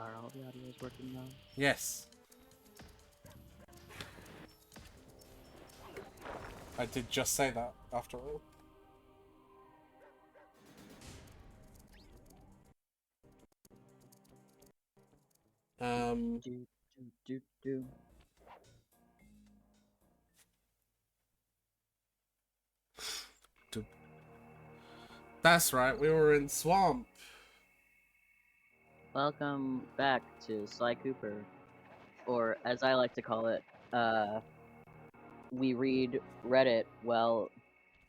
Are all the audios working now? Yes. I did just say that, after all. Do. That's right, we were in Swamp. Welcome back to Sly Cooper, or as I like to call it, we read Reddit while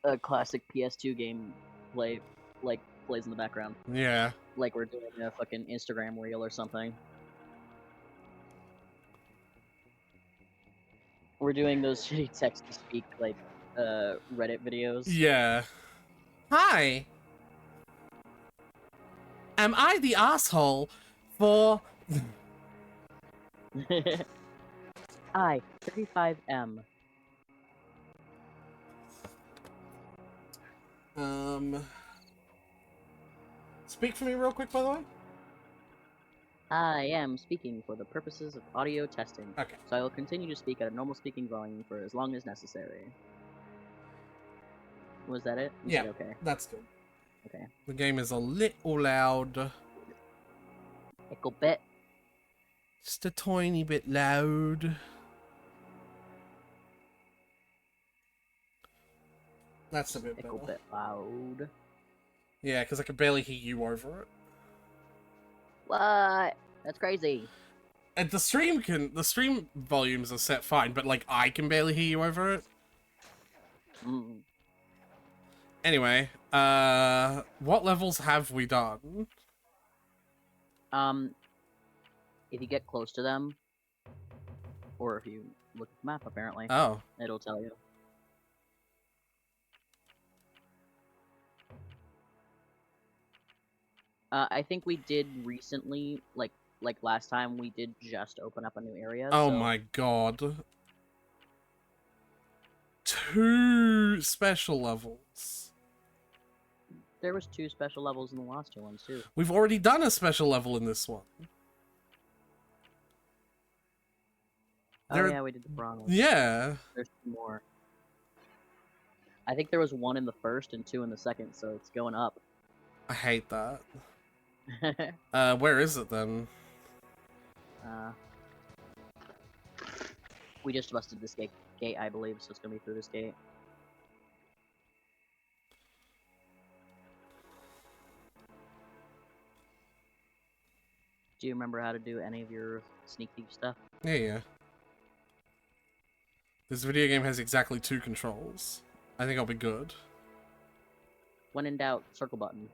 a classic PS2 game plays in the background. Yeah. Like we're doing a fucking Instagram reel or something. We're doing those shitty text-to-speak, Reddit videos. Yeah. Hi! Am I the asshole for... I, 35M. Speak for me real quick, by the way? I am speaking for the purposes of audio testing. Okay. So I will continue to speak at a normal speaking volume for as long as necessary. Was that it? You Yeah, said okay. that's good. Okay. The game is a little loud. Echo bit. Just a tiny bit loud. That's a bit Echo better. bit loud. Yeah, because I can barely hear you over it. What? That's crazy. And the stream volumes are set fine, but like I can barely hear you over it. Anyway, what levels have we done? If you get close to them, or if you look at the map, apparently, it'll tell you. I think we did recently, like last time, we did just open up a new area. Oh so... my god. 2 special levels. There was 2 special levels in the last 2 ones, too. We've already done a special level in this one. Oh yeah, we did the bronze. Yeah. There's 2 more. I think there was 1 in the first and 2 in the second, so it's going up. I hate that. Where is it then? We just busted this gate, I believe, so it's gonna be through this gate. Do you remember how to do any of your sneak thief stuff? Yeah. This video game has exactly 2 controls. I think I'll be good. When in doubt, circle button.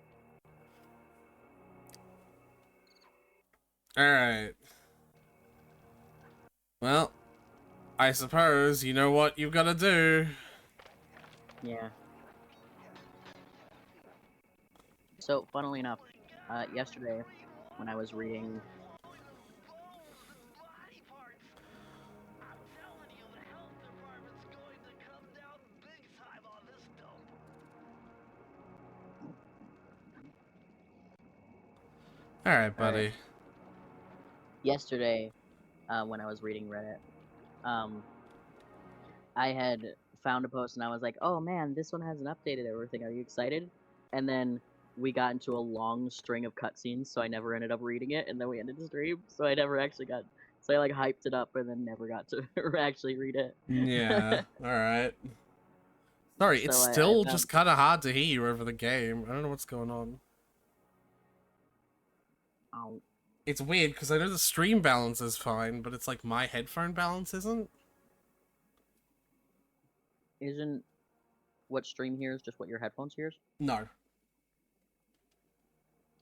Alright. Well, I suppose you know what you've got to do. Yeah. So, funnily enough, yesterday, when I was reading... Alright, buddy. Alright. Yesterday, when I was reading Reddit, I had found a post and I was like, oh man, this one hasn't updated everything, are you excited? And then we got into a long string of cutscenes, so I never ended up reading it, and then we ended the stream, so I never actually got... So I, like, hyped it up and then never got to actually read it. Yeah, alright. Sorry, it's still just kind of hard to hear you over the game. I don't know what's going on. Oh. It's weird, because I know the stream balance is fine, but it's like my headphone balance isn't. Isn't what stream hears just what your headphones hears? No.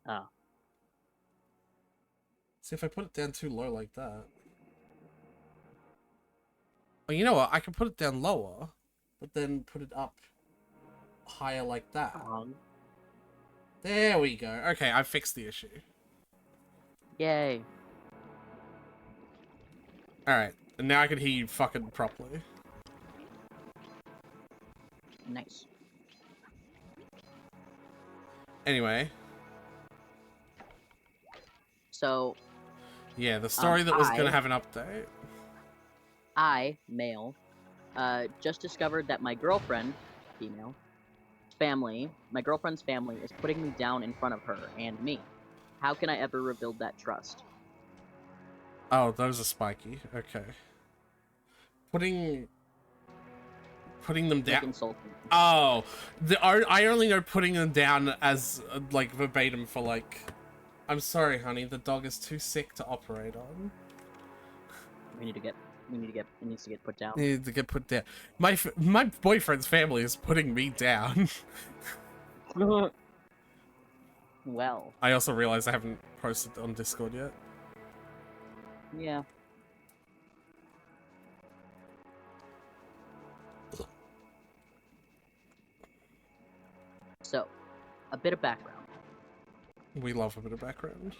Oh. See, if I put it down too low like that... Oh, you know what? I can put it down lower, but then put it up higher like that. There we go. Okay, I fixed the issue. Yay. Alright, and now I can hear you fucking properly. Nice. Anyway. So, Yeah, the story that was gonna have an update. I, male, just discovered that my girlfriend, female, my girlfriend's family is putting me down in front of her and me. How can I ever rebuild that trust? Oh, those are spiky. Okay. Putting them down. Like insulting. Oh, I only know putting them down as like verbatim for like, I'm sorry, honey, the dog is too sick to operate on. It needs to get put down. It needs to get put down. My boyfriend's family is putting me down. Well. I also realized I haven't posted on Discord yet. Yeah. So, a bit of background. We love a bit of background.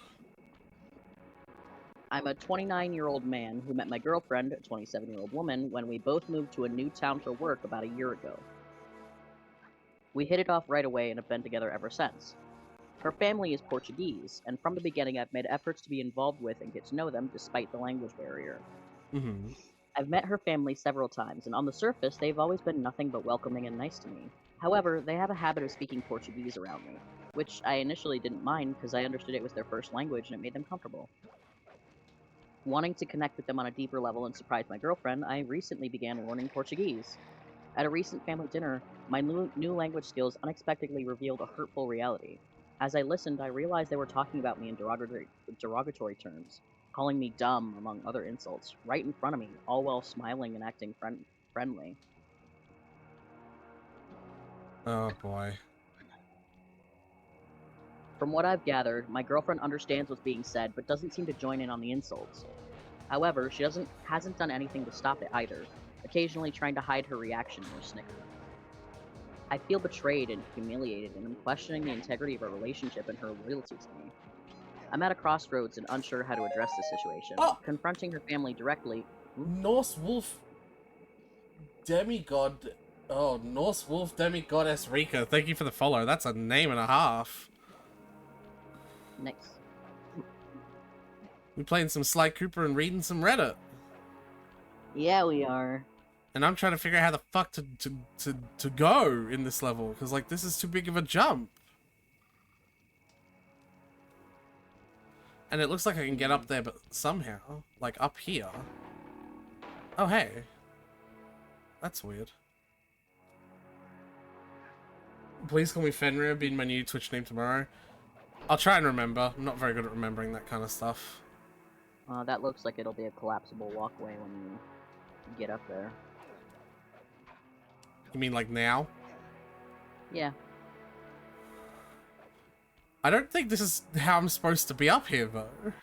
I'm a 29-year-old man who met my girlfriend, a 27-year-old woman, when we both moved to a new town for work about a year ago. We hit it off right away and have been together ever since. Her family is Portuguese, and from the beginning I've made efforts to be involved with and get to know them despite the language barrier. Mm-hmm. I've met her family several times, and on the surface they've always been nothing but welcoming and nice to me. However, they have a habit of speaking Portuguese around me, which I initially didn't mind because I understood it was their first language and it made them comfortable. Wanting to connect with them on a deeper level and surprise my girlfriend, I recently began learning Portuguese. At a recent family dinner, my new language skills unexpectedly revealed a hurtful reality. As I listened, I realized they were talking about me in derogatory terms, calling me dumb, among other insults, right in front of me, all while smiling and acting friendly. Oh boy. From what I've gathered, my girlfriend understands what's being said, but doesn't seem to join in on the insults. However, she hasn't done anything to stop it either, occasionally trying to hide her reaction or snicker. I feel betrayed and humiliated, and I'm questioning the integrity of our relationship and her loyalty to me. I'm at a crossroads and unsure how to address this situation. Oh! Confronting her family directly. Norse Wolf Demigod. Oh, Norse Wolf Demigoddess Rika. Thank you for the follow. That's a name and a half. Nice. We playing some Sly Cooper and reading some Reddit. Yeah, we are. And I'm trying to figure out how the fuck to go in this level, because like this is too big of a jump. And it looks like I can get up there, but somehow, like up here. Oh hey, that's weird. Please call me Fenrir, being my new Twitch name tomorrow. I'll try and remember. I'm not very good at remembering that kind of stuff. That looks like it'll be a collapsible walkway when you get up there. You mean like now? Yeah. I don't think this is how I'm supposed to be up here, though.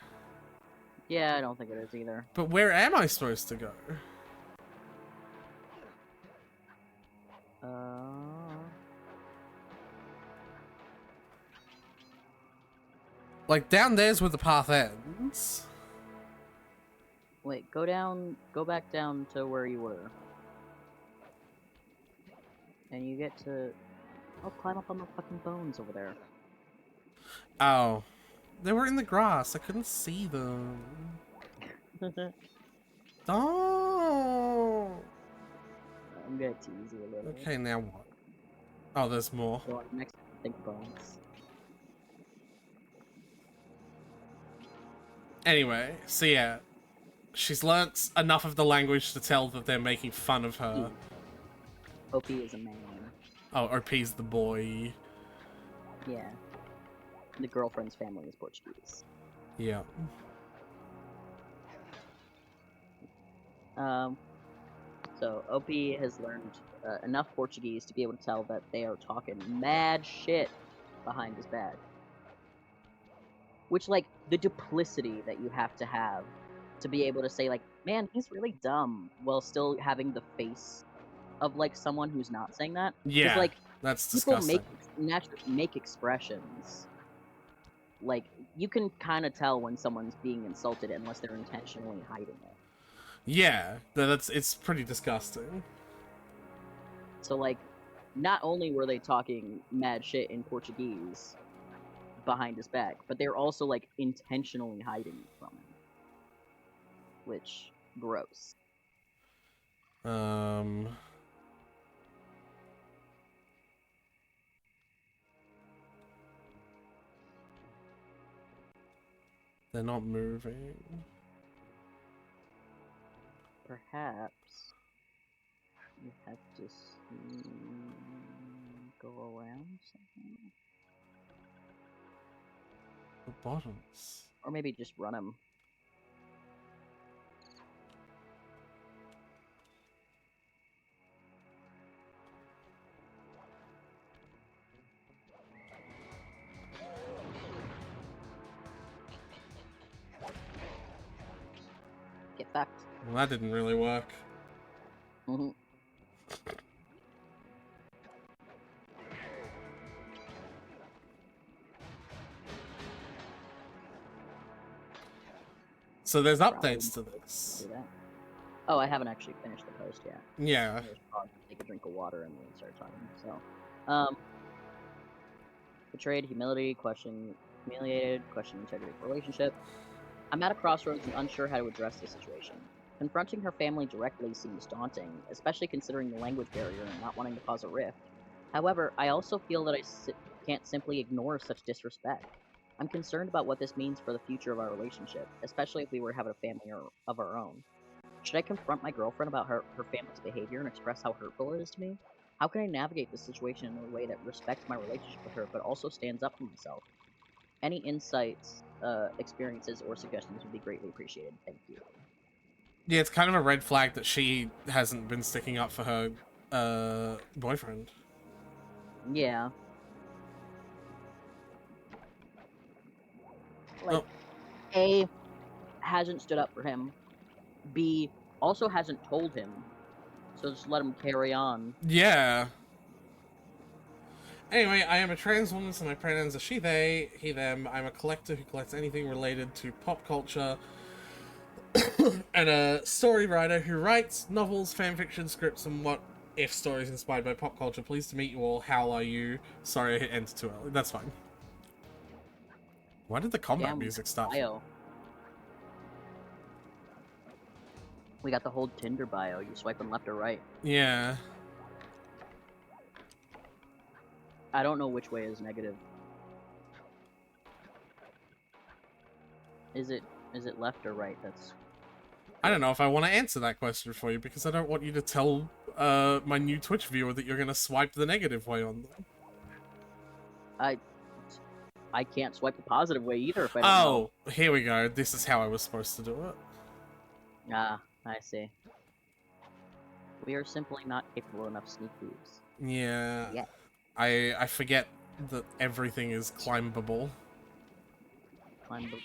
Yeah, I don't think it is either. But where am I supposed to go? Like, down there's where the path ends. Wait, go back down to where you were. And you get to... Oh, climb up on the fucking bones over there. Oh. They were in the grass. I couldn't see them. Oh. I'm gonna tease you a little. Okay, now what? Oh, there's more. Go next, think bones. Anyway, so yeah. She's learnt enough of the language to tell that they're making fun of her. OP is a man. Oh, OP's the boy. Yeah. The girlfriend's family is Portuguese. Yeah. So OP has learned enough Portuguese to be able to tell that they are talking mad shit behind his back. Which, like, the duplicity that you have to be able to say, like, man, he's really dumb, while still having the face of, like, someone who's not saying that. Yeah, like, that's people disgusting. make expressions. Like, you can kind of tell when someone's being insulted unless they're intentionally hiding it. Yeah, it's pretty disgusting. So, like, not only were they talking mad shit in Portuguese behind his back, but they're also, like, intentionally hiding it from him. which gross. They're not moving. Perhaps you have to go around something? The bottoms. Or maybe just run them. Get fucked. Well, that didn't really work. Mm-hmm. So there's updates to this. Oh, I haven't actually finished the post yet. Yeah. I just take a drink of water and then start talking. So, betrayed, humiliated, question integrity of relationship. I'm at a crossroads and unsure how to address the situation. Confronting her family directly seems daunting, especially considering the language barrier and not wanting to cause a rift. However, I also feel that I can't simply ignore such disrespect. I'm concerned about what this means for the future of our relationship, especially if we were to have a family of our own. Should I confront my girlfriend about her family's behavior and express how hurtful it is to me? How can I navigate this situation in a way that respects my relationship with her, but also stands up for myself? Any insights, experiences, or suggestions would be greatly appreciated. Thank you. Yeah, it's kind of a red flag that she hasn't been sticking up for her boyfriend. Yeah. Like, oh. A, hasn't stood up for him. B, also hasn't told him. So just let him carry on. Yeah. Anyway, I am a trans woman, so my pronouns are she, they, he, them. I'm a collector who collects anything related to pop culture. And a story writer who writes novels, fanfiction, scripts, and what if stories inspired by pop culture. Pleased to meet you all. How are you? Sorry I hit enter too early. That's fine. Why did the combat music stop? Bio. We got the whole Tinder bio. You swiping left or right. Yeah. I don't know which way is negative. Is it left or right? That's... I don't know if I want to answer that question for you, because I don't want you to tell my new Twitch viewer that you're going to swipe the negative way on them. I can't swipe the positive way either if I don't know. Oh, here we go. This is how I was supposed to do it. Ah, I see. We are simply not capable enough sneak thieves. Yeah. Yeah. I forget that everything is climbable. Climbable.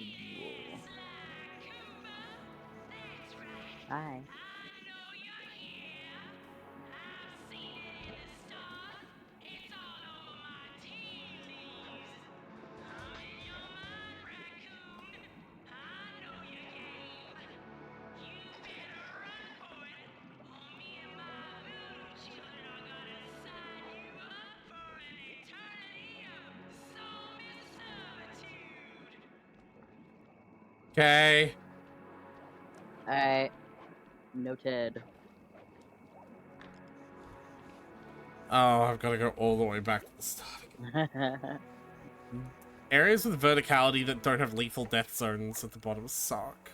Hi. Okay. Alright. Noted. Oh, I've got to go all the way back to the start. Areas with verticality that don't have lethal death zones at the bottom suck.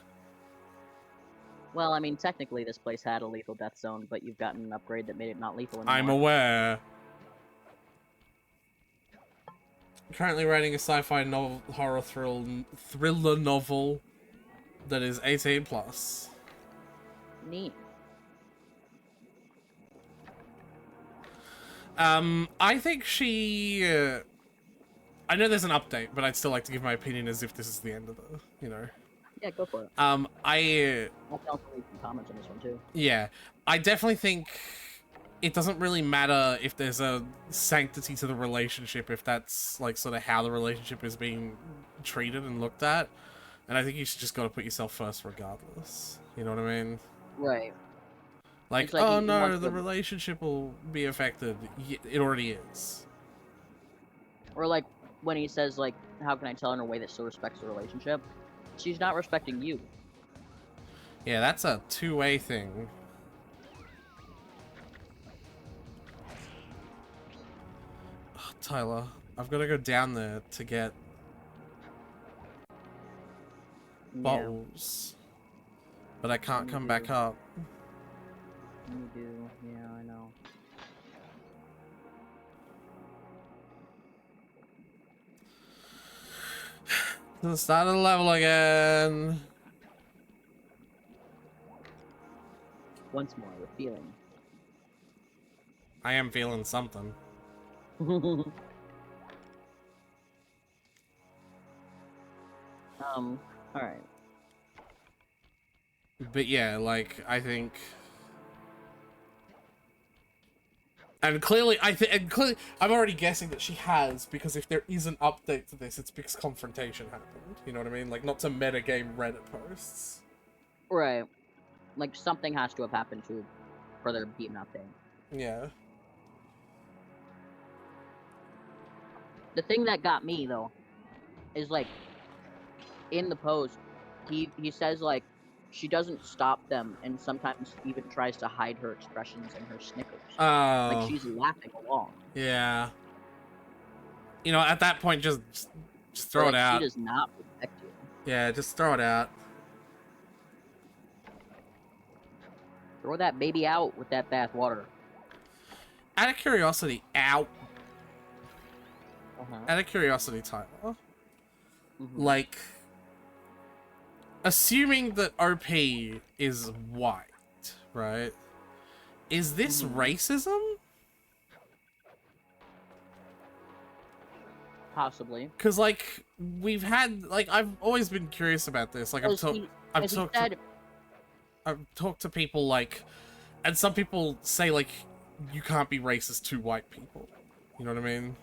Well, I mean, technically this place had a lethal death zone, but you've gotten an upgrade that made it not lethal anymore. I'm aware. Currently writing a sci-fi novel, horror thriller novel that is 18+. Neat. I think she... I know there's an update, but I'd still like to give my opinion as if this is the end of the, you know. Yeah, go for it. I can also leave some comments on this one too. Yeah, I definitely think it doesn't really matter if there's a sanctity to the relationship, if that's like sort of how the relationship is being treated and looked at. And I think you should just got to put yourself first regardless. You know what I mean? Right. Like oh no, the relationship will be affected. It already is. Or like when he says like, how can I tell her in a way that still respects the relationship? She's not respecting you. Yeah, that's a two-way thing. Oh, Tyler, I've got to go down there to get Yeah, bottles. But I can't come back up. you do. Yeah, I know. To the start of the level again. Once more, we're feeling. I am feeling something. Alright. But yeah, like, I think... And clearly, I'm already guessing that she has, because if there is an update to this, it's because confrontation happened. You know what I mean? Like, not to metagame Reddit posts. Right. Like, something has to have happened for there to be an update. Yeah. The thing that got me, though, is, like, in the post, he says, like, she doesn't stop them, and sometimes even tries to hide her expressions and her snickers. Oh. Like, she's laughing along. Yeah. You know, at that point, just throw it out. She does not protect you. Yeah, just throw it out. Throw that baby out with that bath water. Out of curiosity, out. Out of curiosity, Tyler. Like, assuming that OP is white, right? Is this racism? Possibly. Because, like, we've had, like, I've always been curious about this. Like, I've talked to people, like, and some people say, like, you can't be racist to white people. You know what I mean?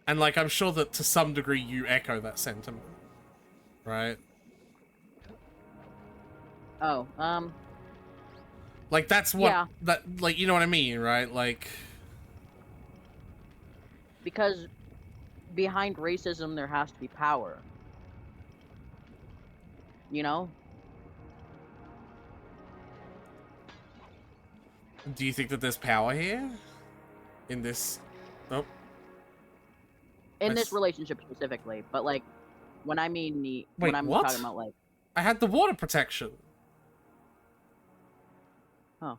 And, like, I'm sure that to some degree you echo that sentiment. Right? Oh, like, that's what... Yeah. That, like, you know what I mean, right? Like... Because behind racism, there has to be power. You know? Do you think that there's power here? In this... Oh. In this relationship specifically, but, like, when I mean the... Wait, when I'm what? talking about, like... I had the water protection. Huh.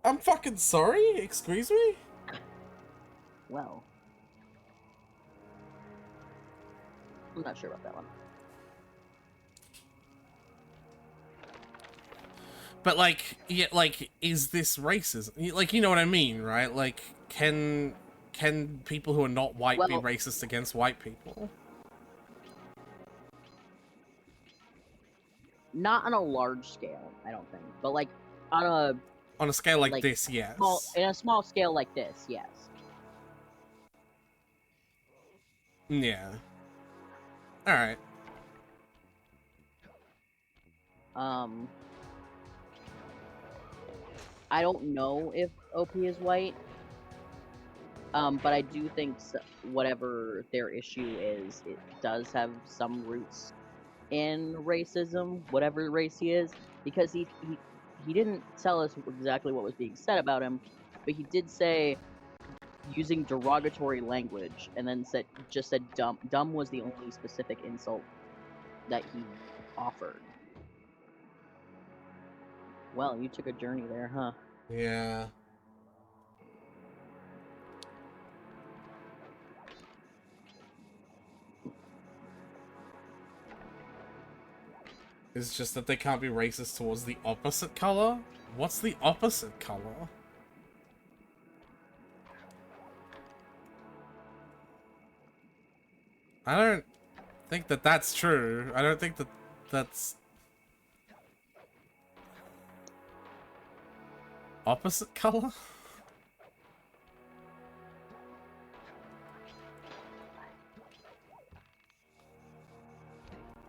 I'm fucking sorry? Excuse me? Well... I'm not sure about that one. But, like, yeah, like, is this racism? Like, you know what I mean, right? Like, can people who are not white be racist against white people? Not on a large scale, I don't think. But, like, on a scale like this, yes. In a small scale like this, yes. Yeah. Alright. I don't know if OP is white. But I do think whatever their issue is, it does have some roots in racism, whatever race he is, because he didn't tell us exactly what was being said about him, but he did say using derogatory language, and then just said dumb. Dumb was the only specific insult that he offered. Well, you took a journey there, huh? Yeah. It's just that they can't be racist towards the opposite color? What's the opposite color? I don't think that that's true. I don't think that that's... Opposite color?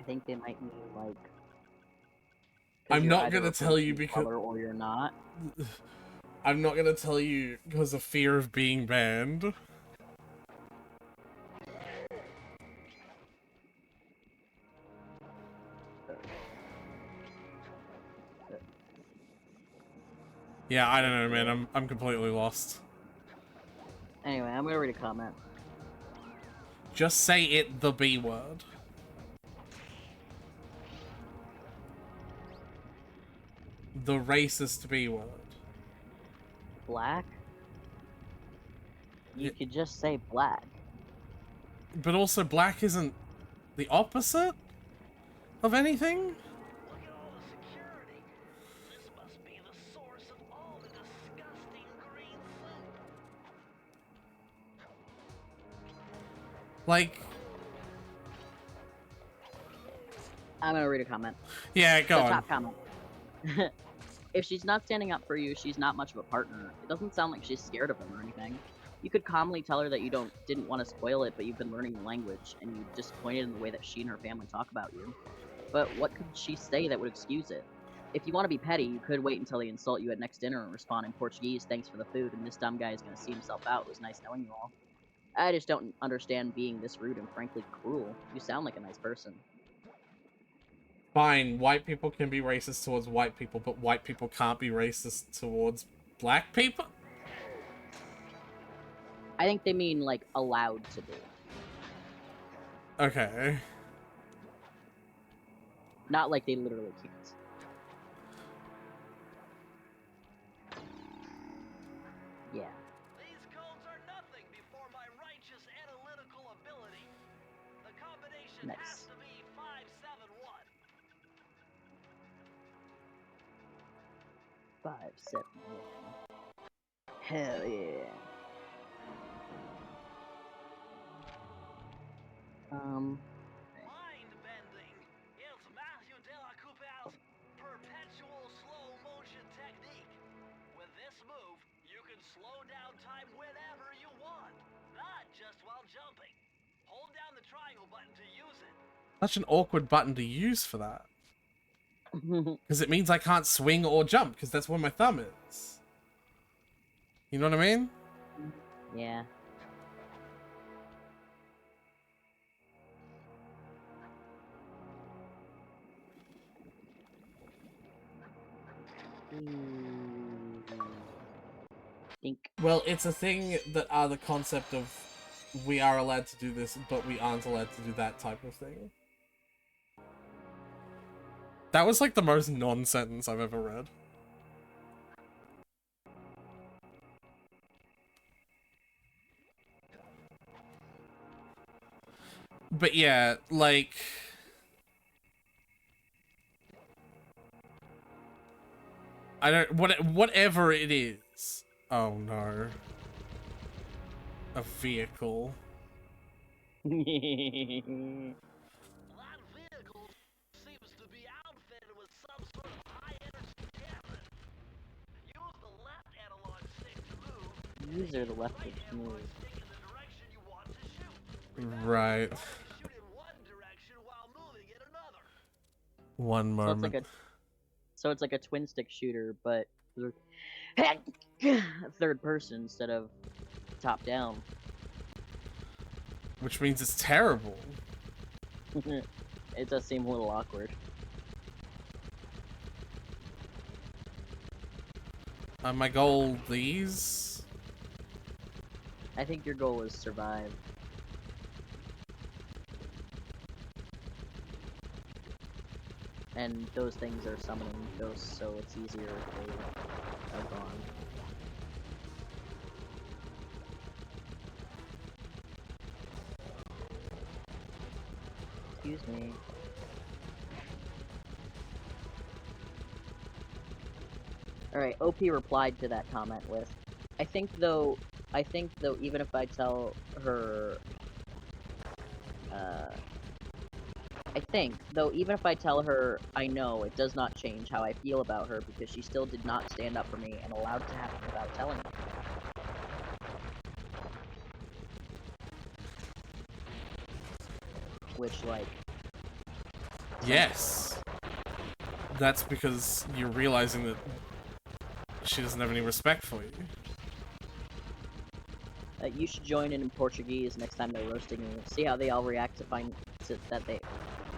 I think they might mean, like... I'm not gonna tell you because... Or you're not. I'm not gonna tell you because of fear of being banned. Yeah, I don't know, man. I'm completely lost. Anyway, I'm gonna read a comment. Just say it, the B word. The racist B word. Black? You Yeah. could just say black. But also, black isn't the opposite of anything? Look at all the security. This must be the source of all the disgusting green soup. Like... I'm gonna read a comment. Yeah, go The on. top comment. If she's not standing up for you, she's not much of a partner. It doesn't sound like she's scared of him or anything. You could calmly tell her that you didn't want to spoil it, but you've been learning the language, and you disappointed in the way that she and her family talk about you. But what could she say that would excuse it? If you want to be petty, you could wait until they insult you at next dinner and respond in Portuguese, thanks for the food, and this dumb guy is going to see himself out. It was nice knowing you all. I just don't understand being this rude and frankly cruel. You sound like a nice person. Fine, white people can be racist towards white people, but white people can't be racist towards black people? I think they mean, like, allowed to be. Okay. Not like they literally can't. Yeah. These codes are nothing before my righteous analytical ability. The combination Nice. has to be 571. 5, 7, 1. Hell yeah. Mind bending. It's Matthew Della Coupe's perpetual slow motion technique. With this move, you can slow down time whenever you want, not just while jumping. Hold down the triangle button to use it. Such an awkward button to use for that. Because it means I can't swing or jump, because that's where my thumb is. You know what I mean? Yeah. Think. Well, it's a thing that are the concept of we are allowed to do this, but we aren't allowed to do that type of thing. That was like the most non-sentence I've ever read. But yeah, like... I don't... whatever it is. Oh no. A vehicle. That vehicle seems to be outfitted with some sort of high-energy camera. Use the left analog stick to move. User the left Right to move. analog stick in the direction you want to shoot. Right. Shoot in one direction while moving in another. One moment. So it's like a twin stick shooter, but third person instead of top down. Which means it's terrible. It does seem a little awkward. My goal, these? I think your goal is survive. And those things are summoning ghosts, so it's easier if they are gone. Excuse me. Alright, OP replied to that comment with, I think though, even if I tell her, even if I tell her I know, it does not change how I feel about her because she still did not stand up for me and allowed it to happen without telling me. Which, like... Yes. That's because you're realizing that she doesn't have any respect for you. You should join in Portuguese next time they're roasting you. See how they all react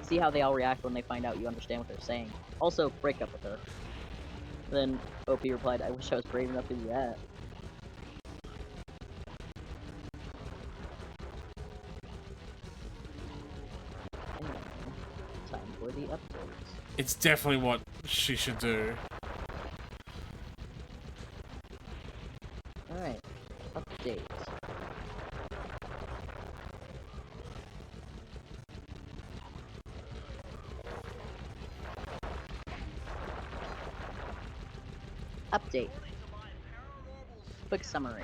see how they all react when they find out you understand what they're saying. Also, break up with her. Then OP replied, I wish I was brave enough to do that. Anyway, time for the updates. It's definitely what she should do. Alright, update. Update. Quick summary.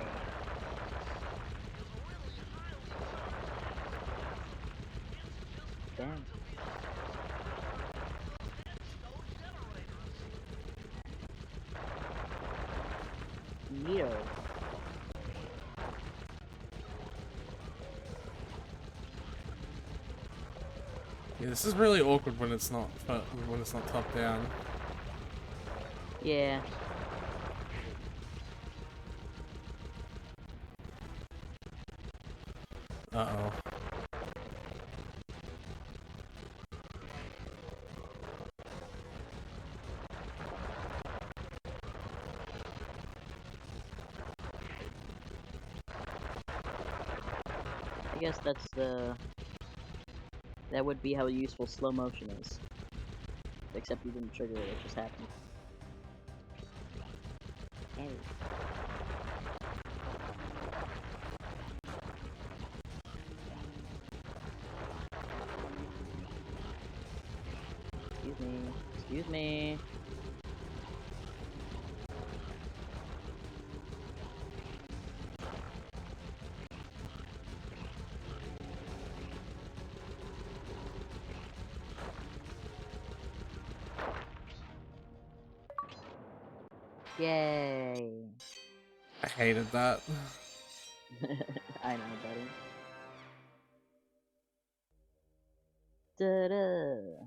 Damn. Neato. Yeah, this is really awkward when it's not top down. Yeah. Uh-oh. I guess that's that would be how useful slow motion is. Except you didn't trigger it, it just happened. Hey. Excuse me. Excuse me. Yay. I hated that. I know, buddy. Da-da.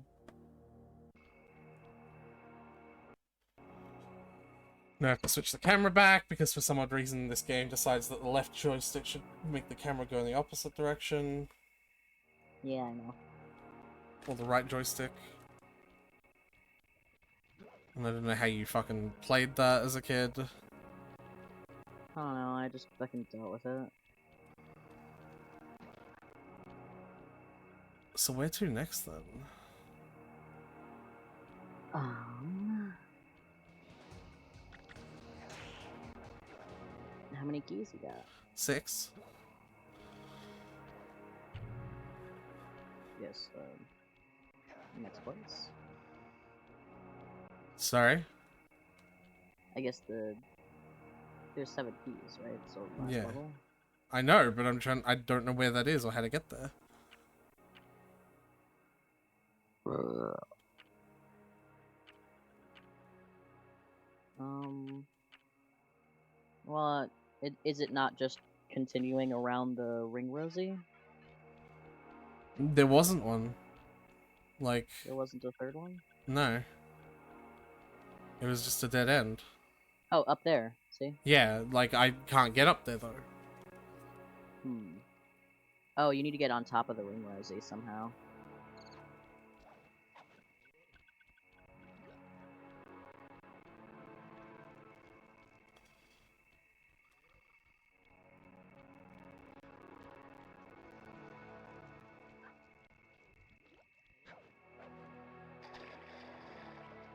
Now I have to switch the camera back because for some odd reason this game decides that the left joystick should make the camera go in the opposite direction. Yeah, I know. Or the right joystick. And I don't know how you fucking played that as a kid. I don't know, I just fucking dealt with it. So where to next then? How many keys you got? 6. Yes, next place. Sorry? I guess there's 7 keys, right? So last Yeah. level. I know, but I don't know where that is or how to get there. Well, is it not just continuing around the Ring Rosie? There wasn't one. Like, There wasn't a third one? no. It was just a dead end. Oh, up there. See? Yeah, like, I can't get up there, though. Oh, you need to get on top of the Ring Rosie somehow.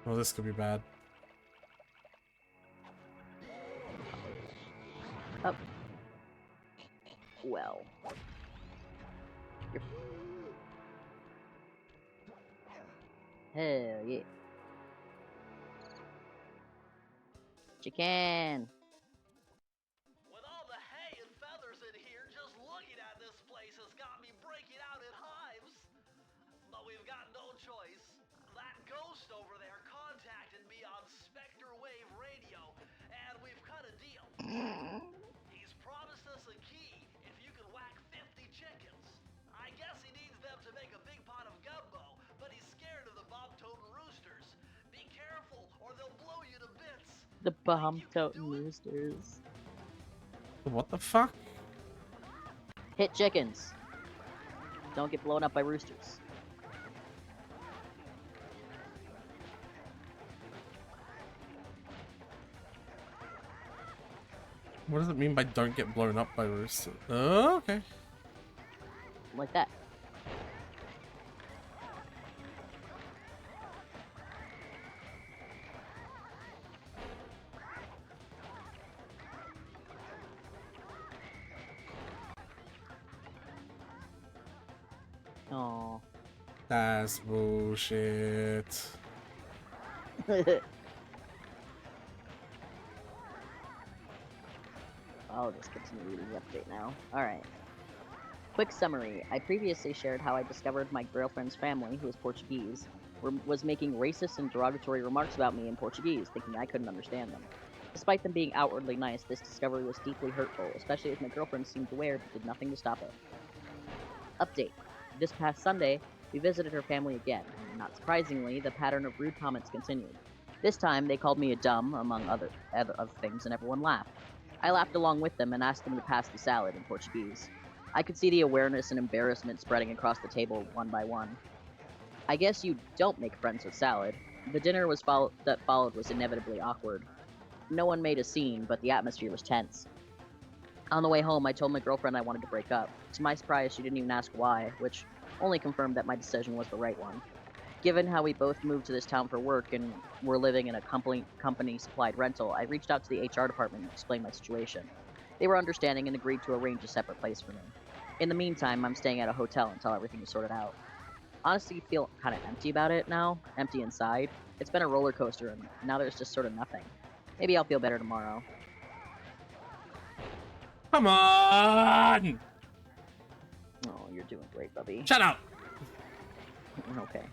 Well, this could be bad. Oh. Well. Hell yeah. Chicken! With all the hay and feathers in here, just looking at this place has got me breaking out in hives. But we've got no choice. That ghost over there contacted me on Spectre Wave Radio, and we've cut a deal. He's promised us a key if you can whack 50 chickens. I guess he needs them to make a big pot of gumbo, but he's scared of the bomb-toting roosters. Be careful, or they'll blow you to bits. The bomb-toting roosters. What the fuck? Hit chickens. Don't get blown up by roosters. What does it mean by don't get blown up by rooster? Oh, okay. Like that. Oh. That's bullshit. I'll just continue reading the update now. Alright. Quick summary. I previously shared how I discovered my girlfriend's family, who is Portuguese, was making racist and derogatory remarks about me in Portuguese, thinking I couldn't understand them. Despite them being outwardly nice, this discovery was deeply hurtful, especially as my girlfriend seemed aware but did nothing to stop it. Update. This past Sunday, we visited her family again, and not surprisingly, the pattern of rude comments continued. This time, they called me a dumb, among other things, and everyone laughed. I laughed along with them and asked them to pass the salad in Portuguese. I could see the awareness and embarrassment spreading across the table one by one. I guess you don't make friends with salad. The dinner that followed was inevitably awkward. No one made a scene, but the atmosphere was tense. On the way home, I told my girlfriend I wanted to break up. To my surprise, she didn't even ask why, which only confirmed that my decision was the right one. Given how we both moved to this town for work and were living in a company-supplied rental, I reached out to the HR department and explained my situation. They were understanding and agreed to arrange a separate place for me. In the meantime, I'm staying at a hotel until everything is sorted out. Honestly, I feel kind of empty about it now, empty inside. It's been a roller coaster, and now there's just sort of nothing. Maybe I'll feel better tomorrow. Come on! Oh, you're doing great, Bubby. Shut up! Okay.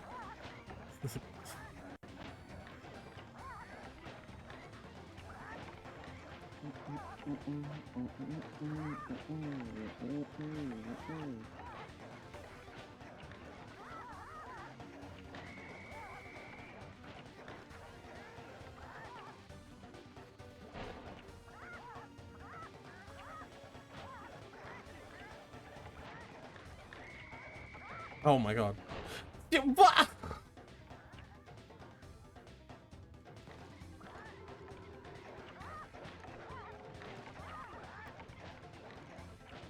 Oh my god. What?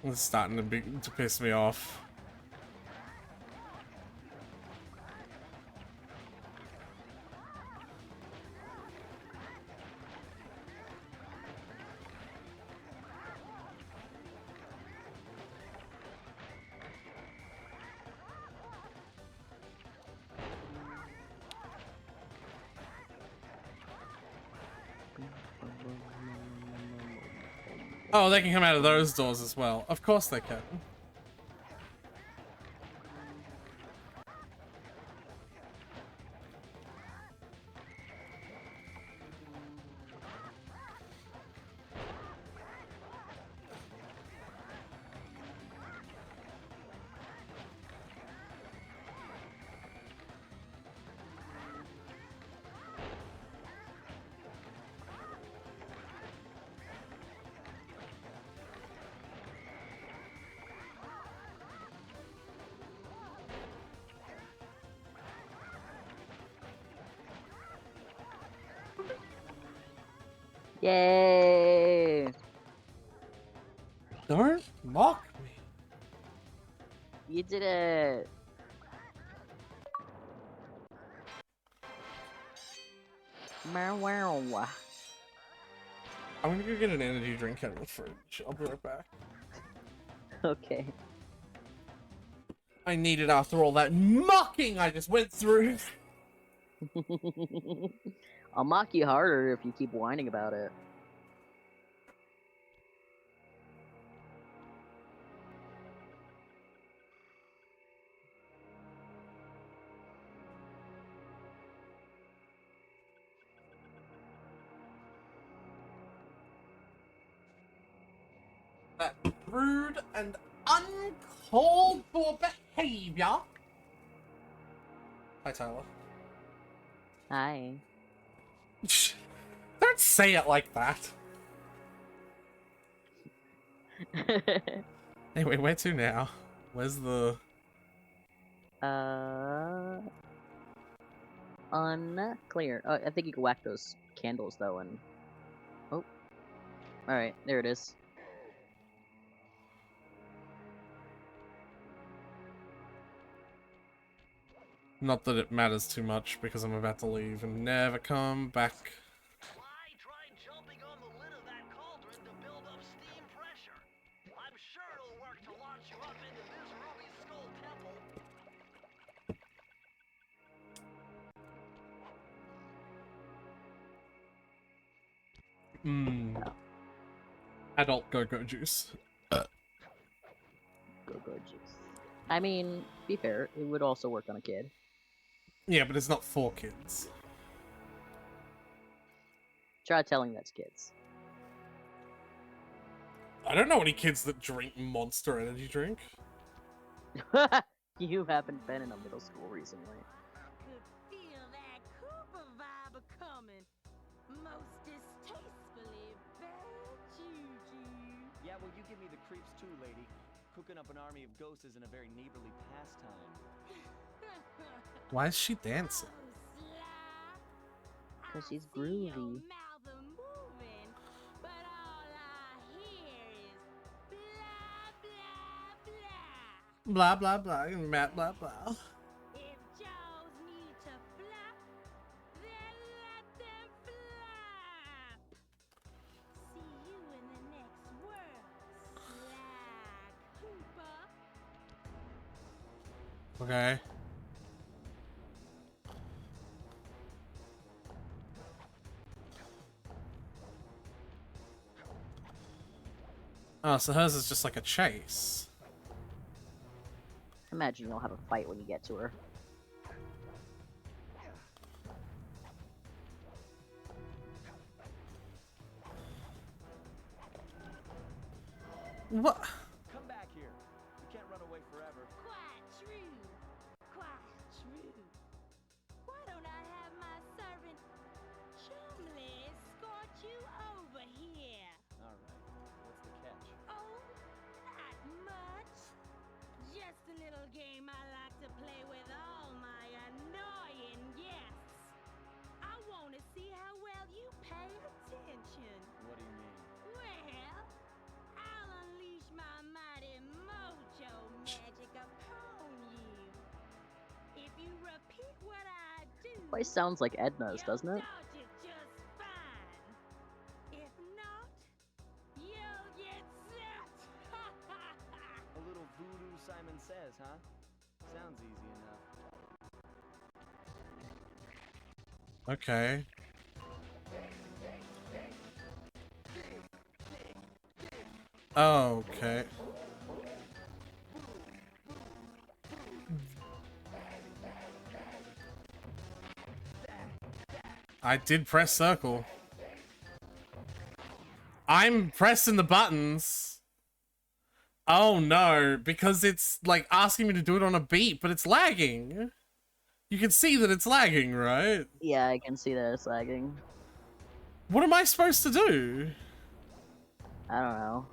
It's starting to piss me off. Oh, they can come out of those doors as well. Of course they can. Yay! Don't mock me. You did it! Wow. I'm gonna go get an energy drink out of the fridge. I'll be right back. Okay. I need it after all that mocking I just went through. I'll mock you harder if you keep whining about it. That rude and uncalled for behavior. Hi, Tyler. Hi. Don't say it like that. Anyway, where to now? Where's the... Unclear. I think you can whack those candles though, and oh, Alright, there it is. Not that it matters too much, because I'm about to leave and never come back. Why try jumping on the lid of that cauldron to build up steam pressure? I'm sure it'll work to launch you up into this Ruby Skull Temple. Adult go-go juice. Go-go juice. I mean, be fair, it would also work on a kid. Yeah, but it's not for kids. Try telling that's kids. I don't know any kids that drink Monster Energy drink. You haven't been in a middle school recently. Could feel that Cooper vibe a-coming. Most distastefully bad juju. Yeah, well, you give me the creeps too, lady. Cooking up an army of ghosts isn't a very neighborly pastime. Why is she dancing? Because she's groovy. Blah blah blah and Matt blah blah. If jaws need to flap, then let them flap. See you in the next world, Sly Cooper. Okay. Oh, so hers is just like a chase. Imagine you'll have a fight when you get to her. What? Come back here. You can't run away forever. Quite true. Quite true. Why don't I have my servant Chumley escort you over here? All right. What's the catch? Oh, not much. Just a little game I like to play with all my annoying guests. I want to see how well you pay attention. What do you mean? Well, I'll unleash my mighty mojo magic upon you. If you repeat what I do, Voice sounds like Edna's, doesn't it? dodge it just fine. If not, you'll get set. A little voodoo, Simon Says, huh? Sounds easy enough. Okay. Okay. I did press circle. I'm pressing the buttons. Oh no, because it's like asking me to do it on a beat, but it's lagging. You can see that it's lagging, right? Yeah, I can see that it's lagging. What am I supposed to do? I don't know.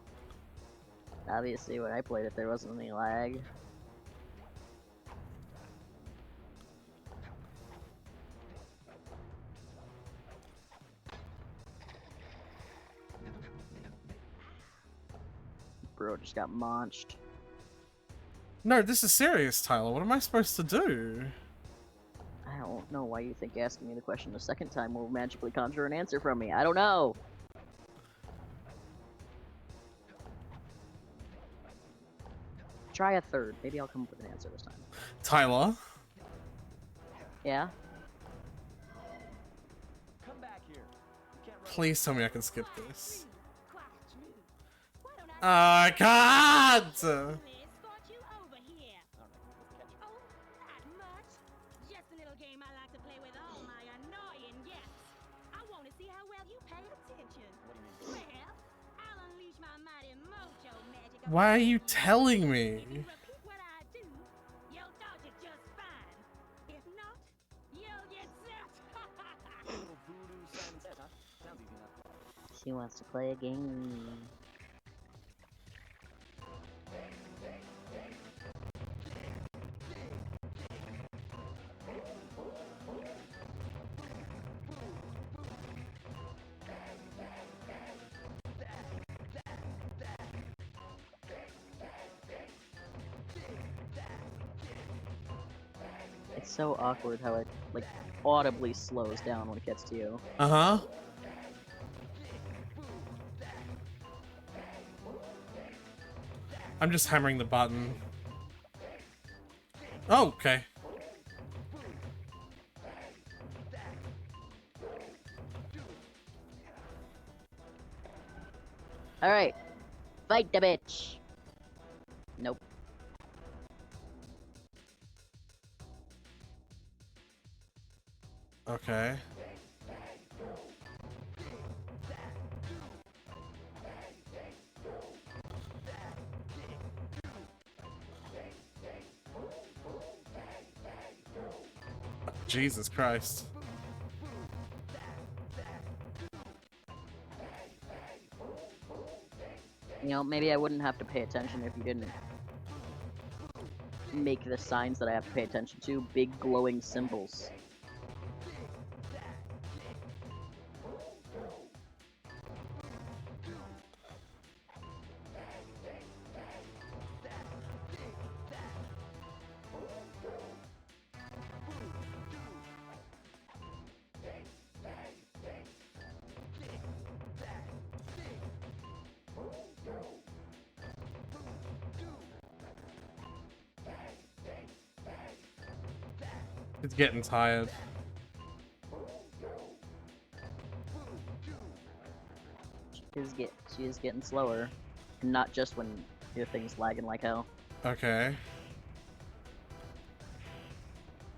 Obviously, when I played it, there wasn't any lag. Bro just got launched. No, this is serious, Tyler. What am I supposed to do? I don't know why you think asking me the question the second time will magically conjure an answer from me. I don't know. Try a third. Maybe I'll come up with an answer this time. Tyler? Yeah? Come back here. You can't run. Please tell me I can skip this. Quite true. Why don't I I can't! Chumley escort you over here? All right. What's the catch? Oh, not much. Just a little game I like to play with all my annoying guests. I want to see how well you pay attention. What do you mean? Well, I'll unleash my mighty mojo magic. Why are upon you telling me? If you repeat what I do, you'll dodge it just fine. If not, you'll get set. A little voodoo, Simon Says, huh? Sounds easy enough. She wants to play a game. It's so awkward how it, like, audibly slows down when it gets to you. Uh-huh. I'm just hammering the button. Oh, okay. Alright. Fight the bitch! Nope. Okay. Jesus Christ. You know, maybe I wouldn't have to pay attention if you didn't make the signs that I have to pay attention to big glowing symbols. It's getting tired. She is getting slower. Not just when your thing's lagging like hell. Okay.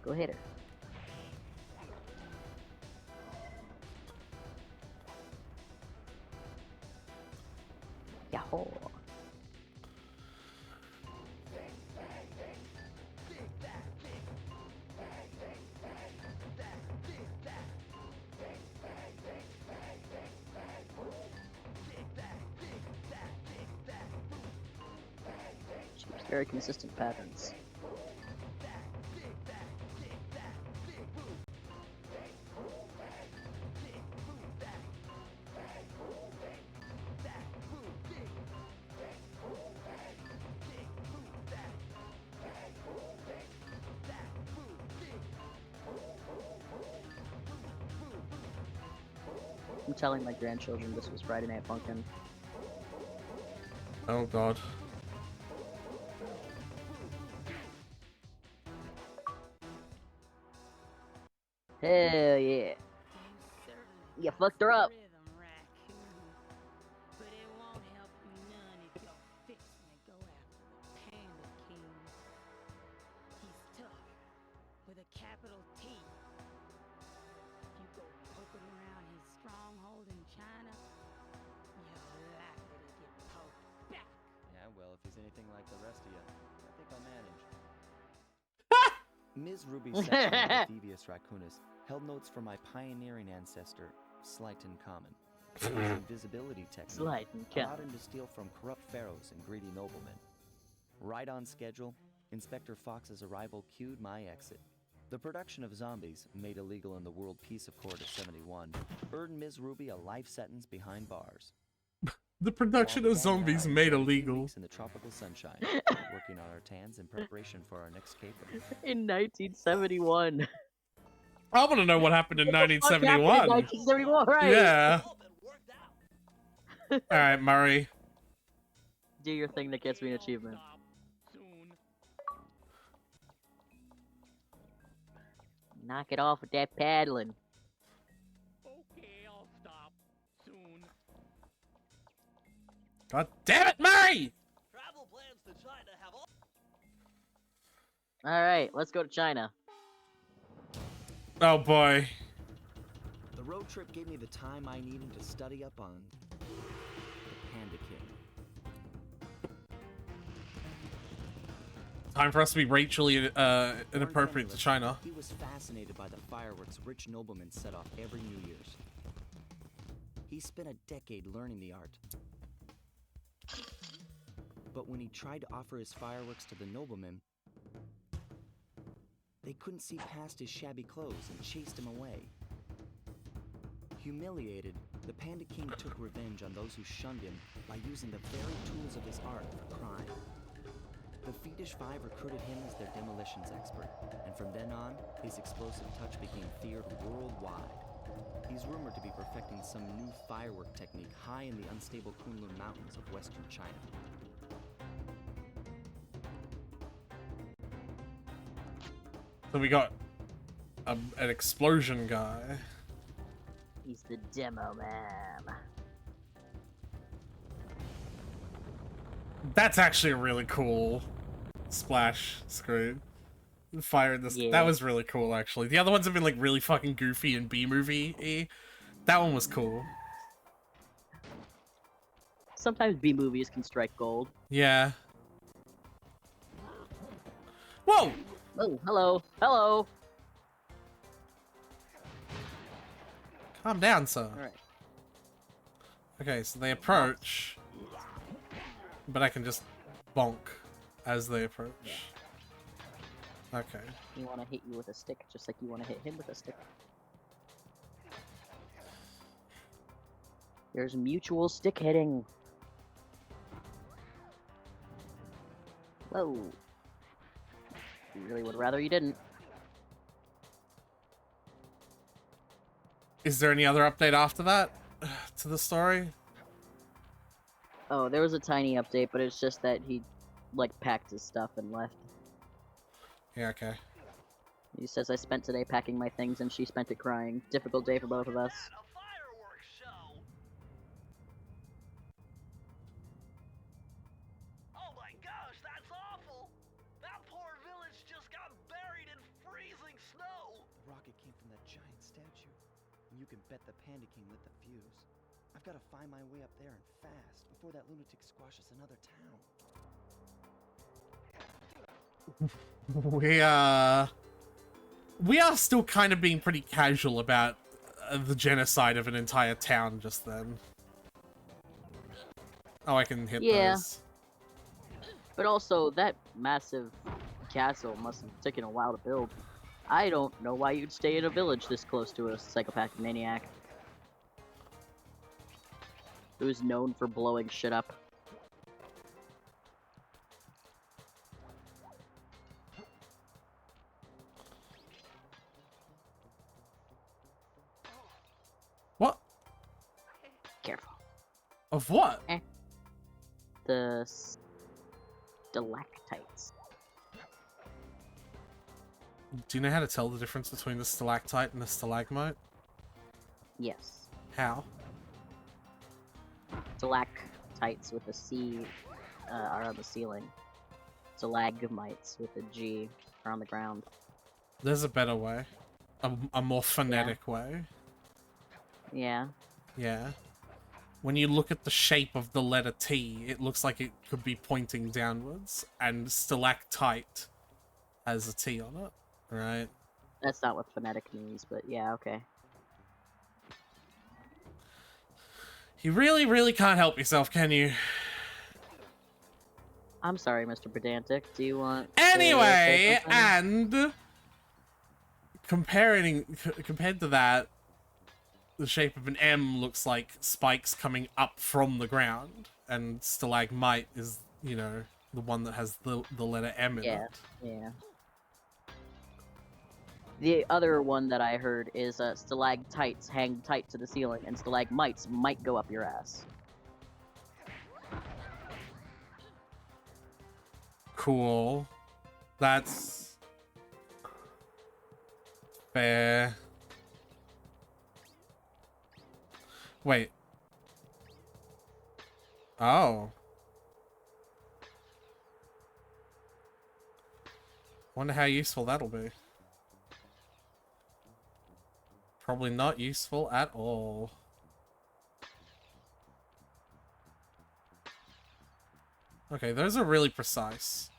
Go hit her. Yahoo! She keeps very consistent patterns. I'm telling my grandchildren this was Friday Night Funkin'. Oh god. Hell yeah. You fucked her up. But it won't help you none if you're fixing to go after the Panda King. He's tough, with a capital T. If you go poking around his stronghold in China, you're likely to get poked back. Yeah, well, if he's anything like the rest of you, I think I'll manage. Ms. Ruby's section of the Devious Raccoonus held notes from my pioneering ancestor, Slighton Common. His invisibility technique Slighton allowed Common. him to steal from corrupt pharaohs and greedy noblemen. Right on schedule, Inspector Fox's arrival cued my exit. The production of zombies, made illegal in the World Peace Accord of '71, earned Ms. Ruby a life sentence behind bars. The production of zombies made illegal. In the tropical sunshine, working on our tans in preparation for our next caper. In 1971. I want to know what happened in What the fuck happened in 1971. 1971, right? Yeah. Alright, Murray. Do your thing that gets me an achievement. Knock it off with that paddling. Okay, I'll stop soon. God damn it, Murray! Travel plans to China have all. Alright, let's go to China. Oh boy. The road trip gave me the time I needed to study up on the Panda King. Time for us to be racially Born inappropriate to penniless, China. He was fascinated by the fireworks rich noblemen set off every New Year's. He spent a decade learning the art. But when he tried to offer his fireworks to the noblemen, they couldn't see past his shabby clothes and chased him away. Humiliated, the Panda King took revenge on those who shunned him by using the very tools of his art for crime. The Fiendish Five recruited him as their demolitions expert, and from then on, his explosive touch became feared worldwide. He's rumored to be perfecting some new firework technique high in the unstable Kunlun Mountains of western China. So we got an explosion guy. He's the demo man. That's actually a really cool splash screen. Fire in this. Yeah. That was really cool, actually. The other ones have been like really fucking goofy and B-movie-y. That one was cool. Sometimes B movies can strike gold. Yeah. Whoa! Oh, hello, hello. Calm down, sir. All right. Okay, so they approach, but I can just bonk as they approach. Okay. You want to hit you with a stick, just like you want to hit him with a stick. There's mutual stick hitting. Whoa. Really would rather you didn't. Is there any other update after that to the story? Oh, there was a tiny update, but it's just that he, like, packed his stuff and left. Yeah, okay. He says, I spent today packing my things and she spent it crying. Difficult day for both of us. A fireworks show. Oh my gosh, that's awful. That poor village just got buried in freezing snow. The rocket came from that giant statue, and you can bet the Panda King lit the fuse. I've got to find my way up there and fast before that lunatic squashes another town. We are still kind of being pretty casual about the genocide of an entire town just then. Oh, I can hit Yeah. those. But also, that massive castle must have taken a while to build. I don't know why you'd stay in a village this close to a psychopathic maniac who's known for blowing shit up. What? Careful. Of what? The stalactites. Do you know how to tell the difference between the stalactite and the stalagmite? Yes. How? Stalactites with a C are on the ceiling. Stalagmites with a G are on the ground. There's a better way. A more phonetic way. Yeah. Yeah. When you look at the shape of the letter T, it looks like it could be pointing downwards, and stalactite has a T on it, right? That's not what phonetic means, but yeah, okay. You really, really can't help yourself, can you? I'm sorry, Mr. Pedantic. Do you want to Anyway, say something? and compared to that, the shape of an M looks like spikes coming up from the ground, and stalagmite is, you know, the one that has the letter M in Yeah. it. Yeah. The other one that I heard is stalactites hang tight to the ceiling, and stalagmites might go up your ass. Cool. That's fair. Wait. Oh. Wonder how useful that'll be. Probably not useful at all. Okay, those are really precise.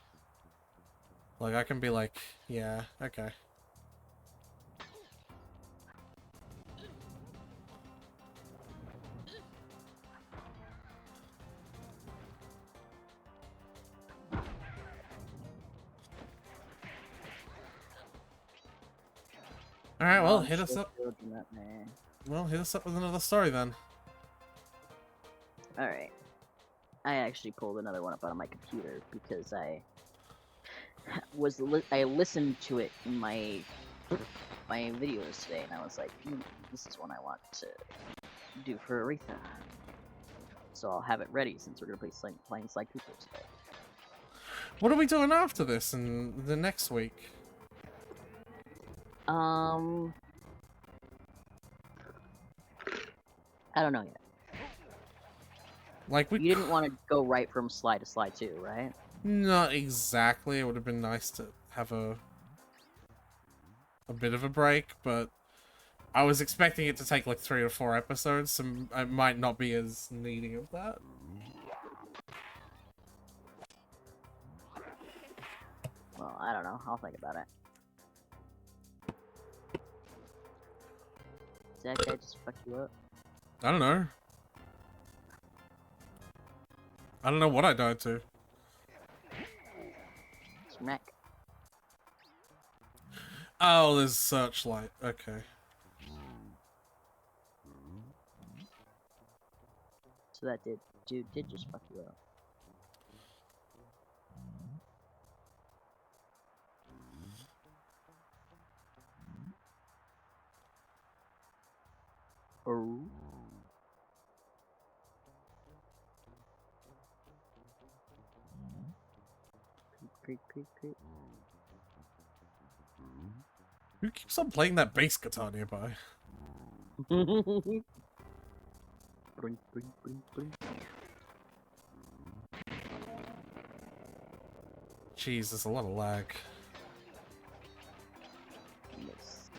Like, I can be like, yeah, okay. Alright, well, hit us up. Well, hit us up with another story then. Alright. I actually pulled another one up out of my computer because I I listened to it in my videos today, and I was like, this is one I want to do for Aretha. So I'll have it ready since we're gonna be playing Sly Cooper today. What are we doing after this and the next week? I don't know yet. Like, You didn't want to go right from Sly to Sly 2, right? Not exactly. It would have been nice to have a bit of a break, but I was expecting it to take like 3 or 4 episodes, so I might not be as needy of that. Well, I don't know. I'll think about it. Did that guy just fuck you up? I don't know. I don't know what I died to. Smack. Oh, there's Searchlight. Okay. So that dude did just fuck you up. Oh. Creep, creep, creep. Who keeps on playing that bass guitar nearby? Bring, bring, bring, bring. Jeez, there's a lot of lag. Missed.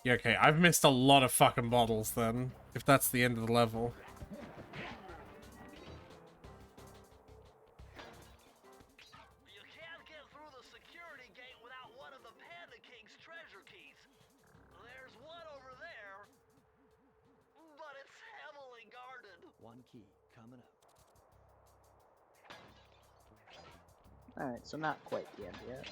Yeah, okay, I've missed a lot of fucking bottles then, if that's the end of the level. You can't get through the security gate without one of the Panda King's treasure keys. There's one over there, but it's heavily guarded. One key coming up. Alright, so not quite the end yet.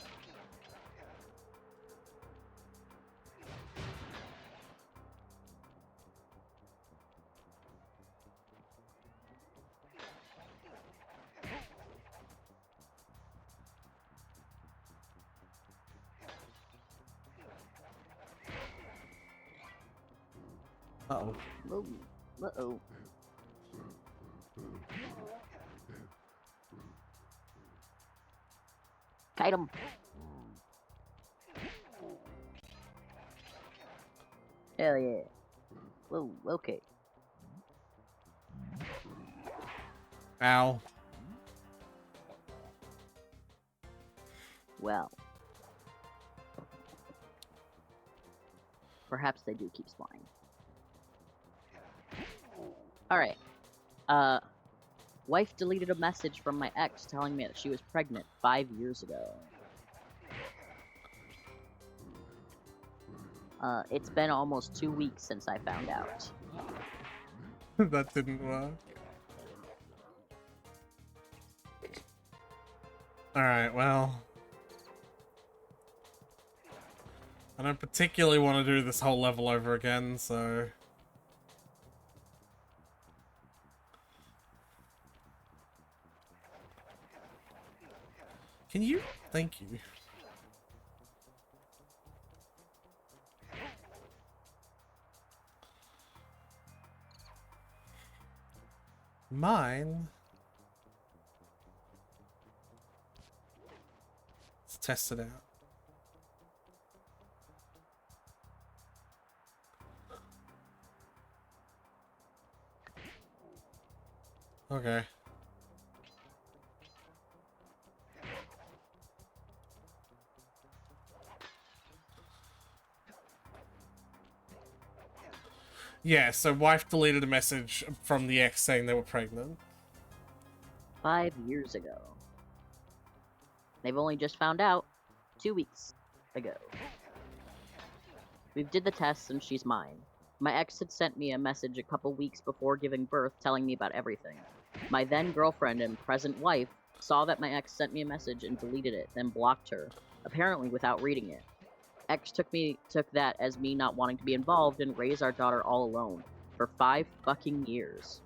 Uh-oh. Oh, uh-oh. Kite him. Hell yeah. Whoa, okay. Ow. Well. Perhaps they do keep flying. Alright. Wife deleted a message from my ex telling me that she was pregnant 5 years ago. It's been almost 2 weeks since I found out. That didn't work. Alright, well. I don't particularly want to do this whole level over again, so... Can you? Thank you. Mine? Let's test it out. Okay. Yeah, so wife deleted a message from the ex saying they were pregnant. 5 years ago. They've only just found out 2 weeks ago. We did the tests and she's mine. My ex had sent me a message a couple weeks before giving birth telling me about everything. My then girlfriend and present wife saw that my ex sent me a message and deleted it, then blocked her, apparently without reading it. Ex took that as me not wanting to be involved and raise our daughter all alone for 5 fucking years.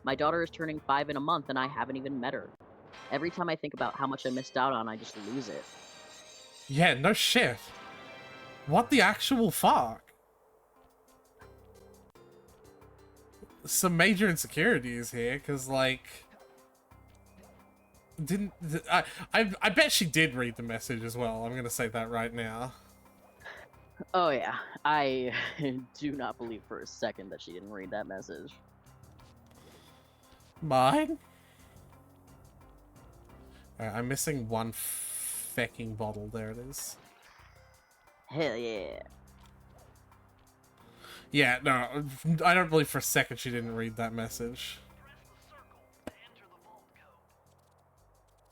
My daughter is turning 5 in a month and I haven't even met her. Every time I think about how much I missed out on, I just lose it. Yeah, no shit. What the actual fuck? Some major insecurities here, because, like... I bet she did read the message as well. I'm gonna say that right now. Oh yeah, I do not believe for a second that she didn't read that message. Mine? Alright, I'm missing one fecking bottle. There it is. Hell yeah. Yeah, no, I don't believe for a second she didn't read that message. Press the circle to enter the vault code.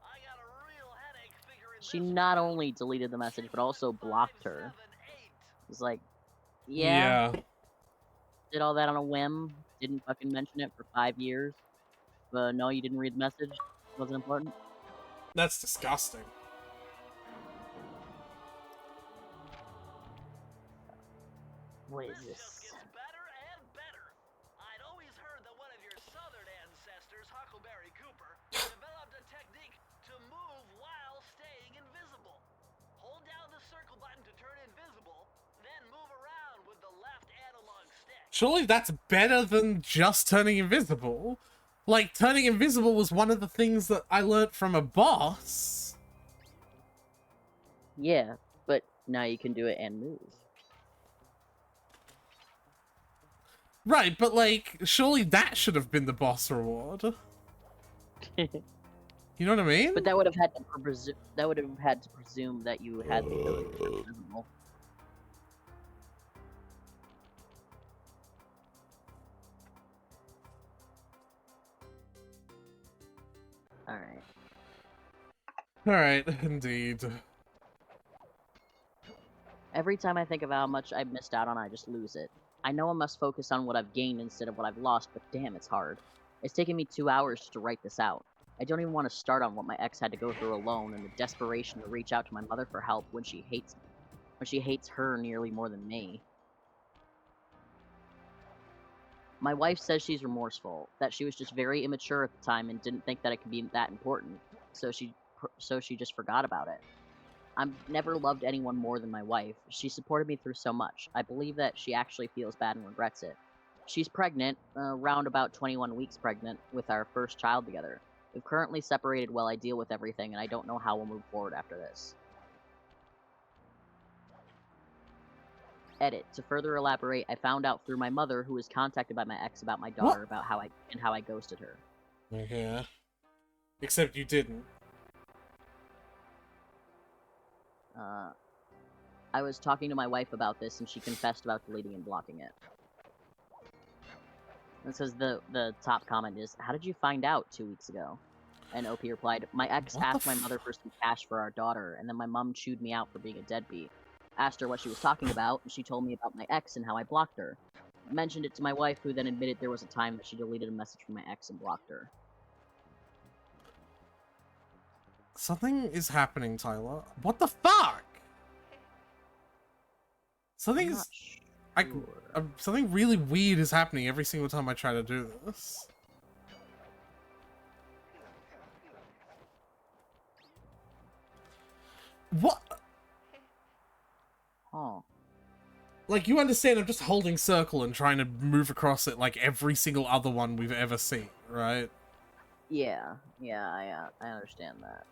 I got a real headache figuring She this not one out. only deleted the message, but also blocked her. 578. It's like, yeah, Yeah. did all that on a whim, didn't fucking mention it for 5 years. But no, you didn't read the message? Wasn't important? That's disgusting. What is This this? just gets better and better. I'd always heard that one of your southern ancestors, Huckleberry Cooper, developed a technique to move while staying invisible. Hold down the circle button to turn invisible, then move around with the left analog stick. Surely that's better than just turning invisible. Like, turning invisible was one of the things that I learnt from a boss. Yeah, but now you can do it and move. Right, but like, surely that should have been the boss reward. You know what I mean? But that would have had to presume that you had the ability to turn invisible. Alright. Alright, indeed. Every time I think of how much I've missed out on, I just lose it. I know I must focus on what I've gained instead of what I've lost, but damn, it's hard. It's taken me 2 hours to write this out. I don't even want to start on what my ex had to go through alone and the desperation to reach out to my mother for help when she hates her nearly more than me. My wife says she's remorseful, that she was just very immature at the time and didn't think that it could be that important, so she just forgot about it. I've never loved anyone more than my wife. She supported me through so much. I believe that she actually feels bad and regrets it. She's pregnant, around about 21 weeks pregnant, with our first child together. We've currently separated while I deal with everything, and I don't know how we'll move forward after this. Edit. To further elaborate, I found out through my mother, who was contacted by my ex about my daughter, about how I ghosted her. Yeah. Except you didn't. I was talking to my wife about this, and she confessed about deleting and blocking it. It says the top comment is, "How did you find out 2 weeks ago?" And OP replied, "My ex What the asked my mother for some cash for our daughter, and then my mom chewed me out for being a deadbeat. Asked her what she was talking about, and she told me about my ex and how I blocked her. Mentioned it to my wife, who then admitted there was a time that she deleted a message from my ex and blocked her." Something is happening, Tyler. What the fuck? I'm not sure. Something really weird is happening every single time I try to do this. What? Oh. Like, you understand I'm just holding circle and trying to move across it like every single other one we've ever seen, right? Yeah, I understand that.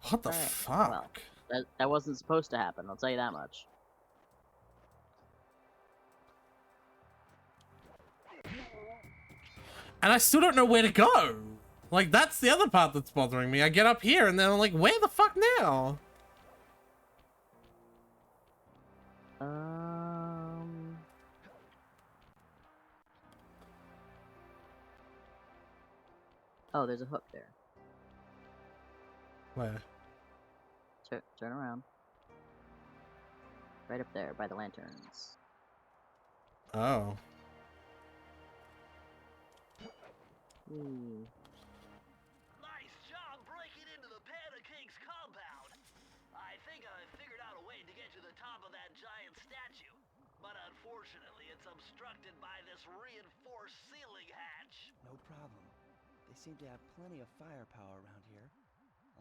What the Alright, fuck? well, that wasn't supposed to happen, I'll tell you that much. And I still don't know where to go. Like, that's the other part that's bothering me. I get up here and then I'm like, where the fuck now? Oh, there's a hook there. Where? Turn around. Right up there, by the lanterns. Oh. Ooh. Nice job breaking into the Panda King's compound. I think I figured out a way to get to the top of that giant statue. But unfortunately, it's obstructed by this reinforced ceiling hatch. No problem. They seem to have plenty of firepower around here.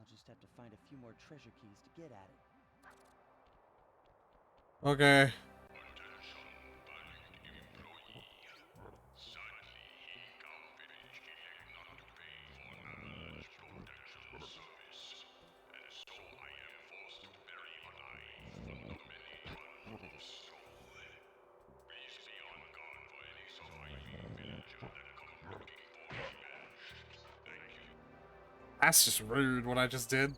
I'll just have to find a few more treasure keys to get at it. Okay. That's just rude, what I just did.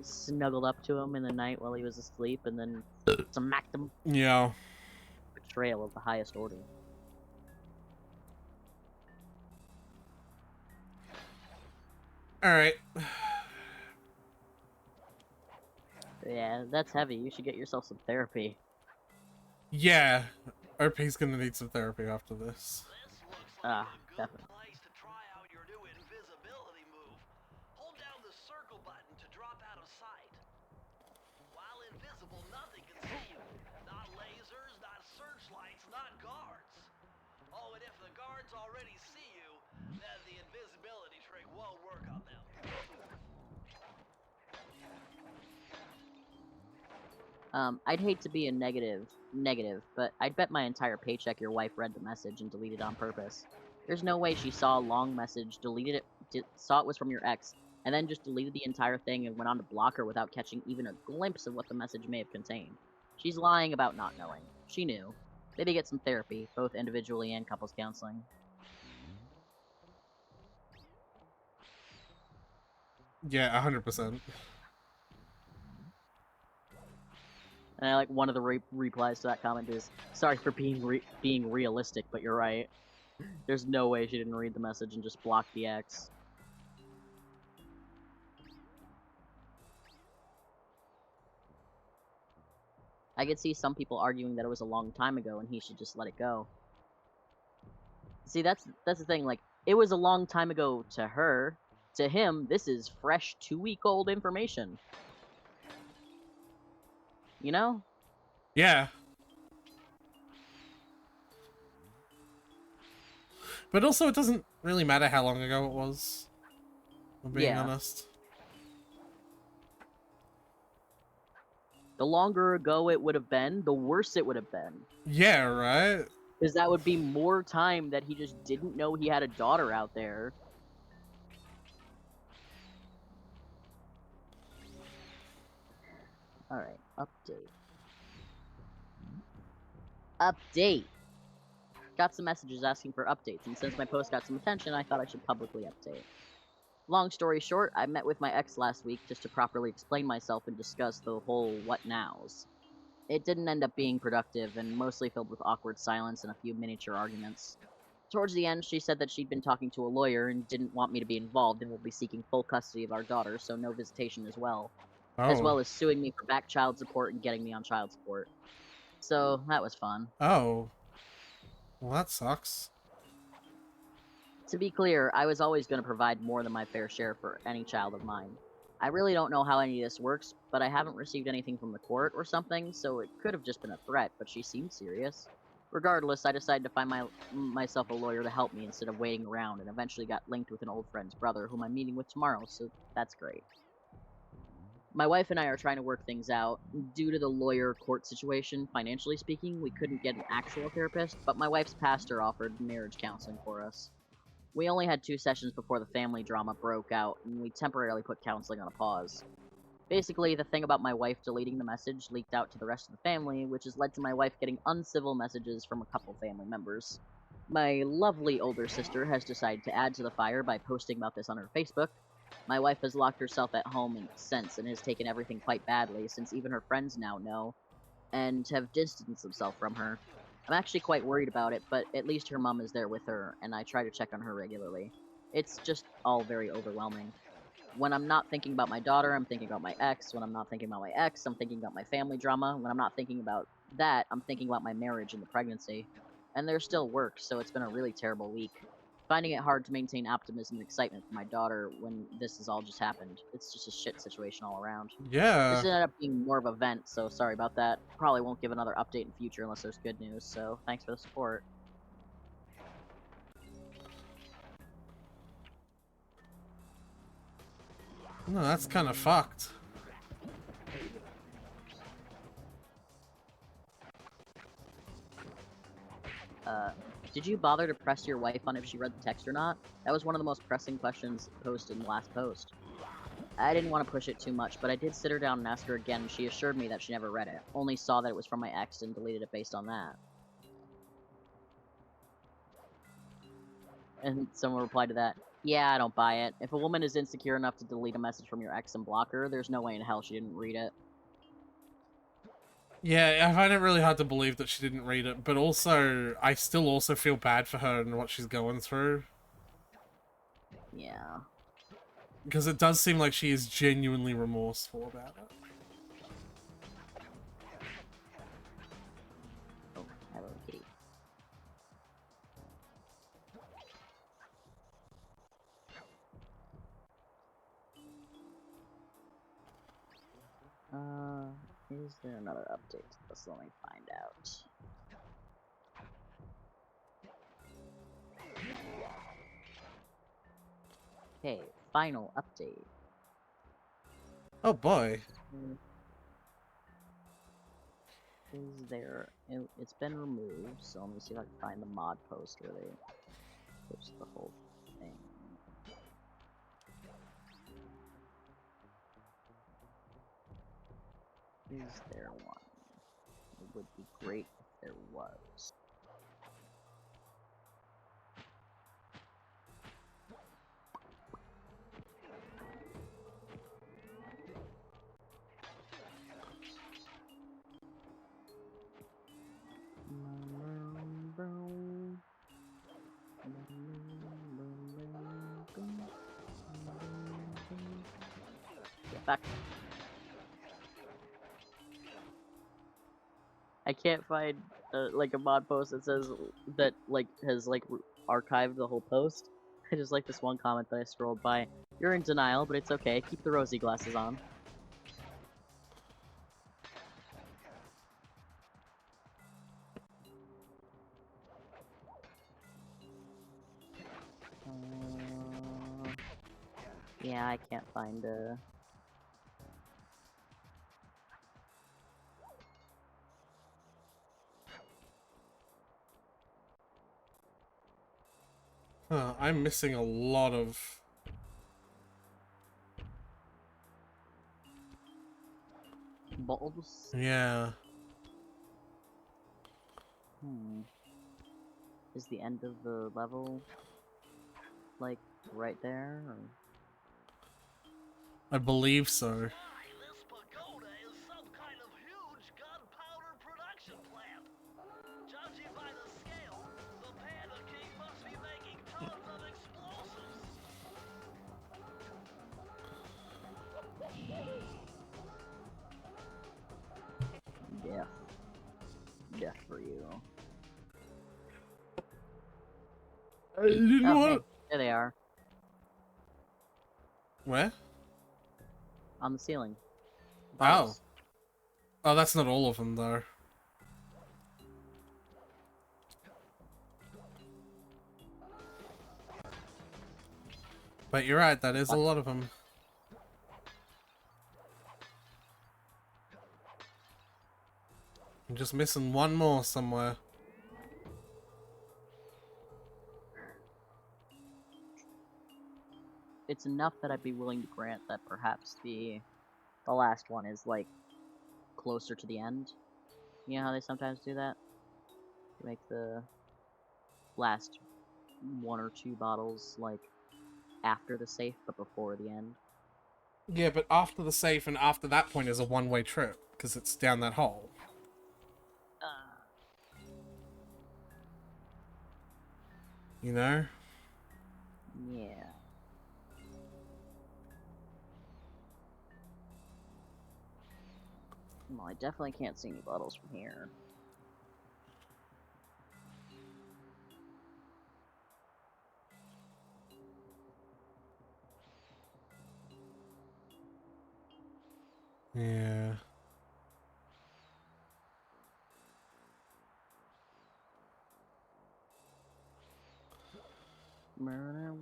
Snuggled up to him in the night while he was asleep and then smacked him. Yeah. Betrayal of the highest order. Alright. Yeah, that's heavy. You should get yourself some therapy. Yeah. OP's gonna need some therapy after this. This looks Ah, like a good definitely. place to try out your new invisibility move. Hold down the circle button to drop out of sight. While invisible, nothing can see you. Not lasers, not searchlights, not guards. Oh, and if the guards already see you, then the invisibility trick won't work on them. I'd hate to be a negative, but I'd bet my entire paycheck your wife read the message and deleted on purpose. There's no way she saw a long message, deleted it, saw it was from your ex, and then just deleted the entire thing and went on to block her without catching even a glimpse of what the message may have contained. She's lying about not knowing. She knew. Maybe get some therapy, both individually and couples counseling. Yeah, 100%. And I like one of the replies to that comment is, "Sorry for being realistic, but you're right." There's no way she didn't read the message and just blocked the ex. I could see some people arguing that it was a long time ago and he should just let it go. See, that's the thing. Like, it was a long time ago to her. To him, this is fresh 2-week-old information. You know? Yeah. But also, it doesn't really matter how long ago it was. I'm being Yeah. honest. The longer ago it would have been, the worse it would have been. Yeah, right? Because that would be more time that he just didn't know he had a daughter out there. Alright, update. Update! Got some messages asking for updates, and since my post got some attention, I thought I should publicly update. Long story short, I met with my ex last week just to properly explain myself and discuss the whole what nows. It didn't end up being productive, and mostly filled with awkward silence and a few miniature arguments. Towards the end, she said that she'd been talking to a lawyer and didn't want me to be involved and will be seeking full custody of our daughter, so no visitation as well. As well as suing me for back child support and getting me on child support. So, that was fun. Oh. Well, that sucks. To be clear, I was always going to provide more than my fair share for any child of mine. I really don't know how any of this works, but I haven't received anything from the court or something, so it could have just been a threat, but she seemed serious. Regardless, I decided to find myself a lawyer to help me instead of waiting around, and eventually got linked with an old friend's brother, whom I'm meeting with tomorrow, so that's great. My wife and I are trying to work things out. Due to the lawyer-court situation, financially speaking, we couldn't get an actual therapist, but my wife's pastor offered marriage counseling for us. We only had 2 sessions before the family drama broke out, and we temporarily put counseling on a pause. Basically, the thing about my wife deleting the message leaked out to the rest of the family, which has led to my wife getting uncivil messages from a couple family members. My lovely older sister has decided to add to the fire by posting about this on her Facebook. My wife has locked herself at home since and has taken everything quite badly, since even her friends now know, and have distanced themselves from her. I'm actually quite worried about it, but at least her mom is there with her, and I try to check on her regularly. It's just all very overwhelming. When I'm not thinking about my daughter, I'm thinking about my ex. When I'm not thinking about my ex, I'm thinking about my family drama. When I'm not thinking about that, I'm thinking about my marriage and the pregnancy. And there's still work, so it's been a really terrible week. Finding it hard to maintain optimism and excitement for my daughter when this has all just happened. It's just a shit situation all around. Yeah. This ended up being more of a vent, so sorry about that. Probably won't give another update in future unless there's good news, so thanks for the support. No, that's kind of fucked. Did you bother to press your wife on if she read the text or not? That was one of the most pressing questions posted in the last post. I didn't want to push it too much, but I did sit her down and ask her again, and she assured me that she never read it. Only saw that it was from my ex and deleted it based on that. And someone replied to that, yeah, I don't buy it. If a woman is insecure enough to delete a message from your ex and block her, there's no way in hell she didn't read it. Yeah, I find it really hard to believe that she didn't read it, but also, I still also feel bad for her and what she's going through. Yeah. Because it does seem like she is genuinely remorseful about it. Oh, hello, kitty. Is there another update to this? Let me find out. Okay, final update. Oh boy. Is there... It's been removed, so let me see if I can find the mod post where they post the whole thing. Is there one? It would be great if there was. Get back. I can't find like a mod post that says that like has like archived the whole post. I just like this one comment that I scrolled by. You're in denial, but it's okay. Keep the rosy glasses on. Yeah, I can't find a... Huh, I'm missing a lot of... bulbs? Yeah. Is the end of the level like right there? Or... I believe so. Why, this pagoda is some kind of huge gunpowder production plant. Judging by the scale, the Panda King must be making tons of explosives. Death for you. I didn't Oh, want hey, there they are. Where? On the ceiling. Oh. Bottles. Oh, that's not all of them, though. But you're right, that is a lot of them. I'm just missing one more somewhere. It's enough that I'd be willing to grant that perhaps the last one is like closer to the end. You know how they sometimes do that? They make the last one or two bottles like after the safe but before the end. Yeah, but after the safe and after that point is a one-way trip, because it's down that hole. You know? Yeah. Well, I definitely can't see any bottles from here. Yeah. Murder.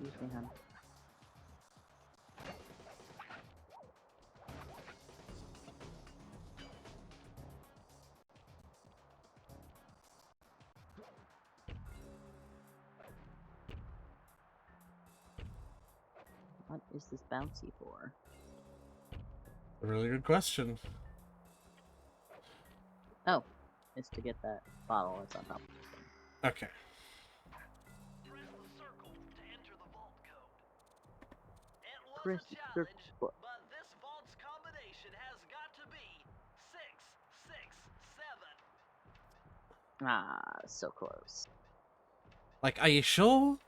Excuse me, hon. What is this bouncy for? A really good question. Oh, it's to get that bottle that's on top. Okay. Press the circle to enter the vault code. It was Press a the challenge, circle. but this vault's combination has got to be 667. Ah, so close. Like, are you sure?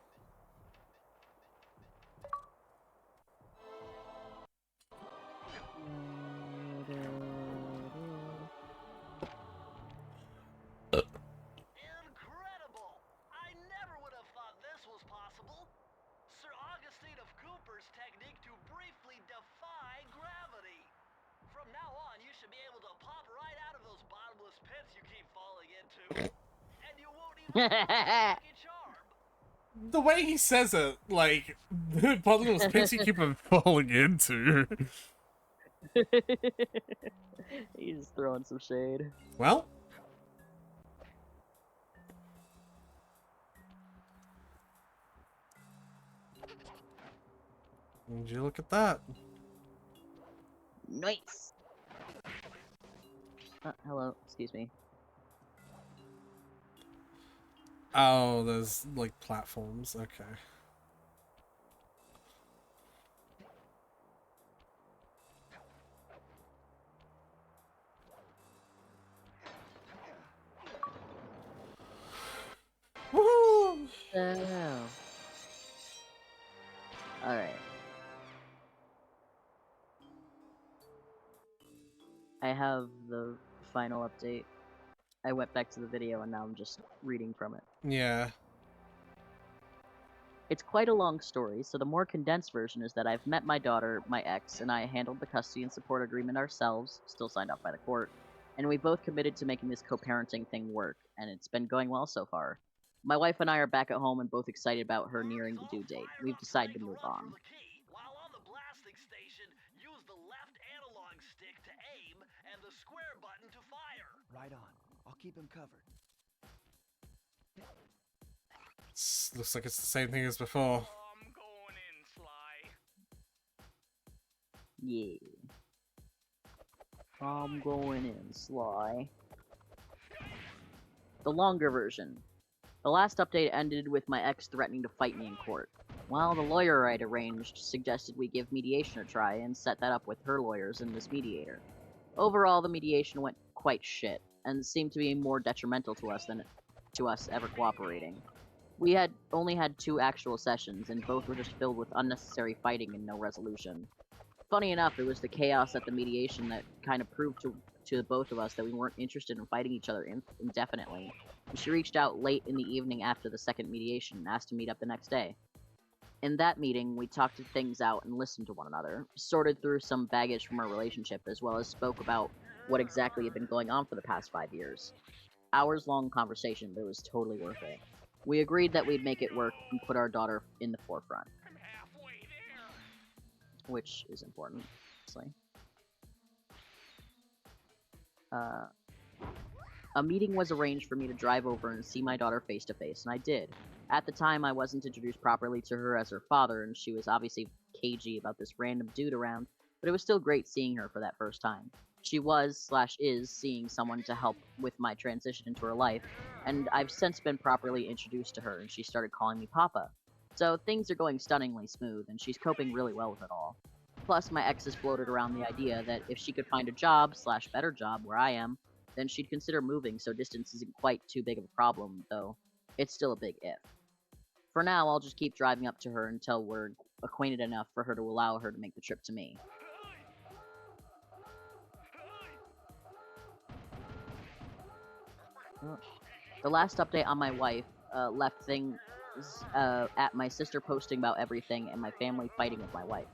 Incredible! I never would have thought this was possible. Sir Augustine of Cooper's technique to briefly defy gravity. From now on, you should be able to pop right out of those bottomless pits you keep falling into. And you won't even lose your lucky charm. The way he says it, like, the bottomless pits you keep on falling into. He's throwing some shade. Well, would you look at that? Nice. Hello, excuse me. Oh, there's like platforms. Okay. Woohoo! Oh. Alright. I have the final update. I went back to the video and now I'm just reading from it. Yeah. It's quite a long story, so the more condensed version is that I've met my daughter, my ex, and I handled the custody and support agreement ourselves, still signed off by the court, and we both committed to making this co-parenting thing work, and it's been going well so far. My wife and I are back at home and both excited about her nearing the due date. We've decided to move on. While on the blasting station, use the left analog stick to aim and the square button to fire. Right on. I'll keep him covered. Looks like it's the same thing as before. I'm going in, Sly. Yeah. I'm going in, Sly. The longer version. The last update ended with my ex threatening to fight me in court. Well, the lawyer I'd arranged suggested we give mediation a try and set that up with her lawyers and this mediator. Overall, the mediation went quite shit, and seemed to be more detrimental to us than to us ever cooperating. We had only had 2 actual sessions, and both were just filled with unnecessary fighting and no resolution. Funny enough, it was the chaos at the mediation that kind of proved to both of us that we weren't interested in fighting each other indefinitely. She reached out late in the evening after the second mediation and asked to meet up the next day. In that meeting, we talked things out and listened to one another, sorted through some baggage from our relationship, as well as spoke about what exactly had been going on for the past 5 years. Hours-long conversation, but it was totally worth it. We agreed that we'd make it work and put our daughter in the forefront. I'm halfway there. Which is important, obviously. A meeting was arranged for me to drive over and see my daughter face to face, and I did. At the time, I wasn't introduced properly to her as her father, and she was obviously cagey about this random dude around, but it was still great seeing her for that first time. She was/is seeing someone to help with my transition into her life, and I've since been properly introduced to her, and she started calling me Papa. So things are going stunningly smooth, and she's coping really well with it all. Plus, my ex has floated around the idea that if she could find a job / better job where I am, then she'd consider moving, so distance isn't quite too big of a problem, though it's still a big if. For now, I'll just keep driving up to her until we're acquainted enough for her to allow her to make the trip to me. The last update on my wife left things at my sister posting about everything and my family fighting with my wife.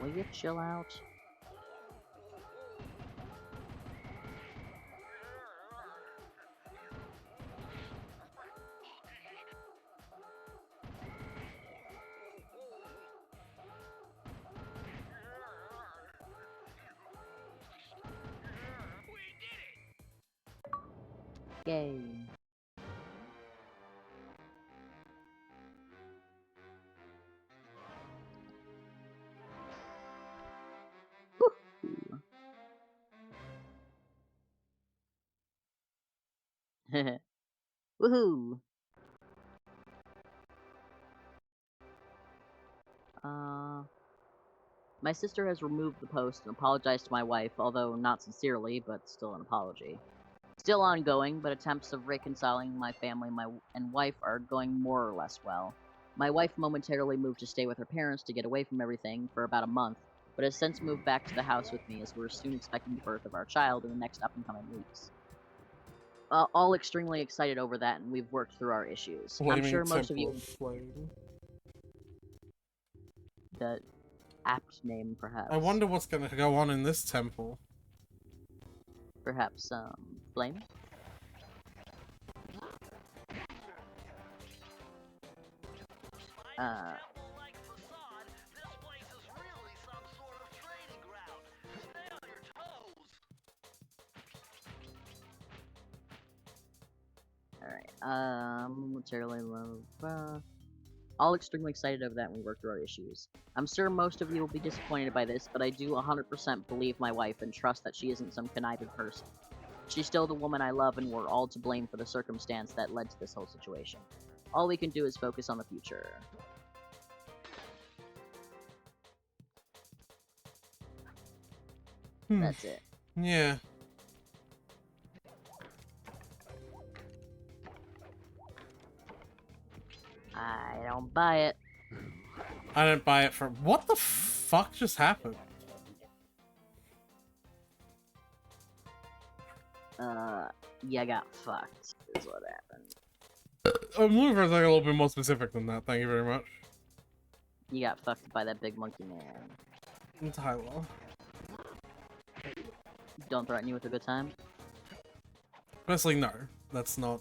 Will you chill out? Yay. Woohoo! My sister has removed the post and apologized to my wife, although not sincerely, but still an apology. Still ongoing, but attempts of reconciling my family and wife are going more or less well. My wife momentarily moved to stay with her parents to get away from everything for about a month, but has since moved back to the house with me as we're soon expecting the birth of our child in the next up-and-coming weeks. All extremely excited over that, and we've worked through our issues. I'm sure most of you... Flame. The apt name, perhaps. I wonder what's going to go on in this temple. Perhaps, Flame? Temple-like facade, this place is really some sort of training ground. Stay on your toes. Alright, materially love, all extremely excited over that, and we worked through our issues. I'm sure most of you will be disappointed by this, but I do 100% believe my wife and trust that she isn't some conniving person. She's still the woman I love, and we're all to blame for the circumstance that led to this whole situation. All we can do is focus on the future. That's it. Yeah. I don't buy it. I didn't buy it for... What the fuck just happened? Yeah, I got fucked, is what happened. I'm looking for something a little bit more specific than that, thank you very much. You got fucked by that big monkey man. Tyler. Don't threaten you with a good time? Honestly, no. That's not...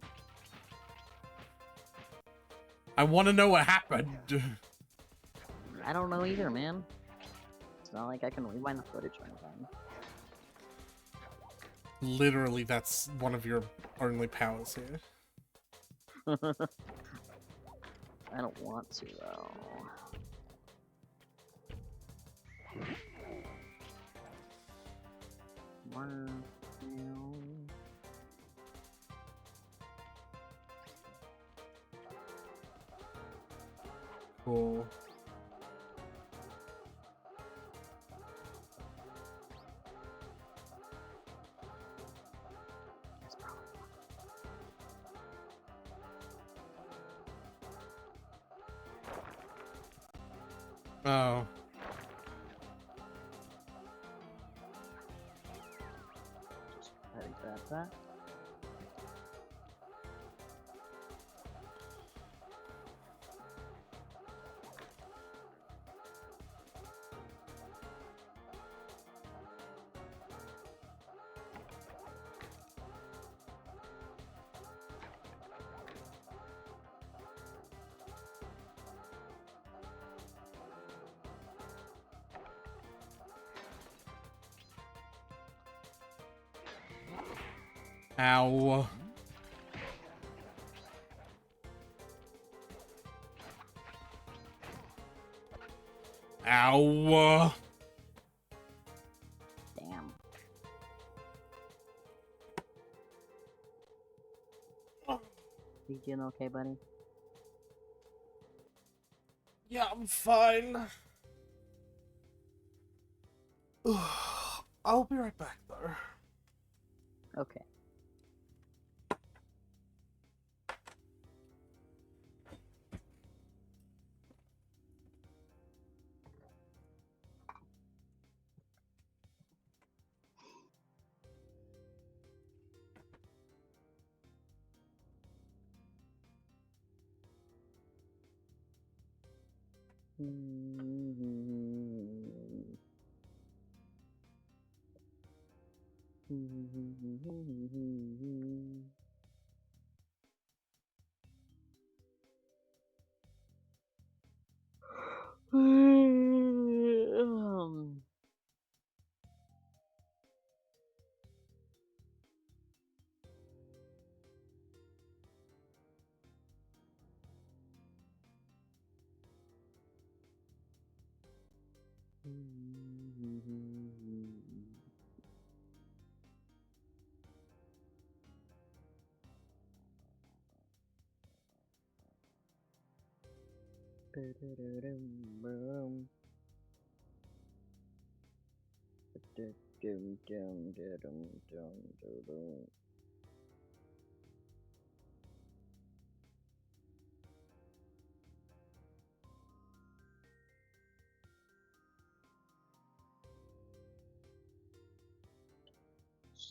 I want to know what happened. I don't know either, man. It's not like I can rewind the footage or anything. Literally, that's one of your only powers here. I don't want to, though. Cool. Oh. Just go ahead and grab that. Ow. Ow. Damn. You doing okay, buddy? Yeah, I'm fine. I'll be right back, though. Okay.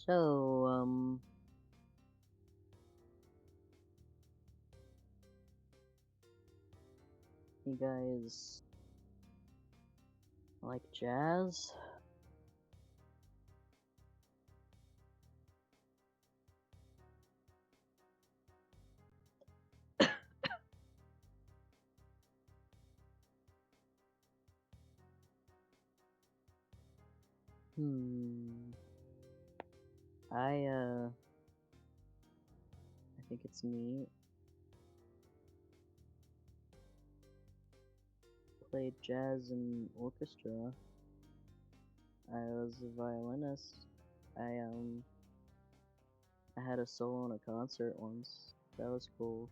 So, you guys like jazz? I think it's neat. Played jazz in orchestra. I was a violinist. I had a solo in a concert once. That was cool.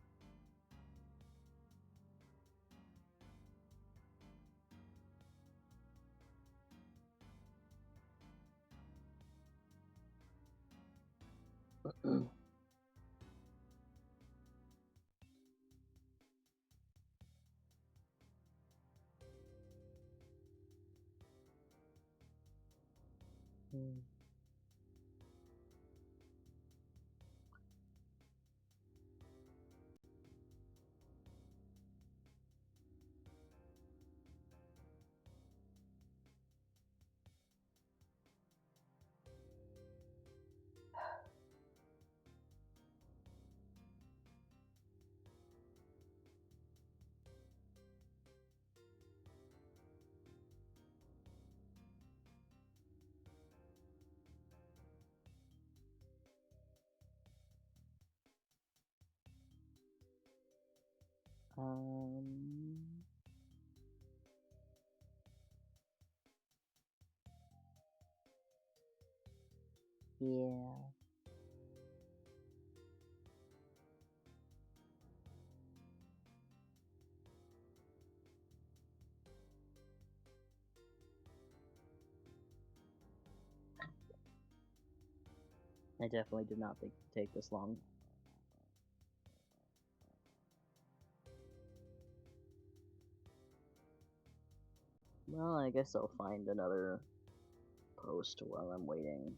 Yeah. I definitely did not think it would take this long. Well, I guess I'll find another post while I'm waiting.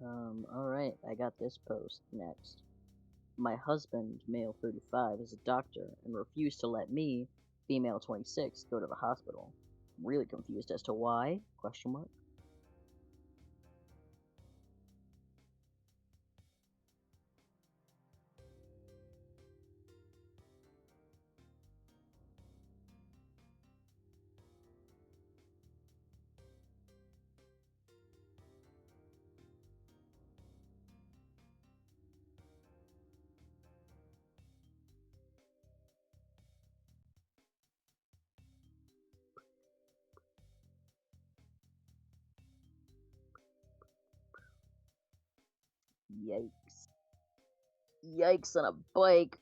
Alright, I got this post next. My husband, male 35, is a doctor and refused to let me, female 26, go to the hospital. I'm really confused as to why? Question mark. Yikes. Yikes on a bike.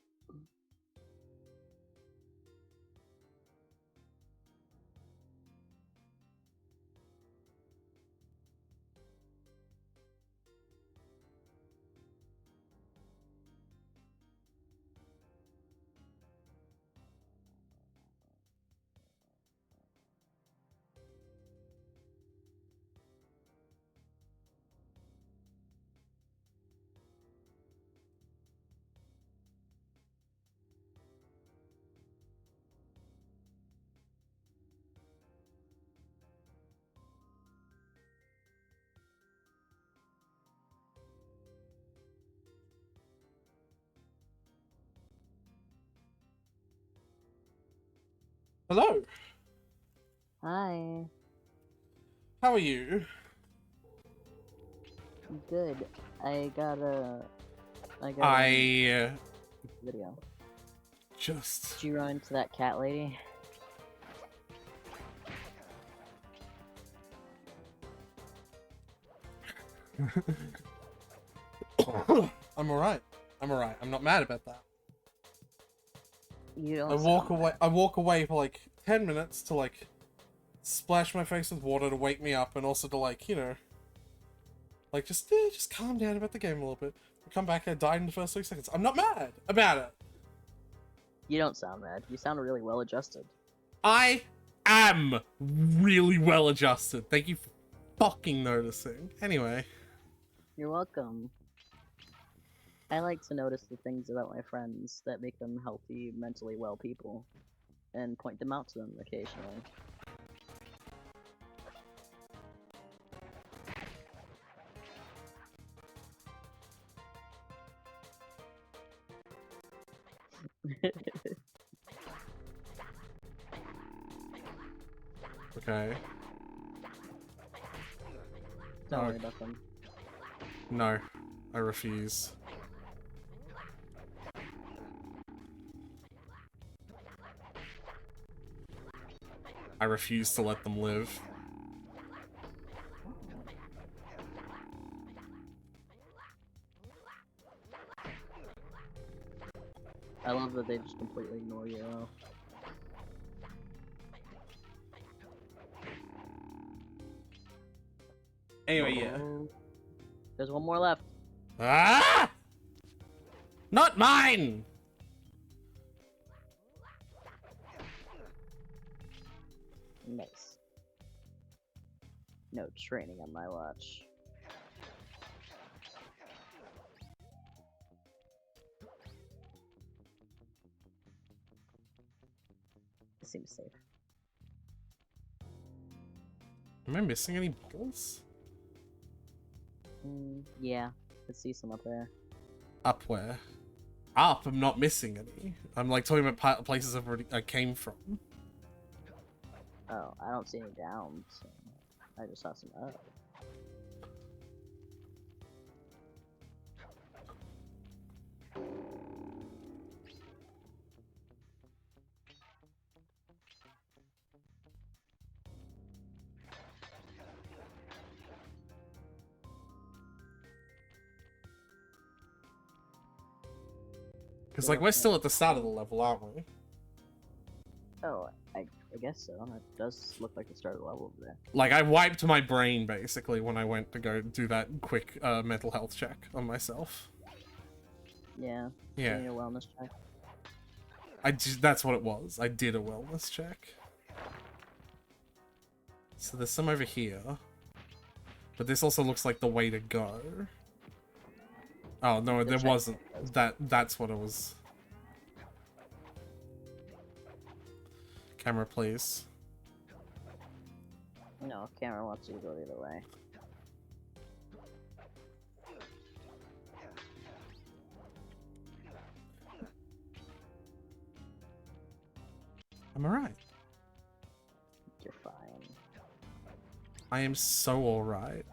Hello. Hi. How are you? Good. I got I video. just Did you run into that cat lady? I'm alright. I'm alright. I'm not mad about that. You don't I walk sound away. bad. I walk away for like 10 minutes to like splash my face with water to wake me up, and also to like, you know, like just calm down about the game a little bit. I come back. I died in the first 3 seconds. I'm not mad about it. You don't sound mad. You sound really well adjusted. I am really well adjusted. Thank you for fucking noticing. Anyway. You're welcome. I like to notice the things about my friends that make them healthy, mentally well people, and point them out to them occasionally. Okay. Don't worry Okay. about them. No, I refuse. I refuse to let them live. I love that they just completely ignore you. Anyway, yeah. There's one more left. Ah! Not mine! Nice. No training on my watch. It seems safe. Am I missing any beetles? Yeah. I see some up there. Up where? Up, I'm not missing any. I'm like talking about places I came from. Oh, I don't see any down, so I just saw some up. Because like we're still at the start of the level, aren't we? Oh, I guess so. That does look like the start of the level over there. Like I wiped my brain basically when I went to go do that quick mental health check on myself. Yeah. Yeah. You need a wellness check. That's what it was. I did a wellness check. So there's some over here. But this also looks like the way to go. Oh, no, there check. wasn't. That's what it was. Camera, please. No, camera wants you to go the other way. I'm alright. You're fine. I am so alright.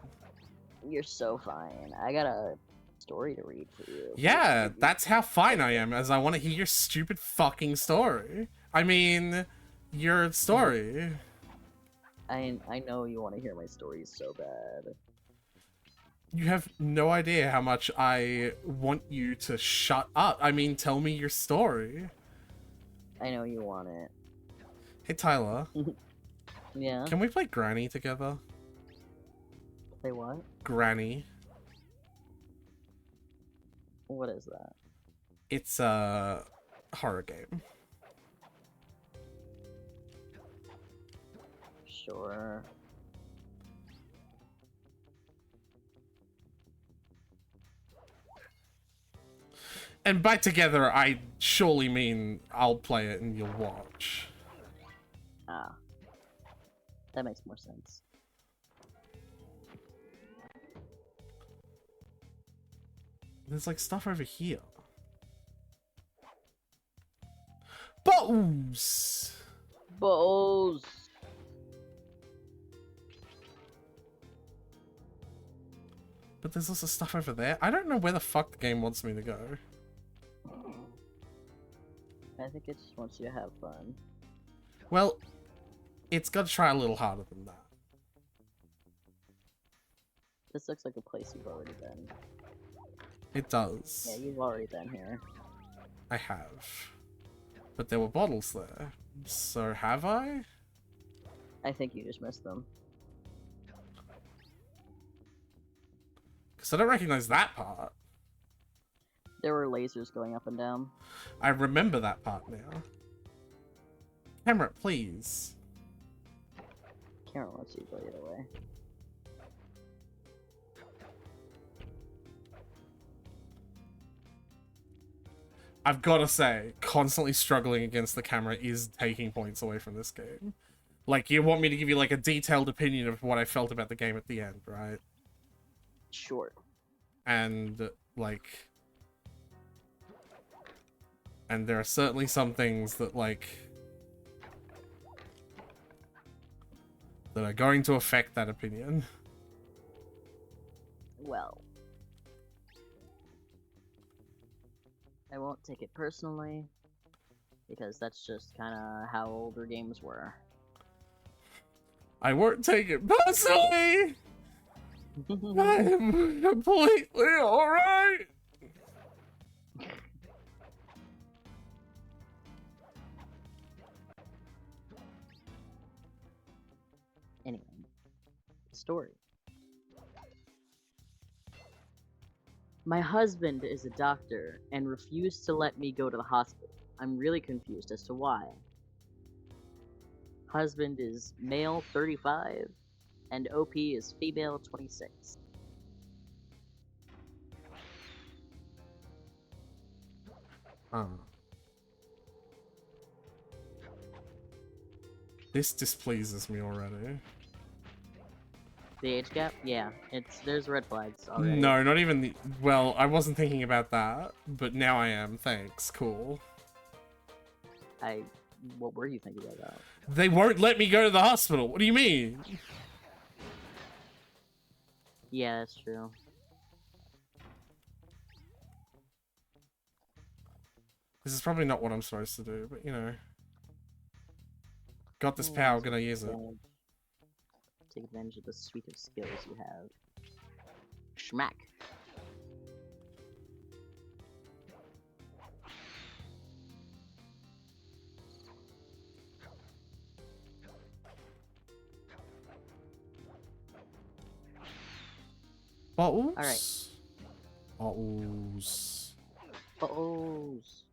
You're so fine. I got a story to read for you. Yeah, that's how fine I am, as I want to hear your stupid fucking story. I mean, your story. I know you want to hear my stories so bad. You have no idea how much I want you to shut up. I mean, tell me your story. I know you want it. Hey, Tyler. Yeah? Can we play Granny together? Say what? Granny. What is that? It's a horror game. Sure. And by together, I surely mean I'll play it and you'll watch. Ah. That makes more sense. There's like stuff over here. Bows! Bows! But there's also stuff over there. I don't know where the fuck the game wants me to go. I think it just wants you to have fun. Well, it's got to try a little harder than that. This looks like a place you've already been. It does. Yeah, you've already been here. I have. But there were bottles there. So have I? I think you just missed them. Because I don't recognize that part. There were lasers going up and down. I remember that part now. Camera, please. Camera wants you to go the other way. I've got to say, constantly struggling against the camera is taking points away from this game. Like, you want me to give you, like, a detailed opinion of what I felt about the game at the end, right? Sure. And, like... And there are certainly some things that, like... that are going to affect that opinion. Well. I won't take it personally, because that's just kind of how older games were. I won't take it personally! I am completely alright! Anyway, story. My husband is a doctor and refused to let me go to the hospital. I'm really confused as to why. Husband is male 35 and OP is female 26. This displeases me already. The age gap? Yeah, there's red flags already. No, not even the... Well, I wasn't thinking about that, but now I am. Thanks. Cool. What were you thinking about? They won't let me go to the hospital. What do you mean? Yeah, that's true. This is probably not what I'm supposed to do, but you know. Got this power, gonna use it. Take advantage of the suite of skills you have. Schmack. Bottles? Alright. Bottles. Bottles.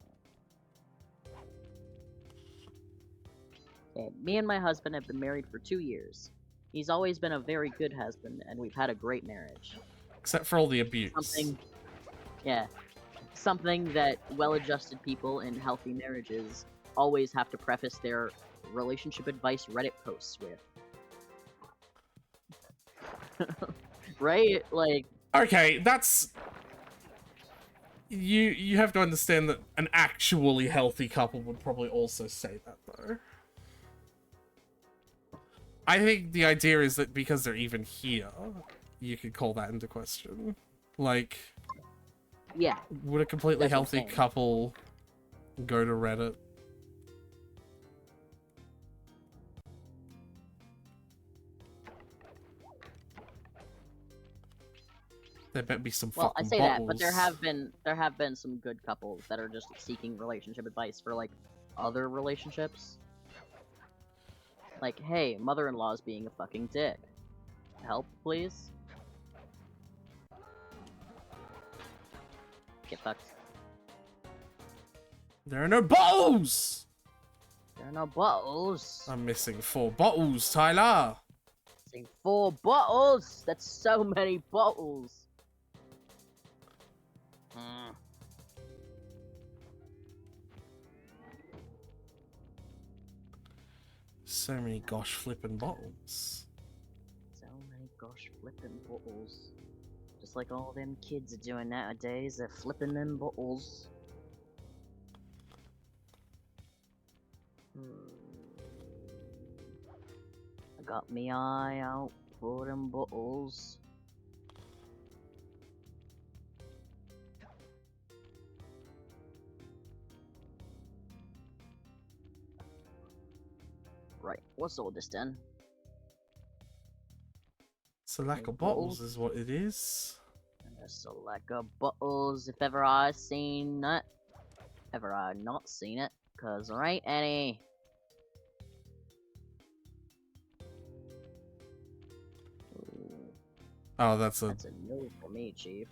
Okay, me and my husband have been married for 2 years. He's always been a very good husband, and we've had a great marriage. Except for all the abuse. Something, yeah, something that well-adjusted people in healthy marriages always have to preface their relationship advice Reddit posts with. Right? Like, Okay, that's... You have to understand that an actually healthy couple would probably also say that, though. I think the idea is that because they're even here, you could call that into question. Like, yeah, would a completely That's what I'm healthy saying. couple go to Reddit? There better be some well, I fucking say that, but there bottles. have been some good couples that are just seeking relationship advice for like other relationships. Like, hey, mother-in-law's being a fucking dick. Help, please. Get fucked. There are no bottles! There are no bottles. I'm missing 4 bottles, Tyler! Say 4 bottles. That's so many bottles. Hmm. So many gosh flippin' bottles. So many gosh flipping bottles. Just like all them kids are doing nowadays, they're flipping them bottles. I got me eye out for them bottles. Right, what's all this then? It's a lack of Bottles? bottles is what it is. There's a lack of bottles if ever I seen it. Ever I not seen it, cause there ain't any. Ooh, Oh, that's a... that's a no for me, Chief.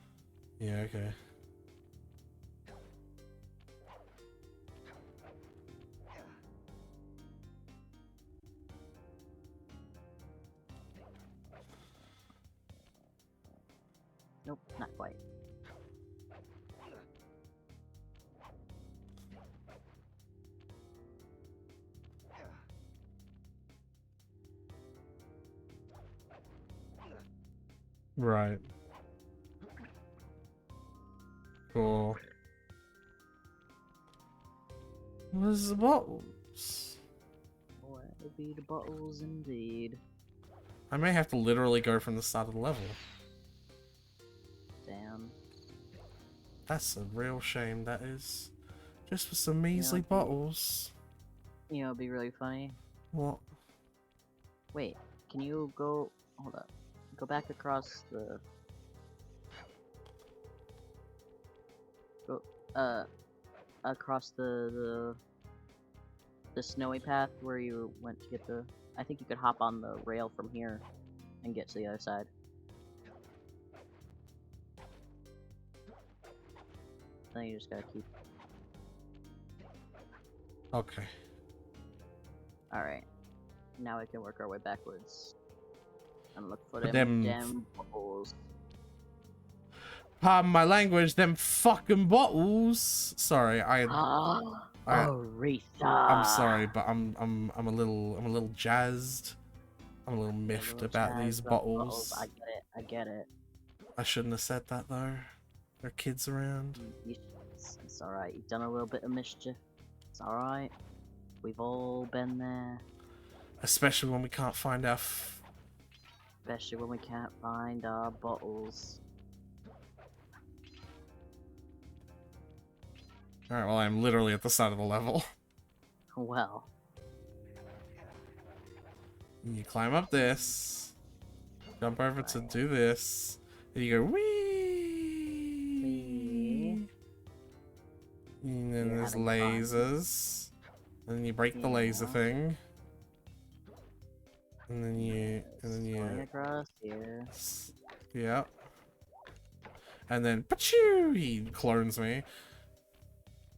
Yeah, okay. Nope, not quite. Right. Cool. Where's the bottles? Where would be the bottles indeed? I may have to literally go from the start of the level. Damn. That's a real shame, that is. Just for some measly Yeah. bottles. You know, it'd be really funny. What? Wait, can you go? Hold up. Go back across the. Go, across the snowy path where you went to get the. I think you could hop on the rail from here and get to the other side. Then you just gotta keep. Okay. Alright. Now we can work our way backwards. And look for But them them damn bottles. Pardon my language, them fucking bottles. Sorry, Ah, I- Aretha. I'm sorry, but I'm a little jazzed. I'm a little miffed Little about these jazz about bottles. I get it. I get it. I shouldn't have said that though. There are kids around. It's alright. You've done a little bit of mischief. It's alright. We've all been there. Especially when we can't find our Especially when we can't find our bottles. Alright, well I'm literally at the start of the level. Well. And you climb up this. Jump over to do this. And you go wee. And then You're there's having fun. lasers. And then you break the laser Yeah. thing. And then you Going across here. yeah. And then pachoo, he clones me.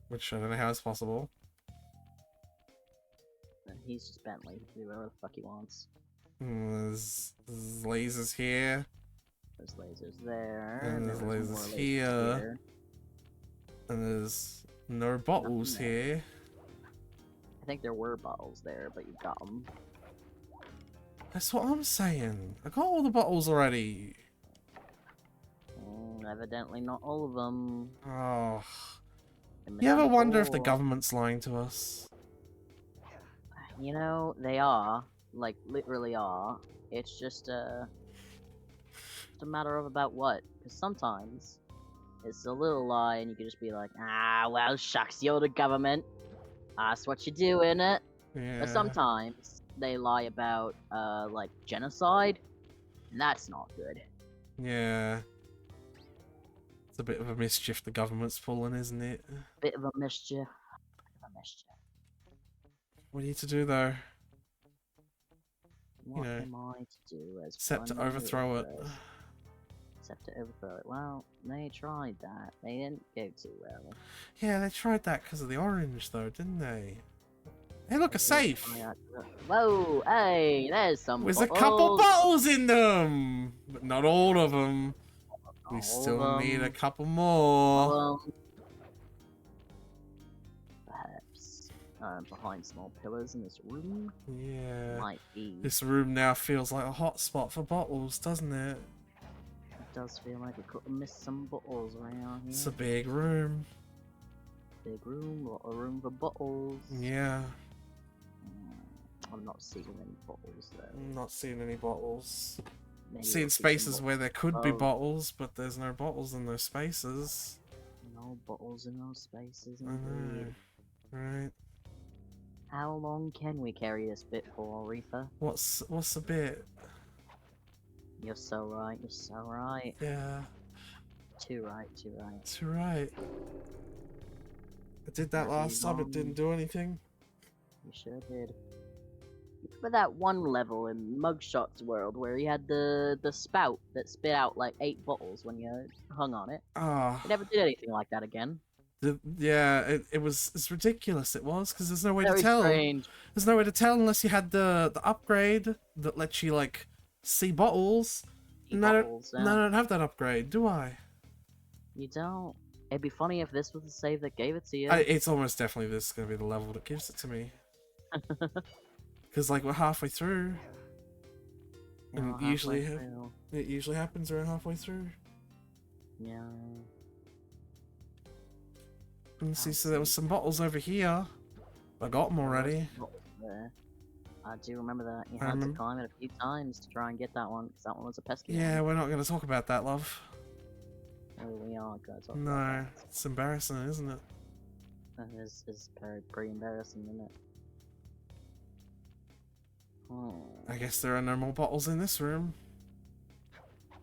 Which I don't know how it's possible. And he's just Bentley. He can do whatever the fuck he wants. There's lasers here. There's lasers there. And there's there was lasers more here. And there's no bottles Nothing there. here. I think there were bottles there, but you got them. That's what I'm saying. I got all the bottles already. Evidently not all of them. Oh. You ever wonder if the Four. government's lying to us? You know, they are. Like, literally are. It's just a matter of about what. Because sometimes it's a little lie and you can just be like, ah, well, shucks, you're the government. That's what you do, innit? Yeah. But sometimes they lie about, like, genocide. And that's not good. Yeah. It's a bit of a mischief the government's pulling, isn't it? Bit of a mischief. What do you need to do though? What know, am I to do as Except to one overthrow it. hero? Except to overthrow it. Well, they tried that. They didn't go too well. Yeah, they tried that because of the orange though, didn't they? Hey, look, a safe! Whoa, hey, there's some There's a couple bottles in them! But not all of them. We still need a couple more. Perhaps behind small pillars in this room Yeah. might be. This room now feels like a hot spot for bottles, doesn't it? It does feel like it could have missed some bottles around here. It's a big room. Big room, lot of room for bottles. Yeah. I'm not seeing any bottles though. I'm not seeing any bottles. Maybe Seeing we'll see some spaces where there could be Oh. bottles, but there's no bottles in those spaces. No bottles in those spaces I know. indeed. Right. How long can we carry this bit for, Aretha? What's the bit? You're so right, you're so right. Yeah. Too right, too right. That's right. I did that last time, it didn't do anything. You sure did. Remember that one level in Mugshot's world where he had the spout that spit out like 8 bottles when you hung on it? Ah. He never did anything like that again. Yeah, it's ridiculous. It was because there's no way Very to tell. strange. There's no way to tell unless you had the upgrade that lets you like see bottles. And I Bottles, don't have that upgrade, do I? You don't. It'd be funny if this was the save that gave it to you. It's almost definitely this is gonna be the level that gives it to me. Because like we're halfway through, and Halfway usually through. it usually happens around halfway through. Yeah. And see, so there was some bottles over here. I got them already. There. I do remember that. You I had to remember- climb it a few times to try and get that one, because that one was a pesky Yeah, one. we're not gonna talk about that, love. Oh, we are going to talk No, about it's embarrassing, isn't it? that. It's pretty embarrassing, isn't it? I guess there are no more bottles in this room.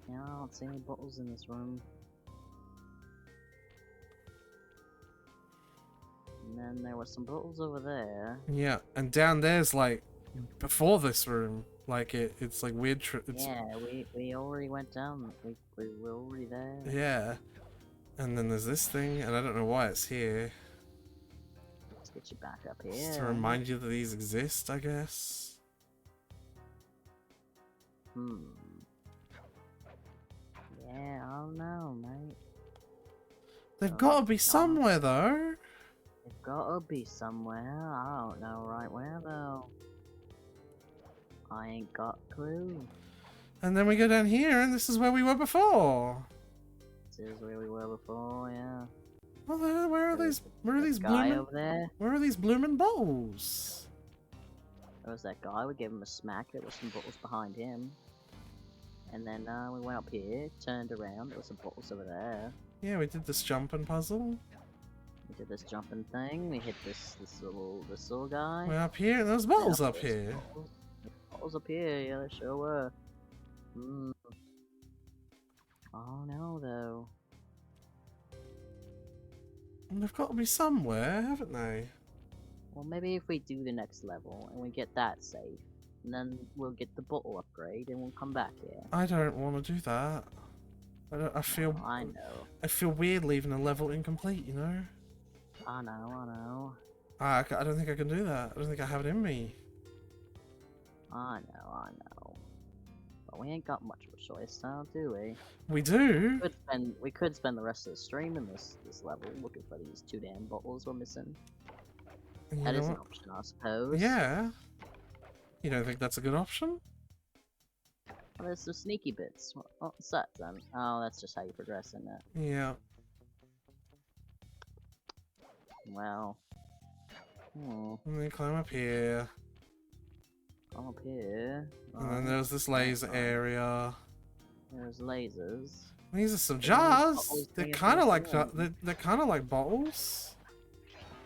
Yeah, I don't see any bottles in this room. And then there were some bottles over there. Yeah, and down there's like before this room, like it's like weird. It's, Yeah, we already went down. We were already there. yeah, and then there's this thing, and I don't know why it's here. Let's get you back up Just here. to remind you that these exist, I guess. Yeah, I don't know, mate. They've Oh, got to be God. somewhere though. It's gotta be somewhere. I don't know right where though. I ain't got a clue. And then we go down here, and this is where we were before. This is where we were before, yeah. Well, where are There's these? Where are that these guy blooming? over there? Where are these blooming bottles? There was that guy. We gave him a smack. There was some bottles behind him. And then we went up here, turned around. There was some bottles over there. Yeah, we did this jumping puzzle. We did this jumping thing. We hit this little guy. We're up here, and there's bottles Yeah, up there's here. Bottles up here. Yeah, they sure were. Oh no, though. And they've got to be somewhere, haven't they? Well, maybe if we do the next level and we get that safe, and then we'll get the bottle upgrade and we'll come back here. I don't want to do that. I feel. Oh, I know. I feel weird leaving a level incomplete. You know. I know. I don't think I can do that. I don't think I have it in me. I know. But we ain't got much of a choice now, do we? We do. We could spend the rest of the stream in this level looking for these 2 damn bottles we're missing. You That know is an what? option, I suppose. Yeah. You don't think that's a good option? Well, there's some sneaky bits. What's that then? Oh, that's just how you progress in it. Yeah. Well. Hmm. And then climb up here. I'm up here. And then Right. there's this laser Right. area. There's lasers. These are some There's jars. bottles They're hanging kind of from the like ceiling. they're kind of like bottles.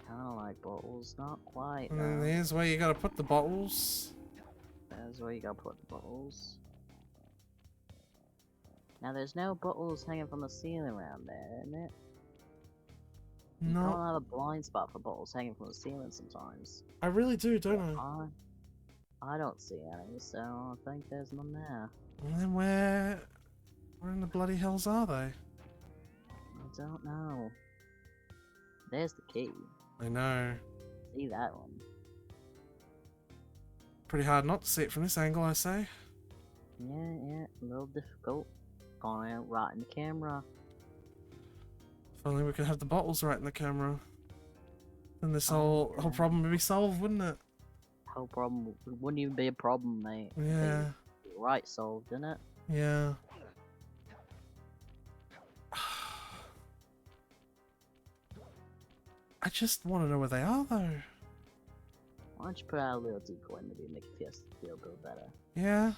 Kinda like bottles, not quite. And then though. here's where you gotta put the bottles. There's where you gotta put the bottles. Now there's no bottles hanging from the ceiling around there, isn't it? You No, don't have a blind spot for bottles hanging from the ceiling sometimes. I really do, don't I? I don't see any, so I think there's none there. And then where in the bloody hells are they? I don't know. There's the key. I know. See that one? Pretty hard not to see it from this angle, I say. Yeah, a little difficult. Going out right in the camera. If only we could have the bottles right in the camera. Then this Oh, whole yeah. problem would be solved, wouldn't it? Whole problem wouldn't even be a problem, mate. It'd be Yeah, right solved, isn't it? yeah. I just want to know where they are, though. Why don't you put out a little decoy maybe make it feel a bit better? Yeah.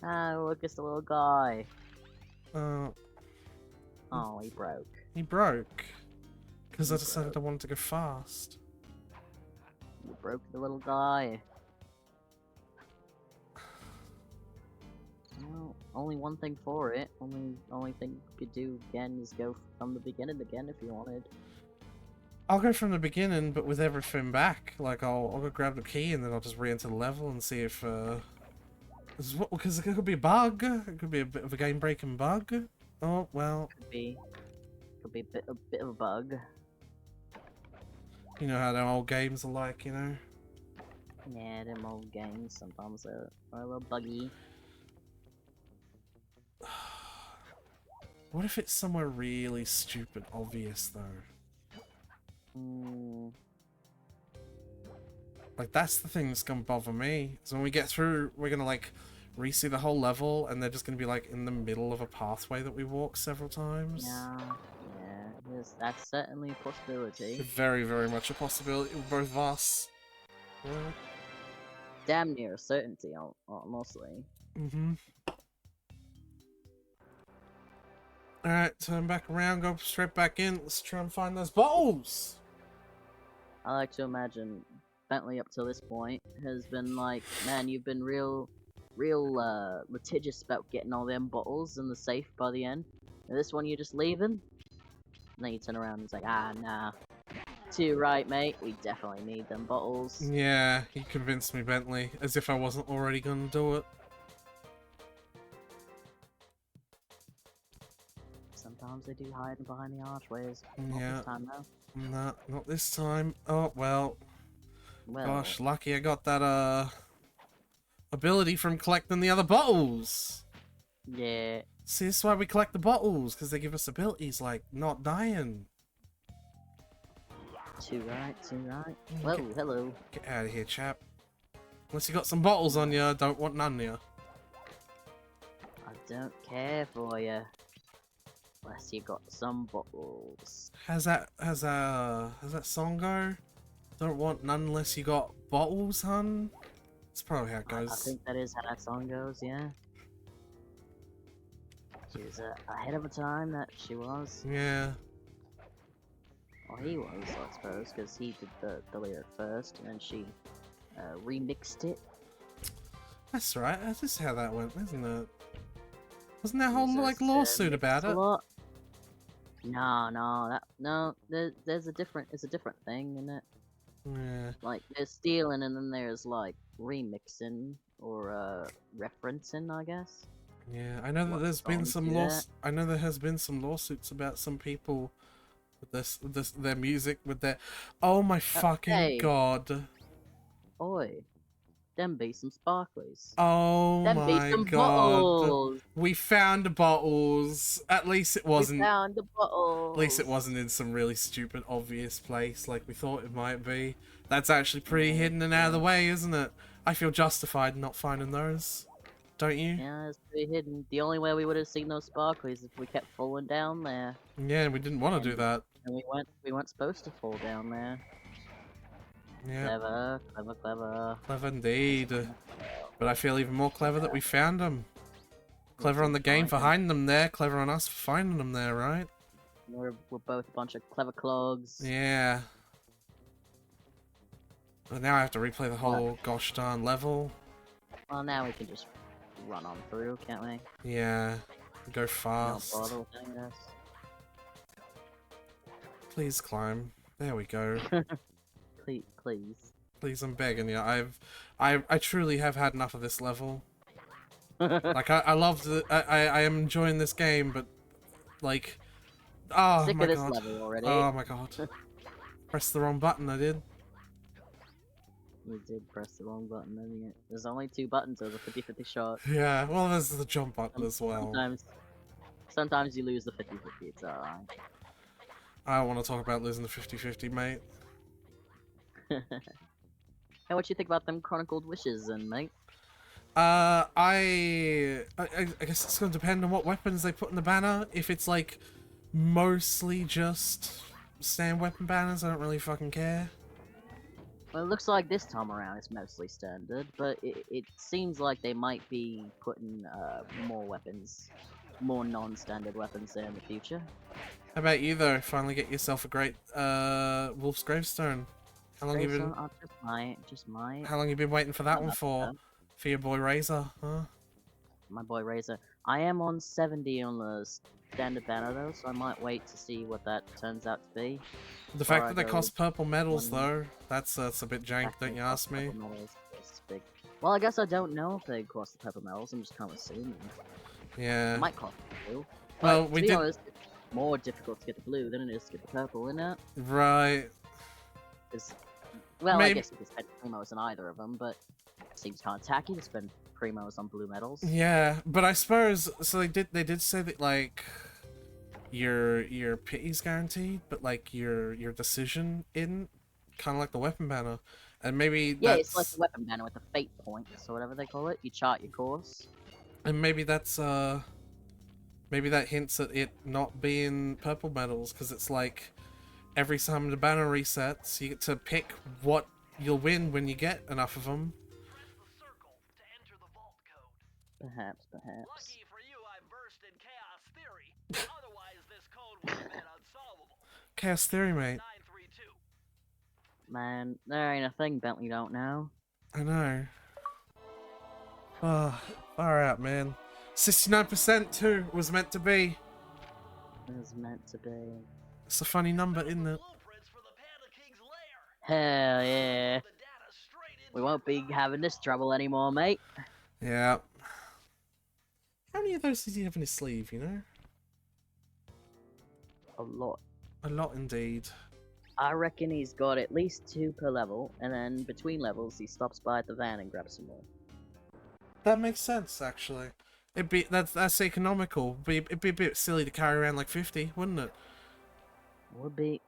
Ah, look, it's the little guy. Uh, Oh, he broke. he broke. Because I He decided I broke. wanted to go fast. He broke the little guy. Well, only one thing for it. Only thing you could do again is go from the beginning again if you wanted. I'll go from the beginning, but with everything back. Like, I'll go grab the key and then I'll just re-enter the level and see if, because it could be a bug. It could be a bit of a game-breaking bug. Oh, well, Could be a bit of a bug. you know how them old games are like, you know? Yeah, them old games sometimes are a little buggy. What if it's somewhere really stupid obvious, though? Mm, Like, that's the thing that's gonna bother me. So when we get through, we're gonna, like, re-see the whole level, and they're just gonna be, like, in the middle of a pathway that we walked several times. yeah, yes, that's certainly a possibility. Very, very much a possibility with both of us. Yeah. Damn near a certainty, mostly. Mm-hmm. Alright, turn back around, go straight back in. Let's try and find those bottles! I like to imagine Bentley up till this point has been like, man, you've been real litigious about getting all them bottles in the safe by the end. And this one you're just leaving? And then you turn around and it's like, ah, nah. Too right, mate. We definitely need them bottles. Yeah, you convinced me, Bentley, as if I wasn't already gonna do it. Sometimes they do hide behind the archways. Not Yeah. this time, though. Nah, not this time. Oh, well. Well, Gosh, lucky I got that, ability from collecting the other bottles! yeah. See, this is why we collect the bottles, because they give us abilities like not dying. Too right, too right. Mm, Whoa, get- hello. Get out of here, chap. Unless you got some bottles on you, I don't want none of you. I don't care for you. Unless you got some bottles. How's that song go? Don't want none unless you got bottles, hun? That's probably how it I goes. think that is how that song goes, yeah. She was ahead of her time, that she was. Yeah. Well, he was, I suppose, because he did the lyric first, and then she remixed it. That's right. That's how that went, isn't it? Wasn't there a whole Jesus, like lawsuit about mixed a it? lot. No, there's a different thing in it. Yeah. Like there's stealing, and then there's like remixing or referencing, I guess. Yeah, I know that What there's been songs some do that? I know there has been some lawsuits about some people with their music with their. Oh my fucking hey. god! Oi, Them be some sparklies. Oh Them be my some god. bottles. We found bottles. At least it wasn't. We found the bottles. At least it wasn't in some really stupid, obvious place like we thought it might be. That's actually pretty hidden and out of the way, isn't it? I feel justified in not finding those. Don't you? Yeah, it's pretty hidden. The only way we would have seen those sparklies is if we kept falling down there. Yeah, we didn't want to do that. And we weren't supposed to fall down there. Yeah, Clever, clever, clever. clever indeed. But I feel even more clever that we found them. Clever on the game for hiding them there, clever on us for finding them there, right? We're both a bunch of clever clogs. Yeah. But now I have to replay the whole gosh darn level. Well, now we can just run on through, can't we? Yeah. Go No fast. bottle, I guess. Please climb. There we go. Please. Please, I'm begging you. I truly have had enough of this level. Like I love the I am enjoying this game, but like, oh Sick my of this god. level already. Oh my god. Pressed the wrong button. I did. We did press the wrong button, didn't we? There's only 2 buttons over 50-50 shot. Yeah. Well, there's the jump button as well. Sometimes you lose the 50-50, it's alright. I don't want to talk about losing the 50-50, mate. Hey, what you think about them chronicled wishes, then, mate? I guess it's going to depend on what weapons they put in the banner. If it's like mostly just stand weapon banners, I don't really fucking care. Well, it looks like this time around it's mostly standard, but it seems like they might be putting more weapons, more non-standard weapons there in the future. How about you though? Finally get yourself a great Wolf's Gravestone. How long you been? Just might. How long you been waiting for that Not one that for? bad. For your boy Razor, huh? My boy Razor. I am on 70 on the standard banner though, so I might wait to see what that turns out to be. The fact Alright, that they cost purple medals one- though, that's a bit jank, Actually, don't you ask me? purple medals is big. Well, I guess I don't know if they cost the purple medals. I'm just kind of assuming. Yeah. It might cost the blue. Well, But we to be did- honest, it's more difficult to get the blue than it is to get the purple, isn't it? Right. 'Cause- well, I Maybe- guess you could spend primos on either of them, but it seems kind of tacky to spend primos on blue medals. Yeah, but I suppose so. They did say that like your pity's guaranteed, but like your decision isn't. Kind of like the weapon banner, and maybe Yeah, that's it's like the weapon banner with the fate points or whatever they call it. You chart your course. and maybe that's maybe that hints at it not being purple medals because it's like every time the banner resets, you get to pick what you'll win when you get enough of them. Press the circle to enter the vault code. Perhaps. Lucky for you, I versed in chaos theory. Otherwise, this code would have been unsolvable. Chaos Theory, mate. 932. Man, there ain't a thing Bentley don't know. I know. Oh, far out, man. 69% too was meant to be. It was meant to be. It's a funny number, isn't it? Blueprints for the Panda King's lair. Hell yeah. The data straight into We won't be having this trouble anymore, mate. Yeah. How many of those does he have in his sleeve, you know? A lot. A lot indeed. I reckon he's got at least 2 per level, and then between levels he stops by at the van and grabs some more. That makes sense, actually. That's economical. It'd be a bit silly to carry around like 50, wouldn't it? Would be,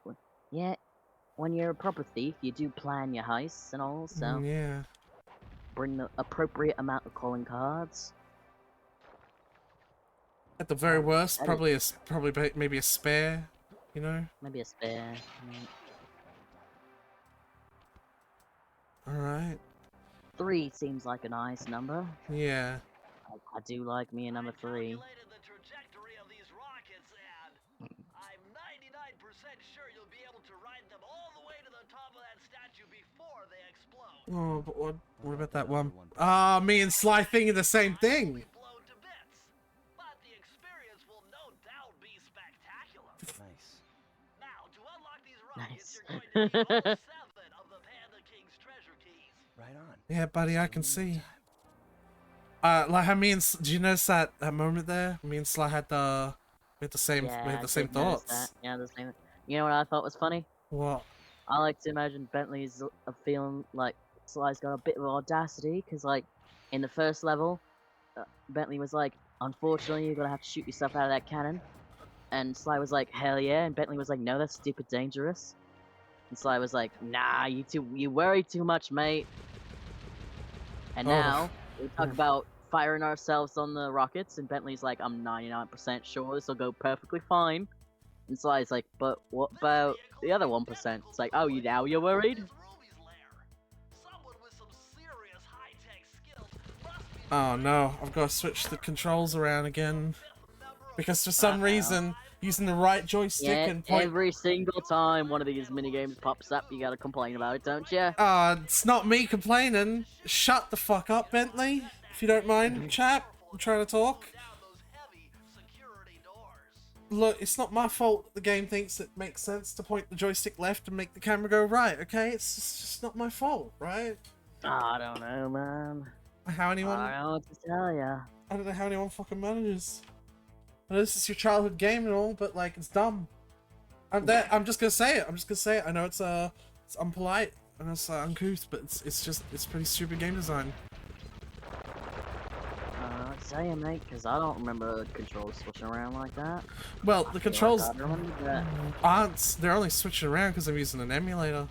yeah. When you're a proper thief, you do plan your heists and all, so Yeah. bring the appropriate amount of calling cards. At the very worst, that probably maybe a spare, you know? Maybe a spare. Alright. 3 seems like a nice number. Yeah. I do like me a number 3. calculated the trajectory of these rockets, and I'm 99% sure you'll be able to ride them all the way to the top of that statue before they explode. Oh, but what about that one? Ah, me and Sly thinking the same thing. Be blown to bits. But the experience will no doubt be spectacular. Nice. Now, to unlock these rockets, Nice. you're going to need all 7 of the Panda King's treasure keys. Right on. Yeah, buddy, I can see. Like how me and do you notice that moment there? Me and Sly had the same Yeah, we had I the same did notice thoughts. that. Yeah, the same. You know what I thought was funny? What? I like to imagine Bentley's feeling like Sly's got a bit of audacity, because, like, in the first level, Bentley was like, unfortunately, you're gonna have to shoot yourself out of that cannon. And Sly was like, hell yeah. And Bentley was like, no, that's stupid dangerous. And Sly was like, nah, you worry too much, mate. And Oh. now, we talk about firing ourselves on the rockets, and Bentley's like, I'm 99% sure this will go perfectly fine. And Sly's like, but what about the other 1%? It's like, oh, now you're worried? Ruby's lair. Someone with some serious high-tech skills must be Oh no, I've got to switch the controls around again. Because for some reason, using the right joystick Yeah, and point... every single time one of these minigames pops up, you gotta complain about it, don't you? It's not me complaining. Shut the fuck up, Bentley. If you don't mind, chap. I'm trying to talk. down those heavy security doors. Look, it's not my fault that the game thinks it makes sense to point the joystick left and make the camera go right, okay? It's just not my fault, right? I don't know, man. How anyone... I don't know what to tell ya. I don't know how anyone fucking manages. I know this is your childhood game and all, but like, it's dumb. I'm just gonna say it. I'm just gonna say it. I know it's unpolite and it's uncouth, but it's pretty stupid game design. I'll tell you, mate, because I don't remember controls switching around like that. Well, I the feel controls like I remember that. aren't. They're only switching around because I'm using an emulator.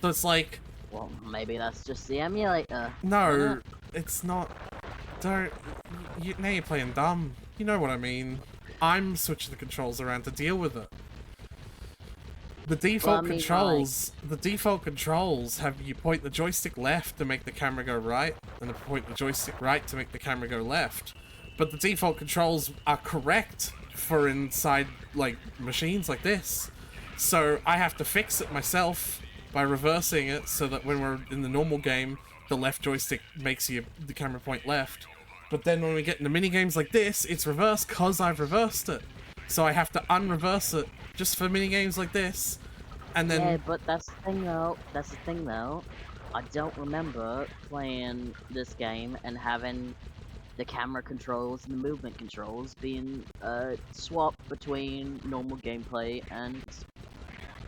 So it's like, Well, maybe that's just the emulator. no, it's not. Don't. Now you're playing dumb. You know what I mean. I'm switching the controls around to deal with it. The default controls have you point the joystick left to make the camera go right, and then point the joystick right to make the camera go left. But the default controls are correct for inside, like, machines like this. So I have to fix it myself by reversing it so that when we're in the normal game, the left joystick makes the camera point left. But then when we get into minigames like this, it's reversed because I've reversed it. So I have to unreverse it just for minigames like this. And then... Yeah, but that's the thing though. I don't remember playing this game and having the camera controls and the movement controls being swapped between normal gameplay and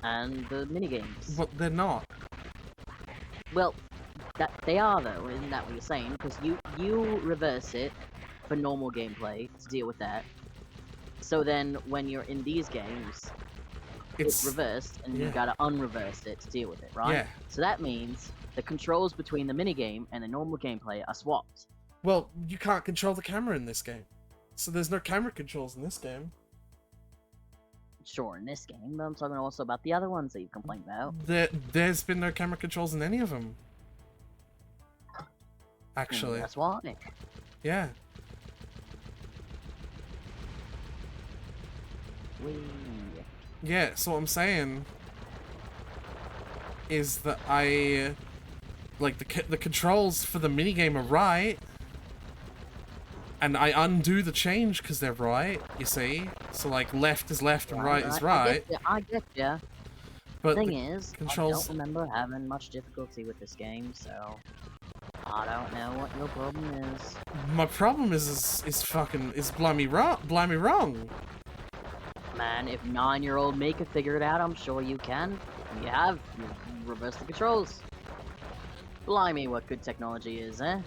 the minigames. But they're not. Well, that they are though, isn't that what you're saying? Because you reverse it for normal gameplay to deal with that. So then when you're in these games, it's reversed, and you gotta unreverse it to deal with it, right? Yeah. So that means the controls between the minigame and the normal gameplay are swapped. Well, you can't control the camera in this game. So there's no camera controls in this game. Sure, in this game, but I'm talking also about the other ones that you complained about. There's been no camera controls in any of them. Actually. That's why. Yeah. Wee. Yeah, so what I'm saying is that like, the controls for the minigame are right, and I undo the change because they're right, you see? So, like, left is left and right is right. I get ya. But The thing is, controls... I don't remember having much difficulty with this game, so I don't know what your problem is. My problem is blimey wrong. Man, if 9-year-old me could figure it out, I'm sure you can. You have. You reverse the controls. Blimey, what good technology is, eh?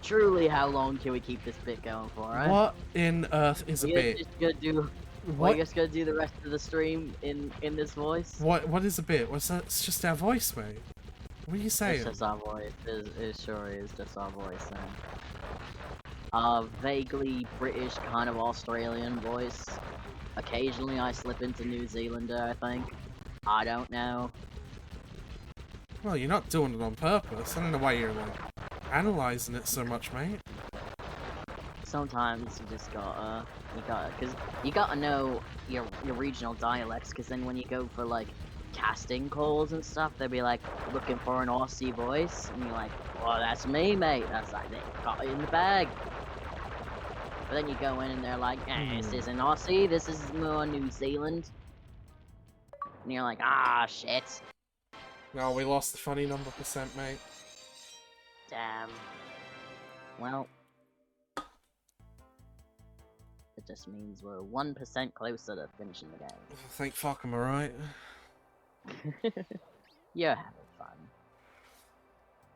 Truly, how long can we keep this bit going for, right? What in earth is a bit? What? You just gonna do the rest of the stream in this voice? What is a bit? What's that? It's just our voice, mate. What are you saying? It's just our voice. It sure is just our voice, man. Vaguely British, kind of Australian voice. Occasionally I slip into New Zealander, I think. I don't know. Well, you're not doing it on purpose. I don't know why you're, like, analyzing it so much, mate. Sometimes you just cause you gotta know your regional dialects, cause then when you go for, like, casting calls and stuff, they'll be like, looking for an Aussie voice, and you're like, well, that's me, mate. That's like, they got it in the bag. But then you go in and they're like, this isn't Aussie, this is more New Zealand. And you're like, ah, shit. No, we lost the funny number percent, mate. Damn. Well. It just means we're 1% closer to finishing the Thank fuck, am I right? game. You're having fun.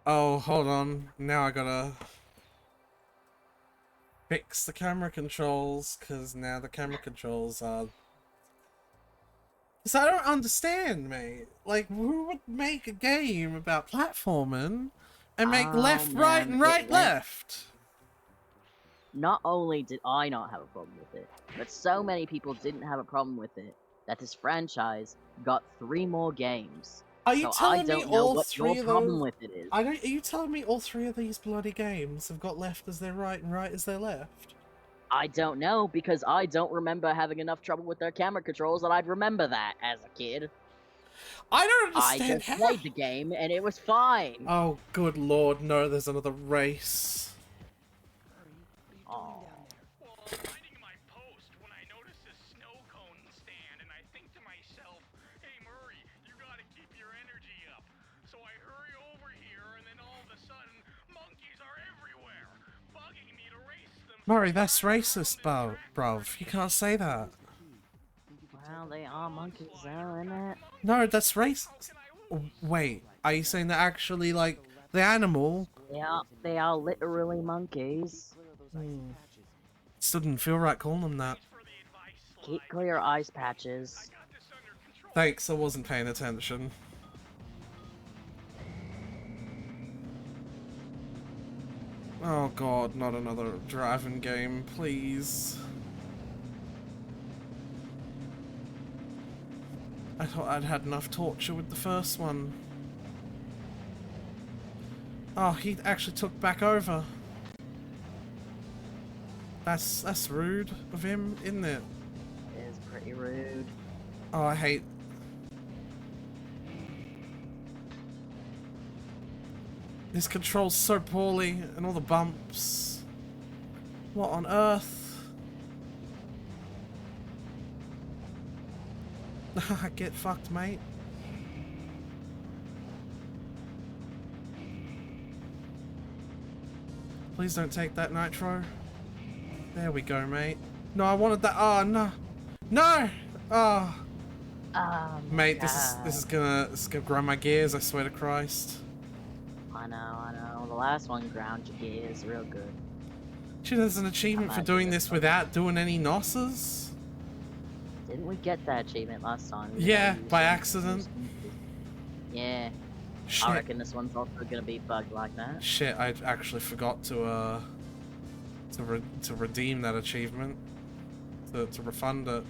Oh, hold on. Now I gotta fix the camera controls, because now the camera controls are... Because I don't understand, mate. Like, who would make a game about platforming and make Oh, left, right, man, and right, it went- left? Not only did I not have a problem with it, but so many people didn't have a problem with it that this franchise got 3 more games. Are you So I telling me don't know all what three your of problem those... with it is. Are you telling me all 3 of these bloody games have got left as their right and right as their left? I don't know, because I don't remember having enough trouble with their camera controls that I'd remember that as a kid. I don't I understand just how... played the game and it was fine. Oh, good lord, no, there's another race. Oh. Well, I'm minding my post when I notice this snow cone stand, and I think to myself, hey Murray, you gotta keep your energy up. So I hurry over here, and then all of a sudden, monkeys are everywhere, bugging me to race them. Murray, that's racist, bruv. You can't say that. Well, they are monkeys though, isn't it? No, that's racist. Wait, are you saying that actually, like, the animal... They are literally monkeys. Still didn't feel right calling them that. Keep clear ice patches. Thanks, I wasn't paying attention. Oh god, not another driving game, please. I thought I'd had enough torture with the first one. Oh, he actually took back over. That's rude of him, isn't it? It is pretty rude. Oh, I hate... This controls so poorly, and all the bumps. What on earth? Get fucked, mate. Please don't take that nitro. There we go, mate. No, I wanted that. Oh no, no. Oh, mate, this is gonna grind my gears. I swear to Christ. I know. The last one ground your gears real good. Shit, there's an achievement for might doing do this this without doing any nosses. Didn't we get that achievement last time? Yeah, Using- by accident. using- Yeah, I Shit. reckon this one's also gonna be bugged like that. Shit, I actually forgot to redeem that achievement. To refund it.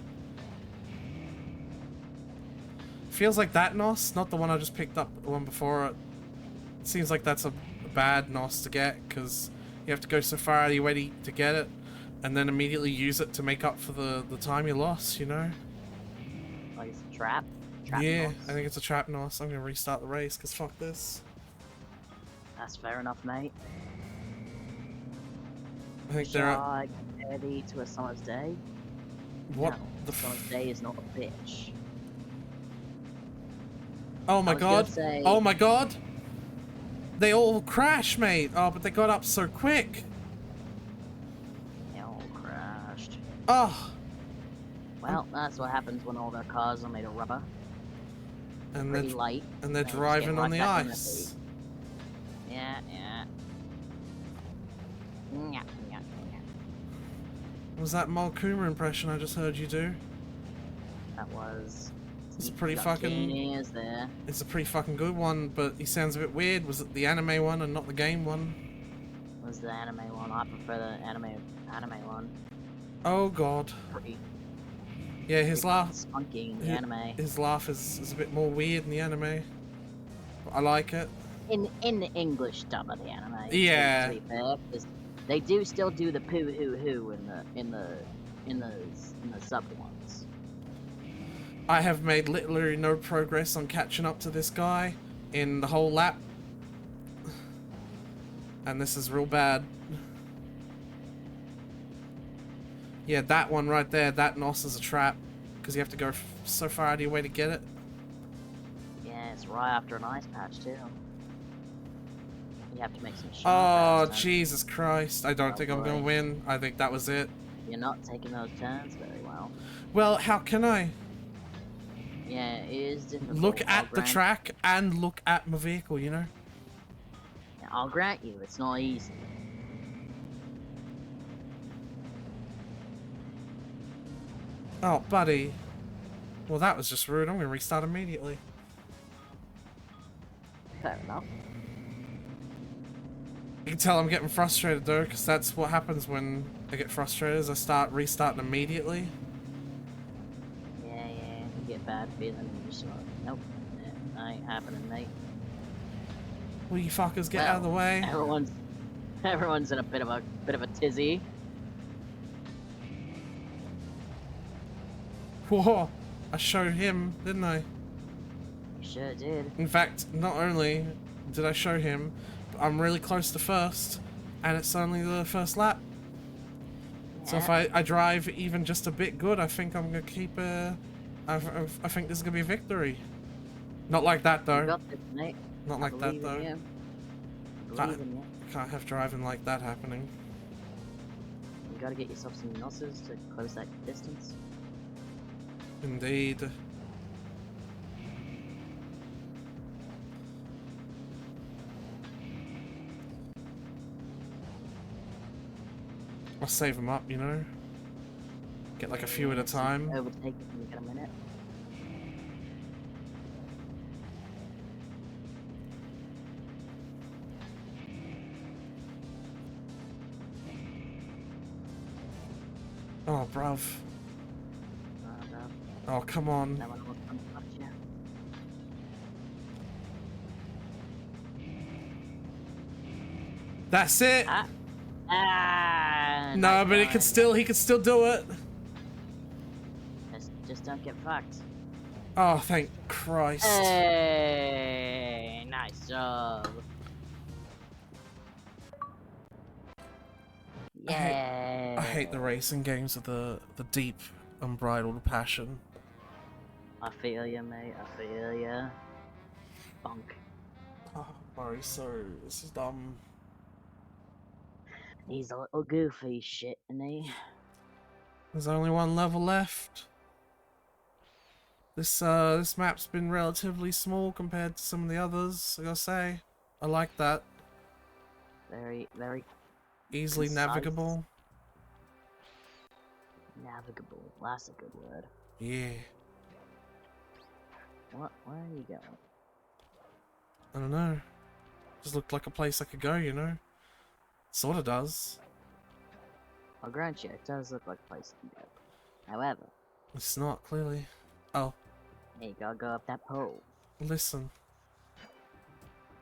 Feels like that NOS, not the one I just picked up, the one before it. Seems like that's a bad NOS to get, because you have to go so far out of your way to get it, and then immediately use it to make up for the time you lost, you know? Like it's a trap? Yeah, NOS? I think it's a trap NOS. I'm gonna restart the race, because fuck this. That's fair enough, mate. I think Shall they're... I compare thee to a summer's day? What No, the summer's day is not a bitch. Oh my I was gonna god! say- Oh my god! They all crash, mate! Oh, but they got up so quick! They all crashed. Oh! Well, that's what happens when all their cars are made of rubber. And Pretty they're, light. and they're just get driving on right the back on their ice. feet. Yeah. Nyah, nyah, nyah. Was that Malkuma impression I just heard you do? That was... It's You've pretty got fucking... keen ears there. It's a pretty fucking good one, but he sounds a bit weird. Was it the anime one and not the game one? Was the anime one. I prefer the anime one. Oh god. Pretty Yeah, his pretty laugh... spunky in the hi- anime. His laugh is a bit more weird in the anime. But I like it. In the English dub of the anime. Yeah. To be fair, 'cause they do still do the poo hoo hoo in the subbed ones. I have made literally no progress on catching up to this guy in the whole lap. And this is real bad. Yeah, that one right there, that NOS is a trap. Because you have to go so far out of your way to get it. Yeah, it's right after an ice patch too. You have to make some shit. Oh, Jesus Christ. I don't think I'm going to boy. win. I think that was it. You're not taking those turns very well. Well, how can I? Yeah, it is difficult. Look I'll at the grant- track and look at my vehicle, you know? I'll grant you, it's not easy. Oh, buddy. Well, that was just rude. I'm gonna restart immediately. Fair enough. You can tell I'm getting frustrated though, because that's what happens when I get frustrated, is I start restarting immediately. Yeah, you get bad feeling and you're just like, nope, that ain't happening, mate. Will you fuckers get out of the way? Everyone's in a bit of a tizzy. Whoa! I showed him, didn't I? You sure did. In fact, not only did I show him, but I'm really close to first, and it's only the first lap. So if I drive even just a bit good, I think I'm gonna keep I think this is gonna be a victory. Not like that You though. got this, mate. Not I like that believe in though. you. I believe in you. Can't have driving like that happening. You gotta get yourself some noses to close that distance. Indeed. I'll save them up, you know? Get like a few at a time. Overtake it when you get a minute. Oh, bruv. Oh, come on. No one will come to touch you. That's it! Ah, No, nice but he going. could still do it. Just don't get fucked. Oh, thank Christ. Hey, nice job. Yeah. I hate the racing games with the deep, unbridled passion. I feel ya, mate. I feel ya. Bunk. Oh, Murray, so this is dumb. He's a little goofy shit, isn't he? There's only one level left. This map's been relatively small compared to some of the others, I gotta say. I like that. Very Easily concise. navigable. Navigable. That's a good word. Yeah. Where are you going? I don't know. Just looked like a place I could go, you know? Sorta does. I'll grant you, it does look like a place you can go. However, It's not, clearly. Oh, you gotta go up that pole. listen.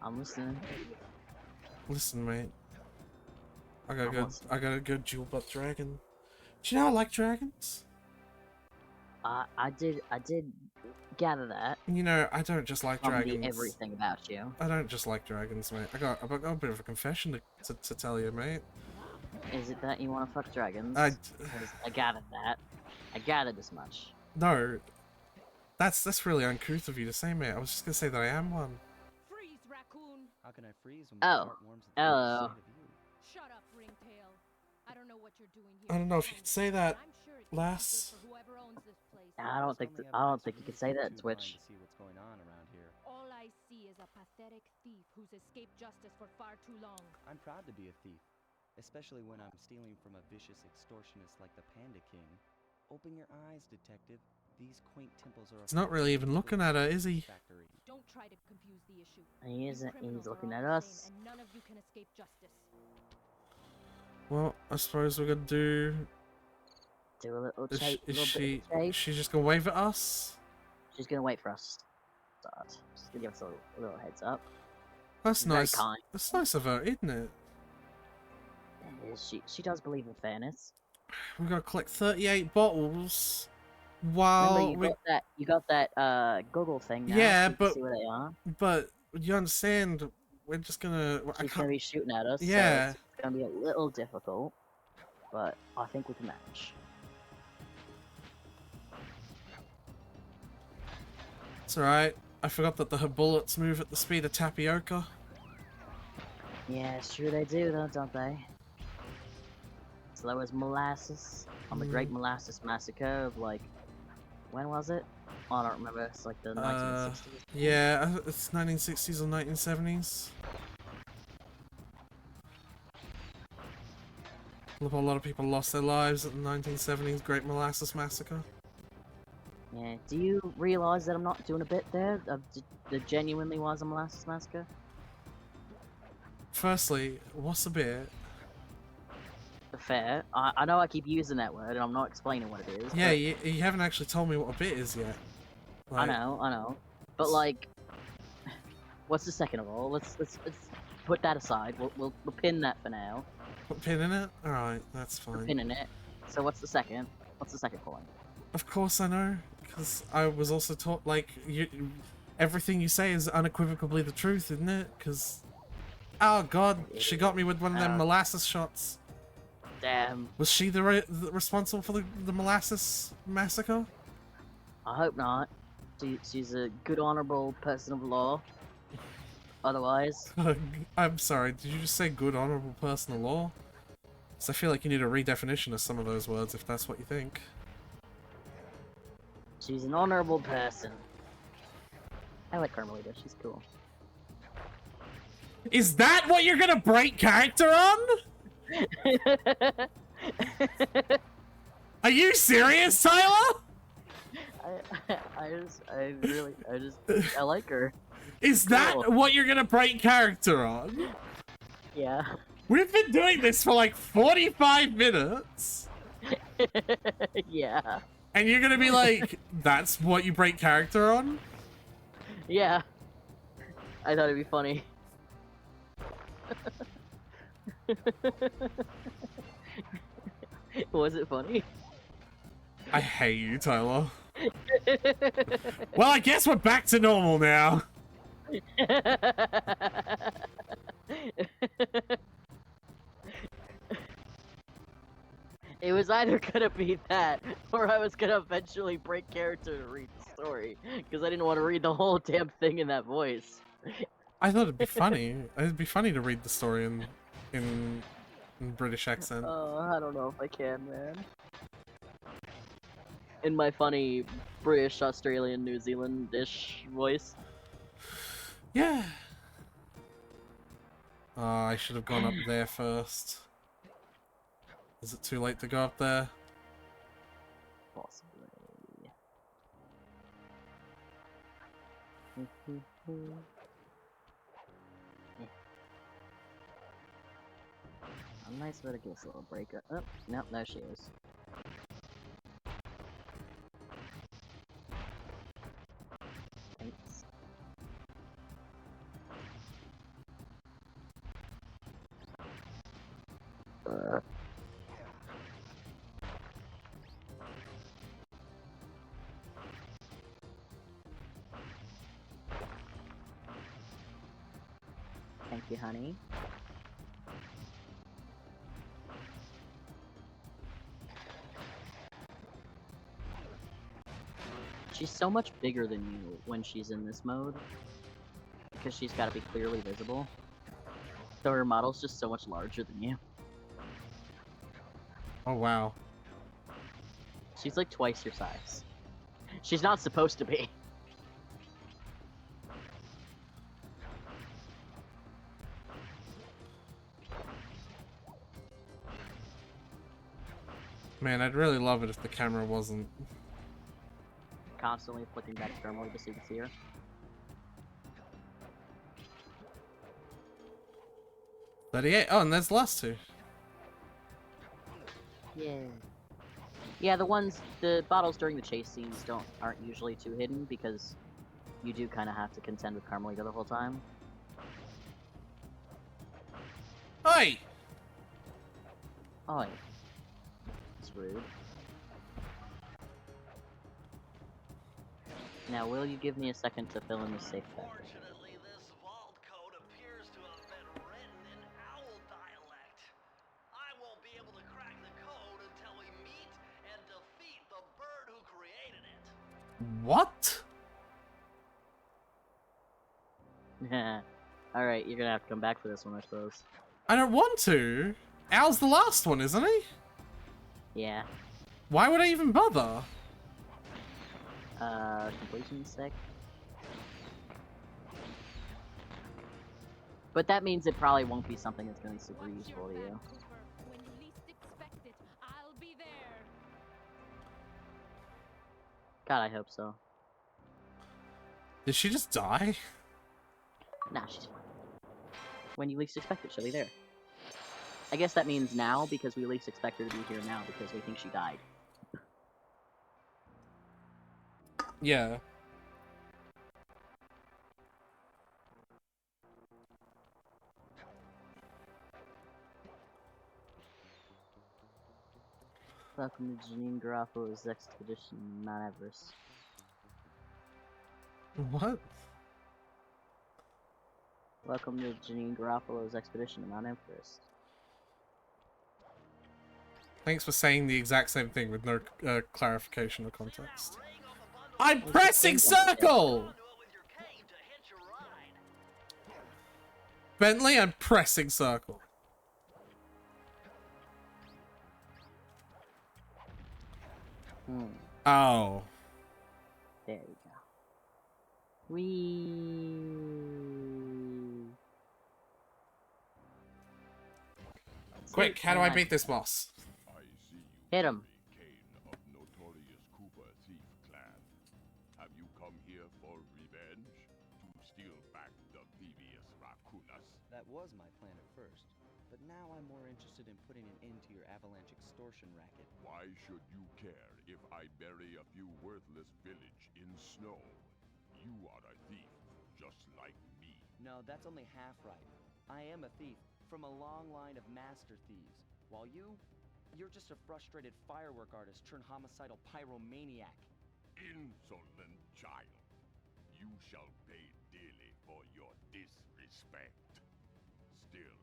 I'm listening. Listen, mate. I I'm got listening. a good jewel butt dragon. Do you know I like dragons? I did gather that You know, I don't just like from dragons. everything about you. I don't just like dragons, mate. I got a bit of a confession to tell you, mate. Is it that you want to fuck dragons? I 'Cause I gathered that. I gathered as much. no. That's really uncouth of you to say, mate. I was just gonna say that I am one. Freeze, raccoon! How can I freeze when Oh, my heart warms at the hello. sight of you? Shut up, Ringtail. I don't know what you're doing here. I don't know if you could say that, I'm sure it's lass. good for whoever owns this place. I don't think Only I don't evidence think of you could say that, too Twitch. blind to see what's going on around here. All I see is a pathetic thief who's escaped justice for far too long. I'm proud to be a thief, especially when I'm stealing from a vicious extortionist like the Panda King. Open your eyes, detective. These quaint temples are. He's not really even looking at her, is he? Factory. Don't try to confuse the issue. He You isn't. criminals He's are looking all at the us. same, and none of you can escape justice. Well, I suppose we're gonna do. Do a little Is, chase. is Little she? bit of chase. She's just gonna wave at us? She's gonna wait for us to start. Just gonna give us a little heads up. That's Very nice. kind. That's nice of her, isn't it? It is. She does believe in fairness. We've got to collect 38 bottles. Remember, While you got that Google thing now. Yeah, so you can but- see where they are. but you understand, we're just gonna. I She's gonna can't. be shooting at us. Yeah. So it's gonna be a little difficult, but I think we can manage. It's alright. I forgot that her bullets move at the speed of tapioca. Yeah, sure they do, though, don't they? Slow as molasses. on the Great Molasses Massacre of like, when was it? Oh, I don't remember. It's like the 1960s. Yeah, it's 1960s or 1970s. A lot of people lost their lives at the 1970s Great Molasses Massacre. Yeah. Do you realize that I'm not doing a bit there? There genuinely was a Molasses Massacre. Firstly, what's a bit? Fair. I know I keep using that word, and I'm not explaining what it is. Yeah, but you haven't actually told me what a bit is yet. I know. But like, what's the second of all? Let's put that aside. We'll pin that for now. Put a pin in it? Alright, that's We're fine. pinning it. So what's the second? What's the second point? Of course I know, because I was also taught, like, everything you say is unequivocally the truth, isn't it? Because, oh god, she got me with one of them molasses shots. Damn. Was she the responsible for the molasses massacre? I hope not. She's a good, honorable person of law. Otherwise, I'm sorry, did you just say good, honorable person of law? So I feel like you need a redefinition of some of those words if that's what you think. she's an honorable person. I like Carmelita. She's cool. Is that what you're gonna break character on? Are you serious, Tyler? I like her. Is that Cool. what you're gonna break character on? Yeah. We've been doing this for like 45 minutes. Yeah. And you're gonna be like, that's what you break character on? Yeah. I thought it'd be funny. Was it funny? I hate you, Tyler. Well, I guess we're back to normal now. It was either gonna be that, or I was gonna eventually break character to read the story, because I didn't want to read the whole damn thing in that voice. I thought it'd be funny. It'd be funny to read the story in British accent. Oh, I don't know if I can, man. In my funny British, Australian, New Zealand-ish voice. Yeah. I should have gone up there first. Is it too late to go up there? Possibly. A nice way to give us a little break. Oh, no, there she is. Thanks. Thank you, honey. She's so much bigger than you when she's in this mode, because she's got to be clearly visible. So her model's just so much larger than you. Oh, wow. She's like twice your size. She's not supposed to be. Man, I'd really love it if the camera wasn't... Constantly flicking back to Carmelita so you can see her. 38. Oh, and there's the last two. Yeah. Yeah, the bottles during the chase scenes aren't usually too hidden because you do kind of have to contend with Carmelita the whole time. Hey! Oh, yeah. It's rude. Now, will you give me a second to fill in the safe factor? Unfortunately, this vault code appears to have been written in owl dialect. I won't be able to crack the code until we meet and defeat the bird who created it. What? Alright, you're gonna have to come back for this one, I suppose. I don't want to. Al's the last one, isn't he? Yeah. Why would I even bother? Completion sec. But that means it probably won't be something that's going to be super useful to you. When you least expect it, I'll be there. God, I hope so. Did she just die? Nah, she's fine. When you least expect it, she'll be there. I guess that means now, because we least expect her to be here now, because we think she died. Yeah. Welcome to Janine Garofalo's expedition to Mount Everest. What? Welcome to Janine Garofalo's expedition to Mount Everest. Thanks for saying the exact same thing with no clarification or context. Ring off a bundle I'm Well, pressing just think about it. circle! onto it with your cane to hitch a ride. Bentley, I'm pressing circle. Oh. There you go. Whee! Quick, how do I beat this boss? Hit him. Kane of notorious Cooper thief clan. Have you come here for revenge? To steal back the previous Raccoonus? That was my plan at first, but now I'm more interested in putting an end to your avalanche extortion racket. Why should you care if I bury a few worthless village in snow? You are a thief, just like me. No, that's only half right. I am a thief from a long line of master thieves, while you're just a frustrated firework artist turned homicidal pyromaniac. Insolent child. You shall pay dearly for your disrespect. Still,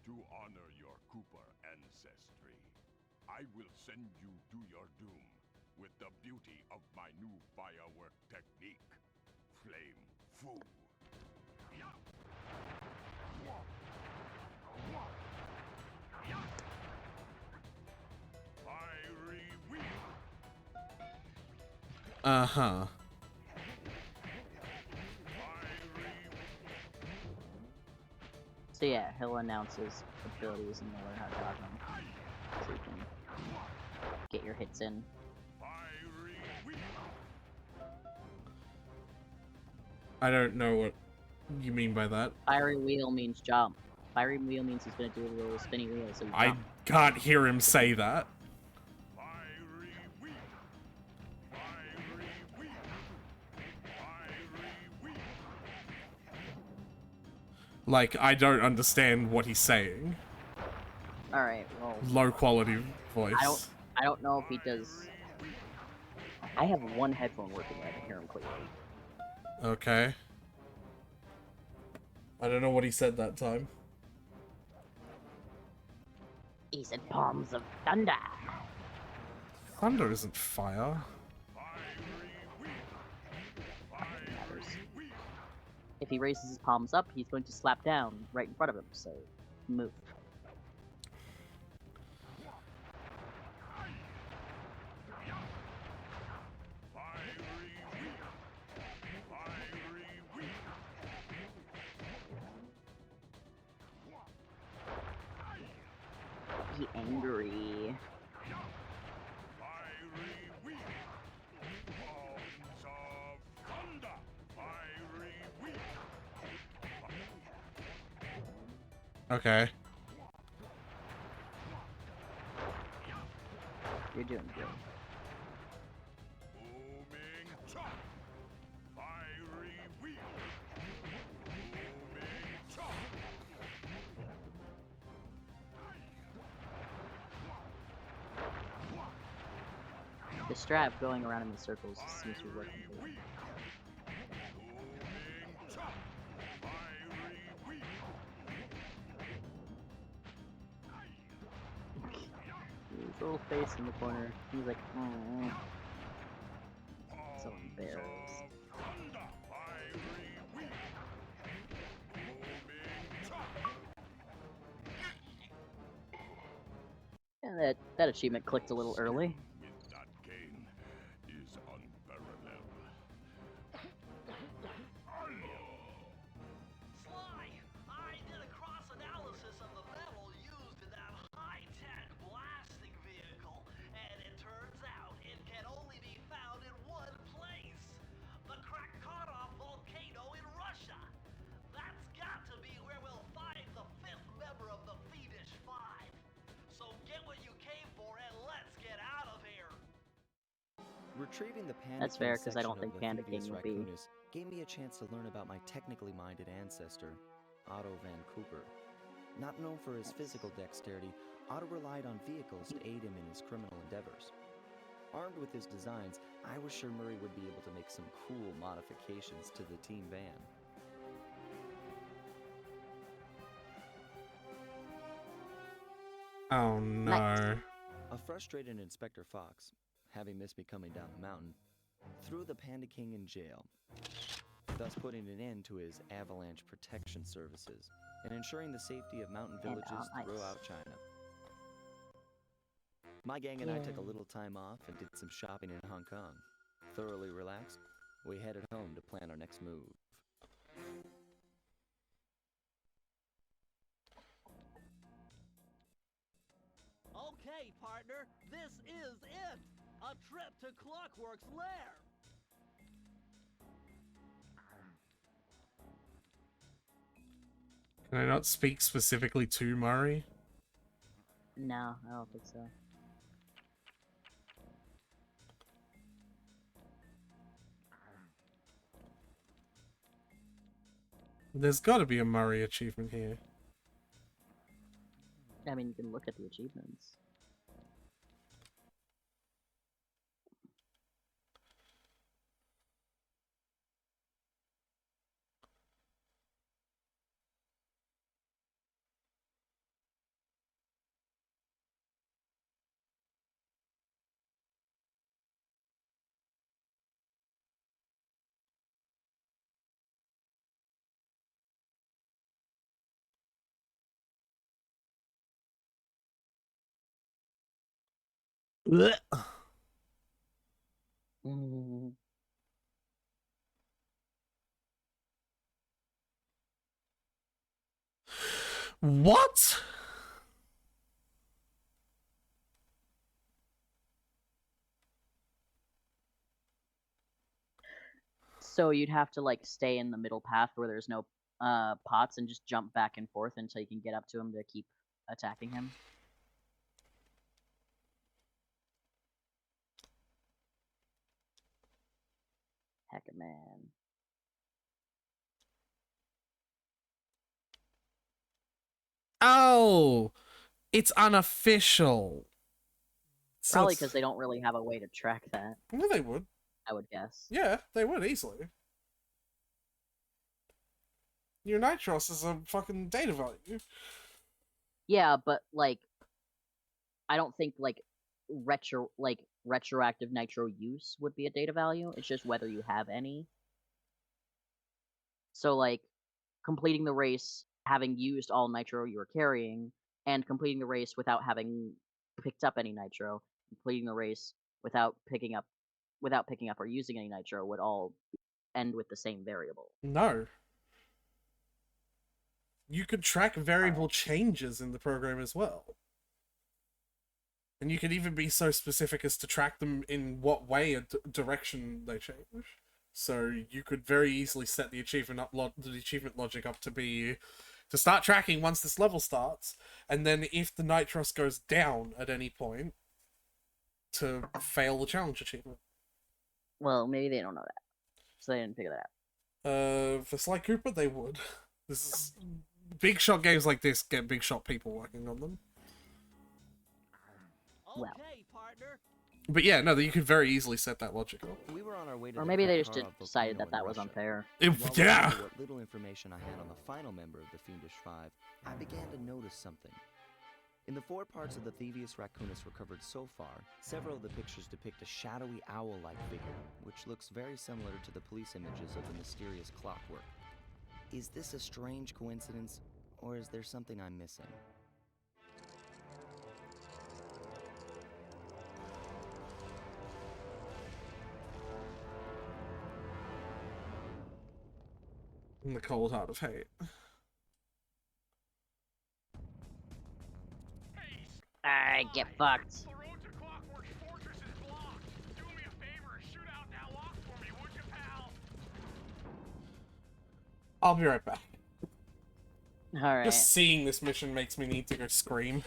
to honor your Cooper ancestry, I will send you to your doom with the beauty of my new firework technique, Flame Fu. Fiery wheel. Uh-huh. So yeah, he'll announce his abilities and you'll learn how to dodge them. So you can get your hits in. Fiery wheel. I don't know what you mean by that. Fiery wheel means jump. Fiery wheel means he's gonna do a little spinny wheel, so you I jump. can't hear him say that. Fiery wheel. Fiery wheel. Fiery wheel. Like, I don't understand what he's saying. Alright, well, Low quality voice. I don't know if he does. I have one headphone working and I can hear him clearly. Okay. I don't know what he said that time. He said palms of thunder. Thunder isn't fire. Nothing matters. If he raises his palms up, he's going to slap down right in front of him, so move. He angry. Okay. You're doing good. Booming chop. Fiery wheel. Booming chop. The strap going around in the circles seems to be working for him. Booming chop. Fiery wheel. His little face in the corner. He's like, oh. So embarrassed. Thunder. Fiery wheel. Booming chop. And that achievement clicked a little early. With Retrieving the Panda That's King fair, 'cause I don't section think of Panda Lephidius King would be- Raccoonus gave me a chance to learn about my technically minded ancestor, Otto Van Cooper. Not known for his physical dexterity, Otto relied on vehicles to aid him in his criminal endeavors. Armed with his designs, I was sure Murray would be able to make some cool modifications to the team van. Oh no. Nice. A frustrated Inspector Fox, having missed me coming down the mountain, threw the Panda King in jail, thus putting an end to his avalanche protection services and ensuring the safety of mountain villages nice. throughout China. My gang and I took a Yay. little time off and did some shopping in Hong Kong. Thoroughly relaxed, we headed home to plan our next move. Okay, partner, this is it! A trip to Clockwork's lair! Can I not speak specifically to Murray? No, I don't think so. There's got to be a Murray achievement here. I mean, you can look at the achievements. Mm. What? So you'd have to like stay in the middle path where there's no pots and just jump back and forth until you can get up to him to keep attacking him. Heck, man. Oh, it's unofficial. So Probably it's- because they don't really have a way to track that, Yeah, they would. I would guess. Yeah, they would easily. Your Nitros is a fucking data value. Yeah, but like, I don't think like retroactive nitro use would be a data value. It's just whether you have any. So like, completing the race having used all nitro you were carrying, and completing the race without having picked up any nitro, completing the race without picking up or using any nitro would all end with the same variable. No. You could track variable changes in the program as well. And you could even be so specific as to track them in what way a direction they change. So you could very easily set the achievement logic up to start tracking once this level starts, and then if the Nitros goes down at any point, to fail the challenge achievement. Well, maybe they don't know that, so they didn't figure that out. For Sly Cooper, they would. This is big shot games like this get big shot people working on them. Well. Okay, partner. But yeah, no, you could very easily set that logic up. We were on our way to Or the maybe they just Krakatau decided volcano that in was Russia. unfair. While Yeah. listening to what little information I had on the final member of the Fiendish Five, I began to notice something. In the 4 parts of the Thievius Raccoonus recovered so far, several of the pictures depict a shadowy owl-like figure, which looks very similar to the police images of the mysterious Clockwork. Is this a strange coincidence, or is there something I'm missing? In the cold heart of hate. Alright, get fucked. The road to Clockwork's fortress is blocked. Do me a favor, shoot out that lock for me, would you, pal? I'll be right back. Alright. Just seeing this mission makes me need to go scream.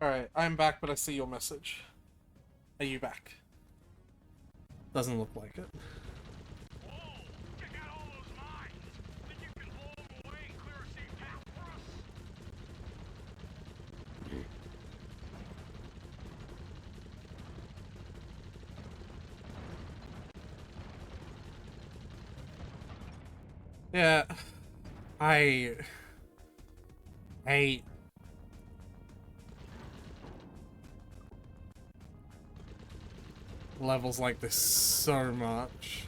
Alright, I'm back, but I see your message. Are you back? Doesn't look like it. Whoa! Check out all those mines! Think you can blow them away and clear a safe path for us? Yeah, I hate levels like this so much.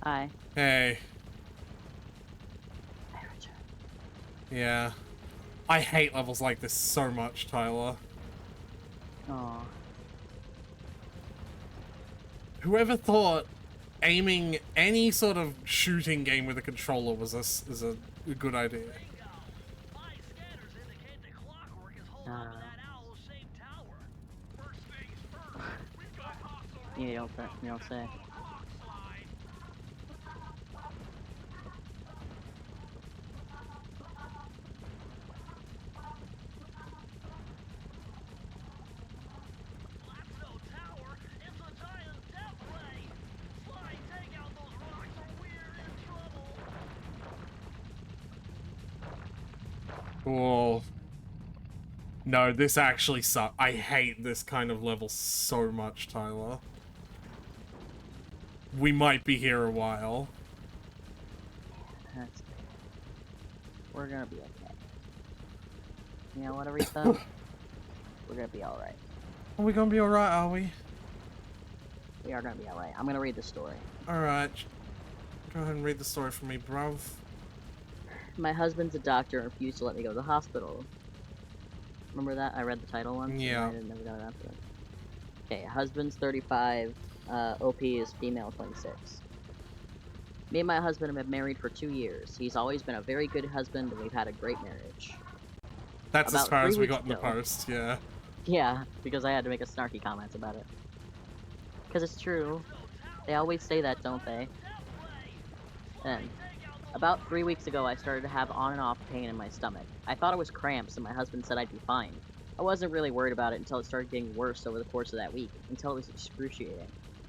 Hi. Hey, Hi, Richard. yeah. I hate levels like this so much, Tyler. Aw. Whoever thought aiming any sort of shooting game with a controller was is a good idea? Bingo! My scanners indicate the clockwork is holding onto that owl-shaped tower. First things first, we've got hostile You robots don't say. on the hawk slide. That's no tower, it's a giant death ray. Slide, take out those rocks or we're in trouble. Whoa. No, this actually sucks. I hate this kind of level so much, Tyler. We might be here a while. That's good. We're gonna be okay. You know what, Aretha? We're gonna be alright. Are we gonna be alright, are we? We are gonna be alright. I'm gonna read the story. Alright. Go ahead and read the story for me, bruv. My husband's a doctor and refused to let me go to the hospital. Remember that? I read the title once? and Yeah. I didn't never got it after that. Okay, husband's 35, OP is female 26. Me and my husband have been married for 2 years. He's always been a very good husband and we've had a great marriage. That's as About far 3 as we weeks got in the ago. post, yeah. Yeah, because I had to make a snarky comment about it. Because it's true. They always say that, don't they? And about 3 weeks ago, I started to have on and off pain in my stomach. I thought it was cramps, and my husband said I'd be fine. I wasn't really worried about it until it started getting worse over the course of that week, until it was excruciating.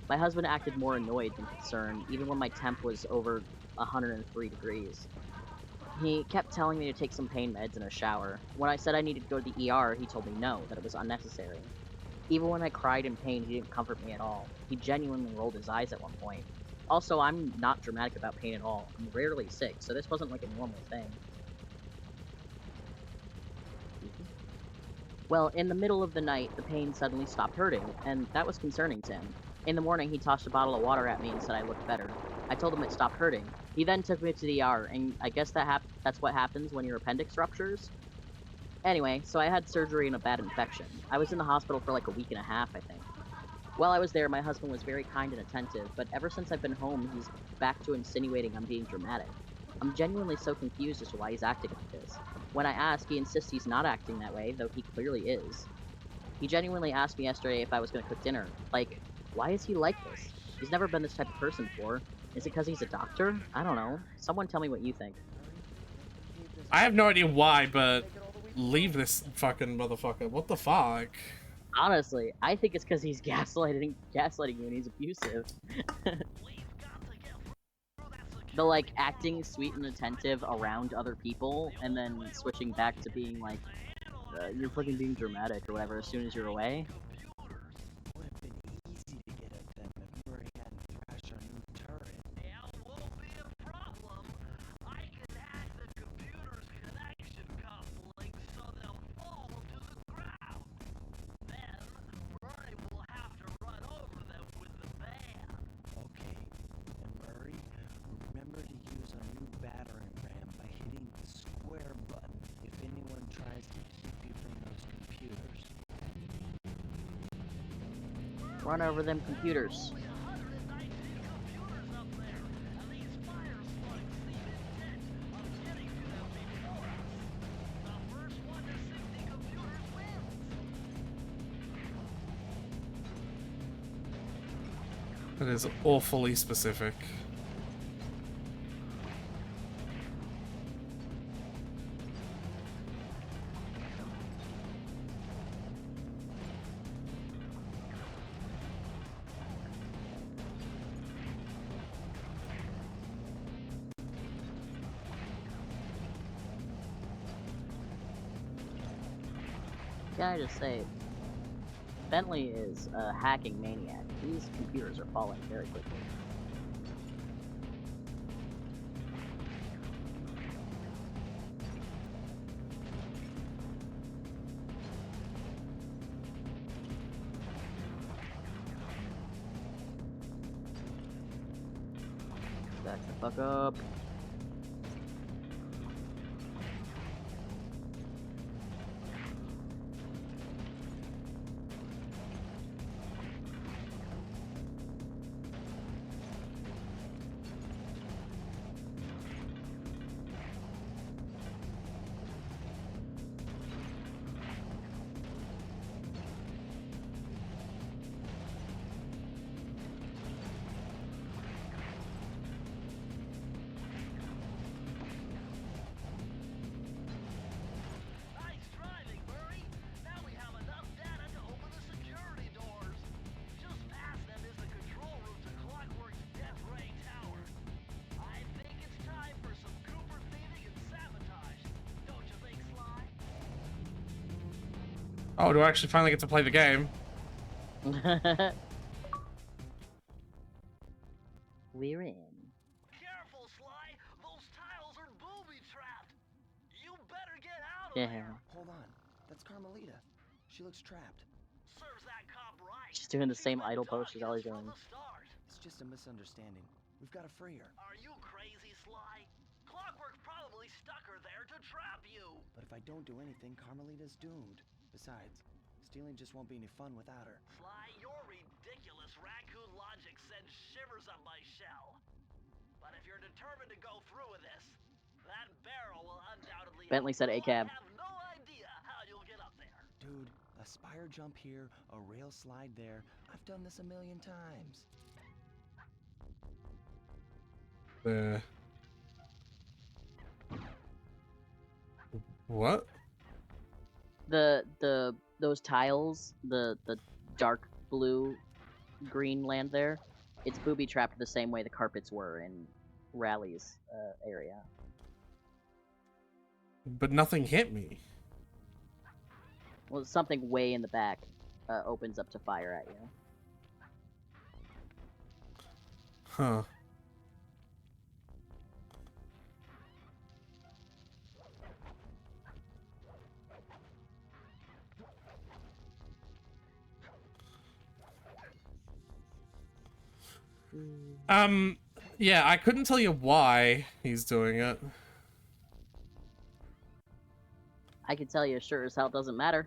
My husband acted more annoyed than concerned, even when my temp was over 103 degrees. He kept telling me to take some pain meds and a shower. When I said I needed to go to the ER, he told me no, that it was unnecessary. Even when I cried in pain, he didn't comfort me at all. He genuinely rolled his eyes at one point. Also, I'm not dramatic about pain at all. I'm rarely sick, so this wasn't like a normal thing. Well, in the middle of the night, the pain suddenly stopped hurting, and that was concerning to him. In the morning, he tossed a bottle of water at me and said I looked better. I told him it stopped hurting. He then took me to the ER, and I guess that's what happens when your appendix ruptures? Anyway, so I had surgery and a bad infection. I was in the hospital for like a week and a half, I think. While I was there, my husband was very kind and attentive, but ever since I've been home, he's back to insinuating I'm being dramatic. I'm genuinely so confused as to why he's acting like this. When I ask, he insists he's not acting that way, though he clearly is. He genuinely asked me yesterday if I was going to cook dinner. Like, why is he like this? He's never been this type of person before. Is it because he's a doctor? I don't know. Someone tell me what you think. I have no idea why, but leave this fucking motherfucker. What the fuck? Honestly, I think it's because he's gaslighting you and he's abusive. The, like, acting sweet and attentive around other people, and then switching back to being like, you're fucking being dramatic or whatever as soon as you're away. Would have been easy to get at them if Murray hadn't thrashed our new turret. It won't be a problem. I can hack the computer's connection coupling so they'll fall to the ground. Then, Murray will have to run over them with the van. Okay, and Murray, remember to use our new battering ram by hitting the square button if anyone tries to keep you from those computers. Run over them computers. 119 computers up there, and these fire slugs seem intent on getting to them before us. The first one to 60 computers wins. That is awfully specific. Can I just say, Bentley is a hacking maniac. These computers are falling very quickly. Back the fuck up. Nice driving, Murray. Now we have enough data to open the security doors. Just past them is the control room to Clockwork's Death Ray Tower. I think it's time for some Cooper thieving and sabotage. Don't you think, Sly? Oh, do I actually finally get to play the game? We're in. Careful, Sly. Those tiles are booby-trapped. You better get out of Yeah. there. Hold on. That's Carmelita. She looks trapped. Serves that cop right. She's doing the same been idle pose she's always dodging us doing. from the start. It's just a misunderstanding. We've got to free her. Are you crazy, Sly? Clockwork probably stuck her there to trap you. But if I don't do anything, Carmelita's doomed. Besides, stealing just won't be any fun without her. Sly, your ridiculous raccoon logic sends shivers up my shell. But if you're determined to go through with this, that barrel will undoubtedly. Bentley said help. ACAB. I have no idea how you'll get up there. Dude, a spire jump here, a rail slide there. I've done this a million times. What? Those tiles, the dark blue green land there, it's booby trapped the same way the carpets were in Rally's area. But nothing hit me. Well, something way in the back opens up to fire at you. Huh. Yeah, I couldn't tell you why he's doing it. I can tell you, sure as hell doesn't matter.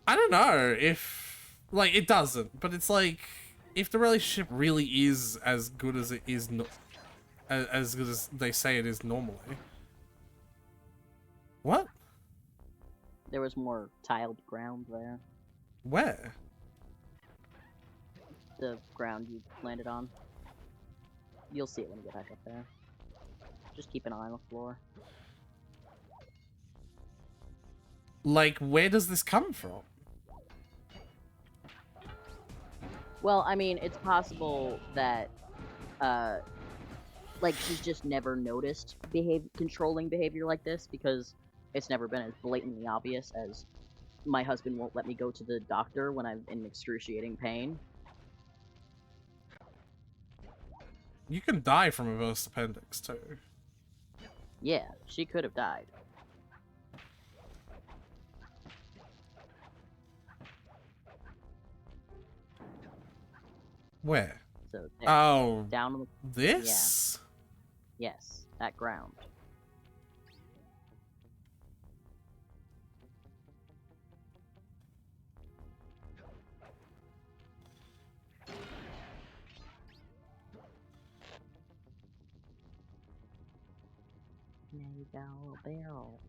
I don't know if, like, it doesn't, but it's like, if the relationship really is as good as it is, as good as they say it is normally. What? There was more tiled ground there. Where? The ground you landed on. You'll see it when you get back up there. Just keep an eye on the floor. Like, where does this come from? Well, I mean, it's possible that, like, she's just never noticed controlling behavior like this because it's never been as blatantly obvious as my husband won't let me go to the doctor when I'm in excruciating pain. You can die from a burst appendix, too. Yeah, she could have died. Where? So, there. Oh, Down on the... this? Yes, that ground. Now you got a little barrel.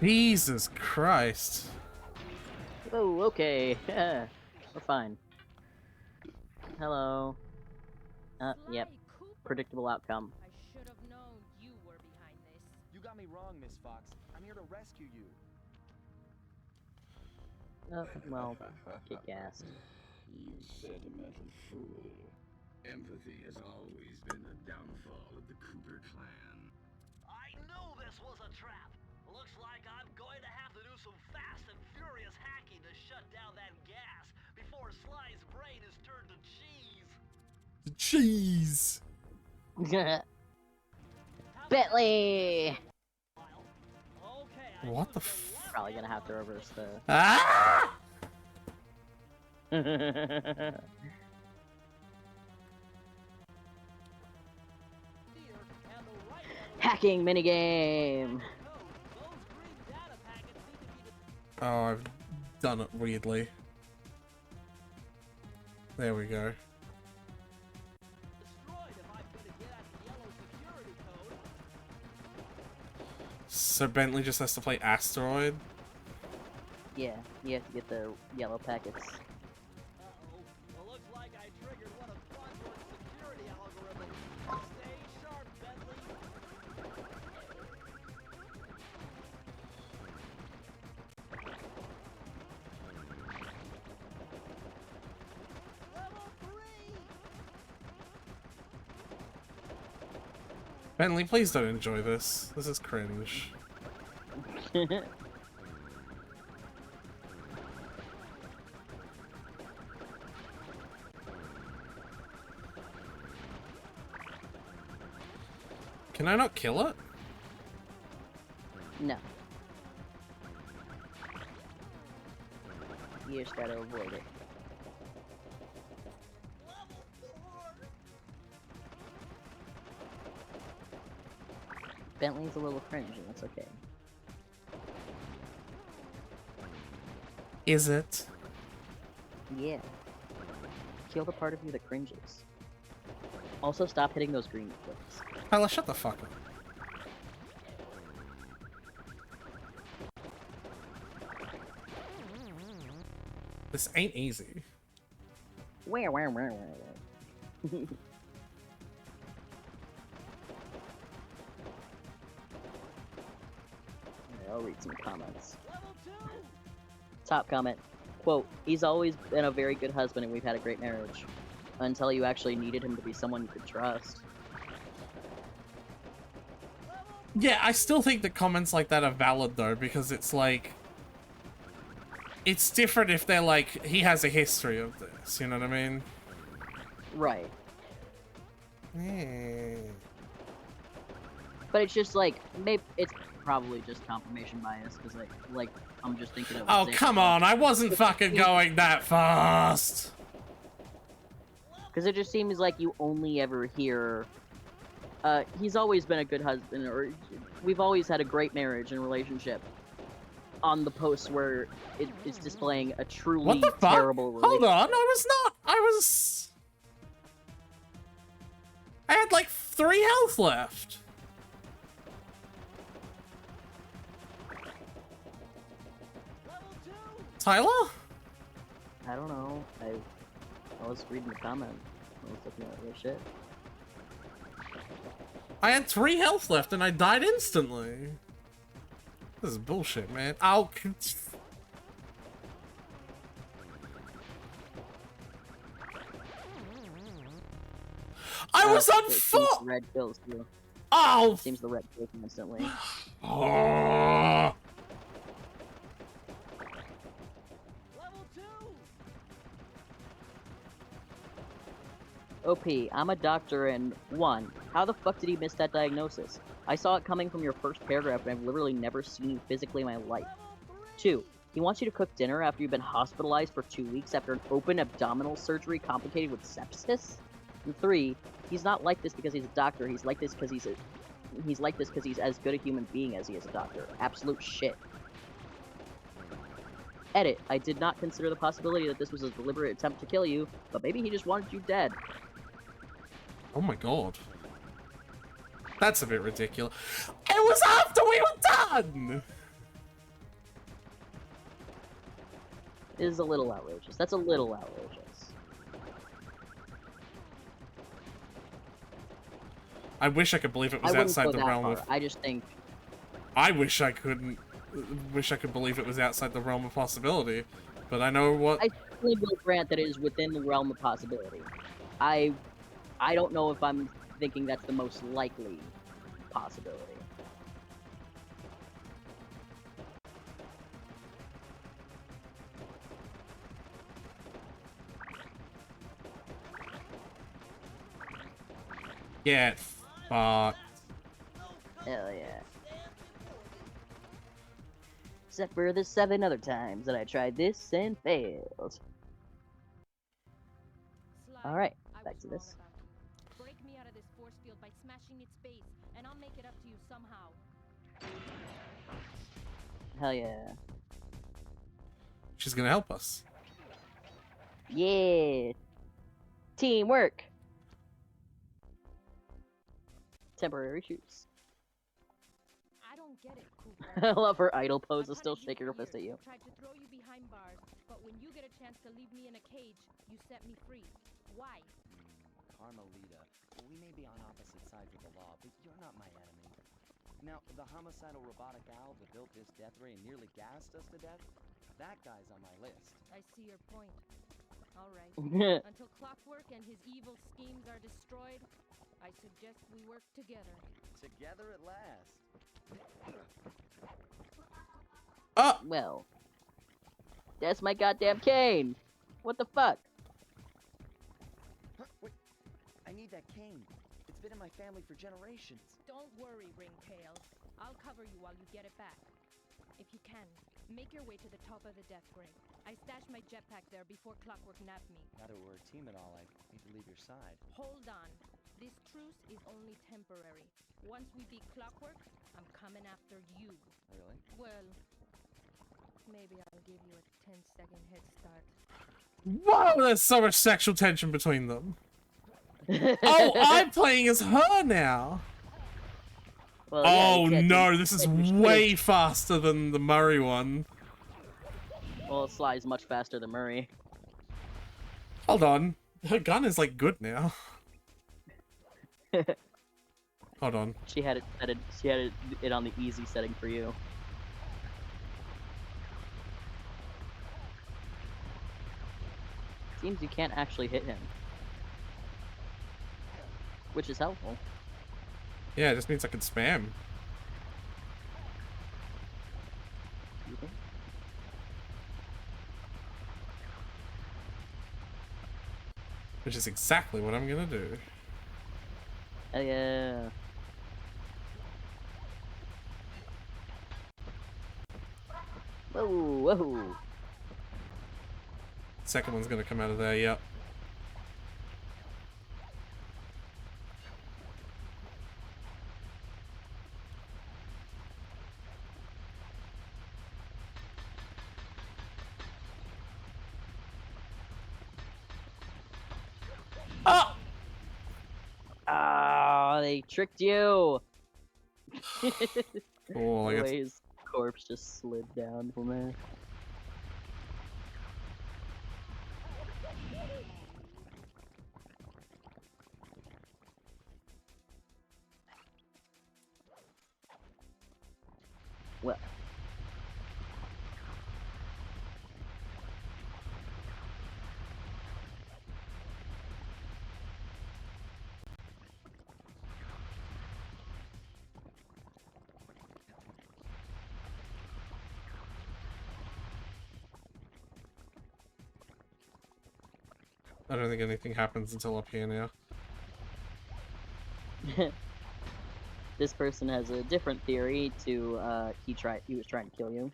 Jesus Christ. Oh, okay. We're fine. Hello. Yep. Sly Cooper. Predictable outcome. I should have known you were behind this. You got me wrong, Miss Fox. I'm here to rescue you. Oh, well, get gassed. You sentimental fool. Empathy has always been the downfall of the Cooper clan. I knew this was a trap. Looks like I'm going to have to do some fast and furious hacking to shut down that gas before Sly's brain is turned to cheese. Jeez. Bentley! Okay, What the f- Probably gonna have to reverse the... Ah! Hacking minigame! Oh, I've done it weirdly. There we go. So Bentley just has to play Asteroid? Yeah, you have to get the yellow packets. Well, looks like I triggered one of Quantor's security algorithms. Stay sharp, Bentley. Level 3! Bentley, please don't enjoy this. This is cringe. Can I not kill it? No. You just gotta avoid it. Bentley's a little cringe, and that's okay. Is it? Yeah. Kill the part of you that cringes. Also, stop hitting those green clicks. Tyler, shut the fuck up. This ain't easy. Where? Oh, I'll read some comments. Top comment. Quote, he's always been a very good husband and we've had a great marriage. Until you actually needed him to be someone you could trust. Yeah, I still think that comments like that are valid though, because it's like... It's different if they're like, he has a history of this, you know what I mean? Right. Yeah. But it's just like, maybe it's probably just confirmation bias, because like I'm just thinking of... Oh, examples come of- on, I wasn't fucking going that fast! Because it just seems like you only ever hear, he's always been a good husband, or we've always had a great marriage and relationship, on the posts where it is displaying a truly What the fuck? terrible relationship. Hold on, I was not. I had like 3 health left. Tyler? I don't know. I was reading the comment. I was looking at other shit. I had 3 health left and I died instantly. This is bullshit, man. I'll... I was on It seems foot! the red kills you. Oh! It seems the red kills you instantly. Oh! Level 2! OP, I'm a doctor and 1. How the fuck did he miss that diagnosis? I saw it coming from your first paragraph and I've literally never seen you physically in my life. 2. He wants you to cook dinner after you've been hospitalized for 2 weeks after an open abdominal surgery complicated with sepsis? And 3. He's not like this because he's a doctor, he's like this because he's as good a human being as he is a doctor. Absolute shit. Edit. I did not consider the possibility that this was a deliberate attempt to kill you, but maybe he just wanted you dead. Oh my god. That's a bit ridiculous. It was after we were done! It is a little outrageous. That's a little outrageous. I wish I could believe it I was wouldn't outside go the that realm far. of. I just think I wish I couldn't. Wish I could believe it was outside the realm of possibility, but I know what. I certainly will grant that it is within the realm of possibility. I don't know if I'm thinking that's the most likely possibility. Get fucked. Hell yeah. Except for the 7 other times that I tried this and failed. Alright, back to this. Break me out of this force field by smashing its base, and I'll make it up to you somehow. Hell yeah. She's gonna help us. Yeah. Teamwork. Temporary shoes. I don't get it, Cooper. I love her idle pose I've of had still it shaking her for fist at years. you. Tried to throw you behind bars, but when you get a chance to leave me in a cage, you set me free. Why? Carmelita, we may be on opposite sides of the law, but you're not my enemy. Now, the homicidal robotic owl that built this death ray and nearly gassed us to death, that guy's on my list. I see your point. All right. Well, Until Clockwork and his evil schemes are destroyed, I suggest we work together. Together at last. Oh! that's my goddamn cane. What the fuck? Huh, wait, I need that cane. It's been in my family for generations. Don't worry, Ringtail. I'll cover you while you get it back. If you can, make your way to the top of the death gray. I stashed my jetpack there before Clockwork nabbed me. Now that we're a team and all, I need to leave your side. Hold on. This truce is only temporary. Once we beat Clockwork, I'm coming after you. Really? Well, maybe I'll give you a 10-second head start. Whoa! There's so much sexual tension between them. Oh, I'm playing as her now. Well, yeah, Oh you can't no, do- this is you can't do way shit. faster than the Murray one. Well, Sly's much faster than Murray. Hold on. Her gun is like good now. Hold on. She had it set. She had it on the easy setting for you. Seems you can't actually hit him, which is helpful. Yeah, it just means I can spam. You think? Which is exactly what I'm gonna do. Hell yeah. Whoa, whoa. Second one's gonna come out of there, yep. Oh! Ah, they tricked you. Cool, I The guess. way his corpse just slid down from there. Well. I don't think anything happens until up here now. This person has a different theory to he was trying to kill you.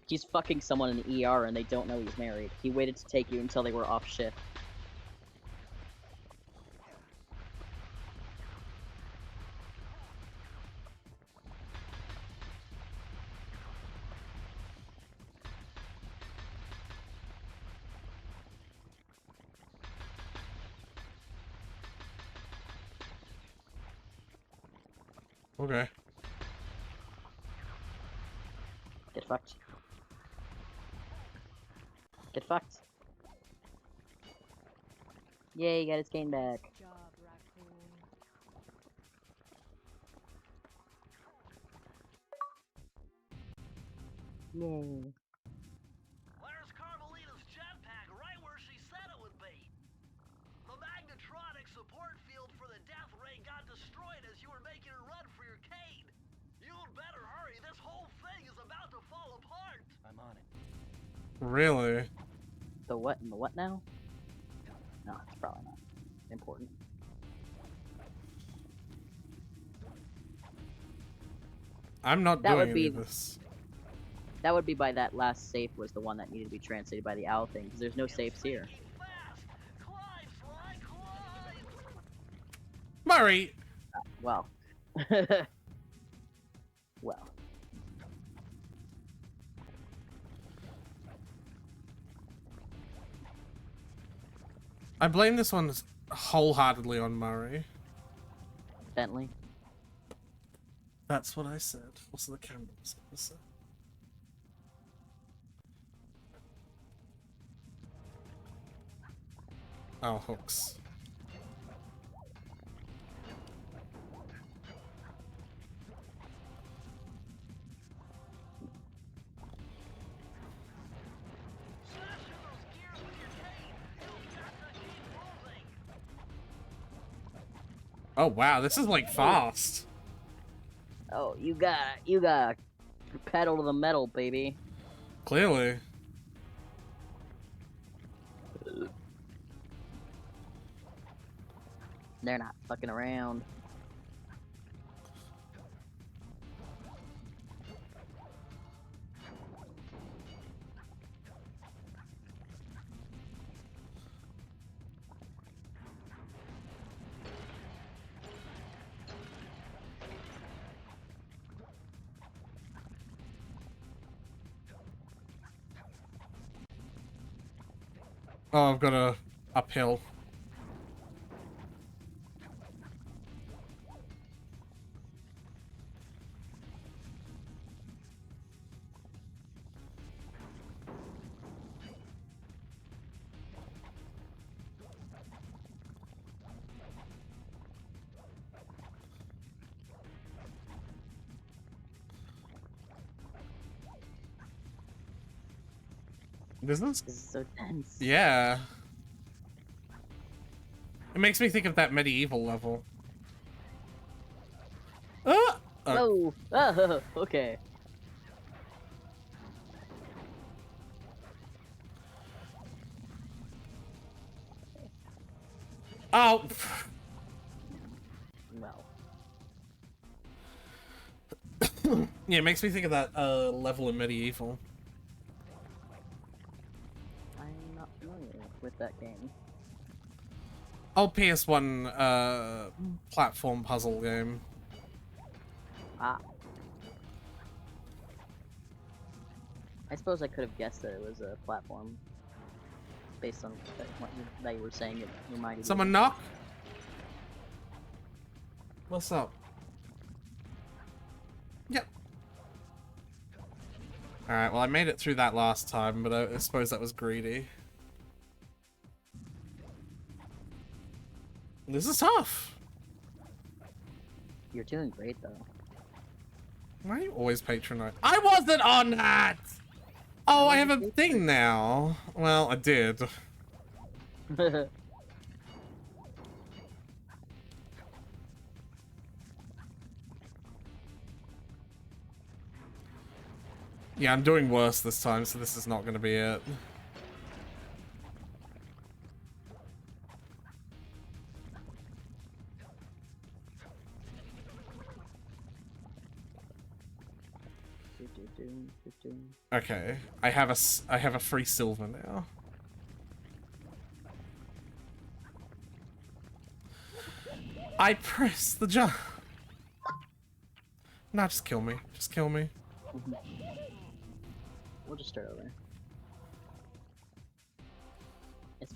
He's fucking someone in the ER and they don't know he's married. He waited to take you until they were off shift. Okay. Get fucked. Get fucked. Yay, he got his cane back. Job, raccoon. Yay. Where's Carmelita's jetpack? Right where she said it would be. The magnetronic support field for the death ray got destroyed as you were making a run for your cane. You'd better hurry. This whole thing is about to fall apart. I'm on it. Really? The what and the what now? No, it's probably not important. I'm not That would doing be- any of this. That would be by that last safe was the one that needed to be translated by the owl thing, because there's no safes here. Freaking fast. Climb, Sly, climb. Murray! Well. Well. I blame this one wholeheartedly on Murray. Bentley. That's what I said. Also, the camera was opposite. Oh, hooks. Smash in those gears with your cane. You've got to keep moving. Oh wow, this is like fast. Oh, you got pedal to the metal, baby. Clearly. They're not fucking around. Oh, I've got a uphill. This is This is so tense. yeah. It makes me think of that medieval level. Ah! Oh, Oh, oh, okay. oh. Well, Yeah, it makes me think of that level in medieval. I'm not familiar with that game. Old PS1 platform puzzle game. Ah. I suppose I could have guessed that it was a platform. Based on that you were saying, it reminded Someone me. knock? What's up? Yep. Alright, well I made it through that last time, but I suppose that was greedy. This is tough. You're doing great, though. Why are you always patronize? I wasn't on that! Oh, I have a thing now. Well, I did. Yeah, I'm doing worse this time, so this is not going to be it. Okay, I have a free silver now. I press the jump. Nah, just kill me. Just kill me. We'll just start over. It's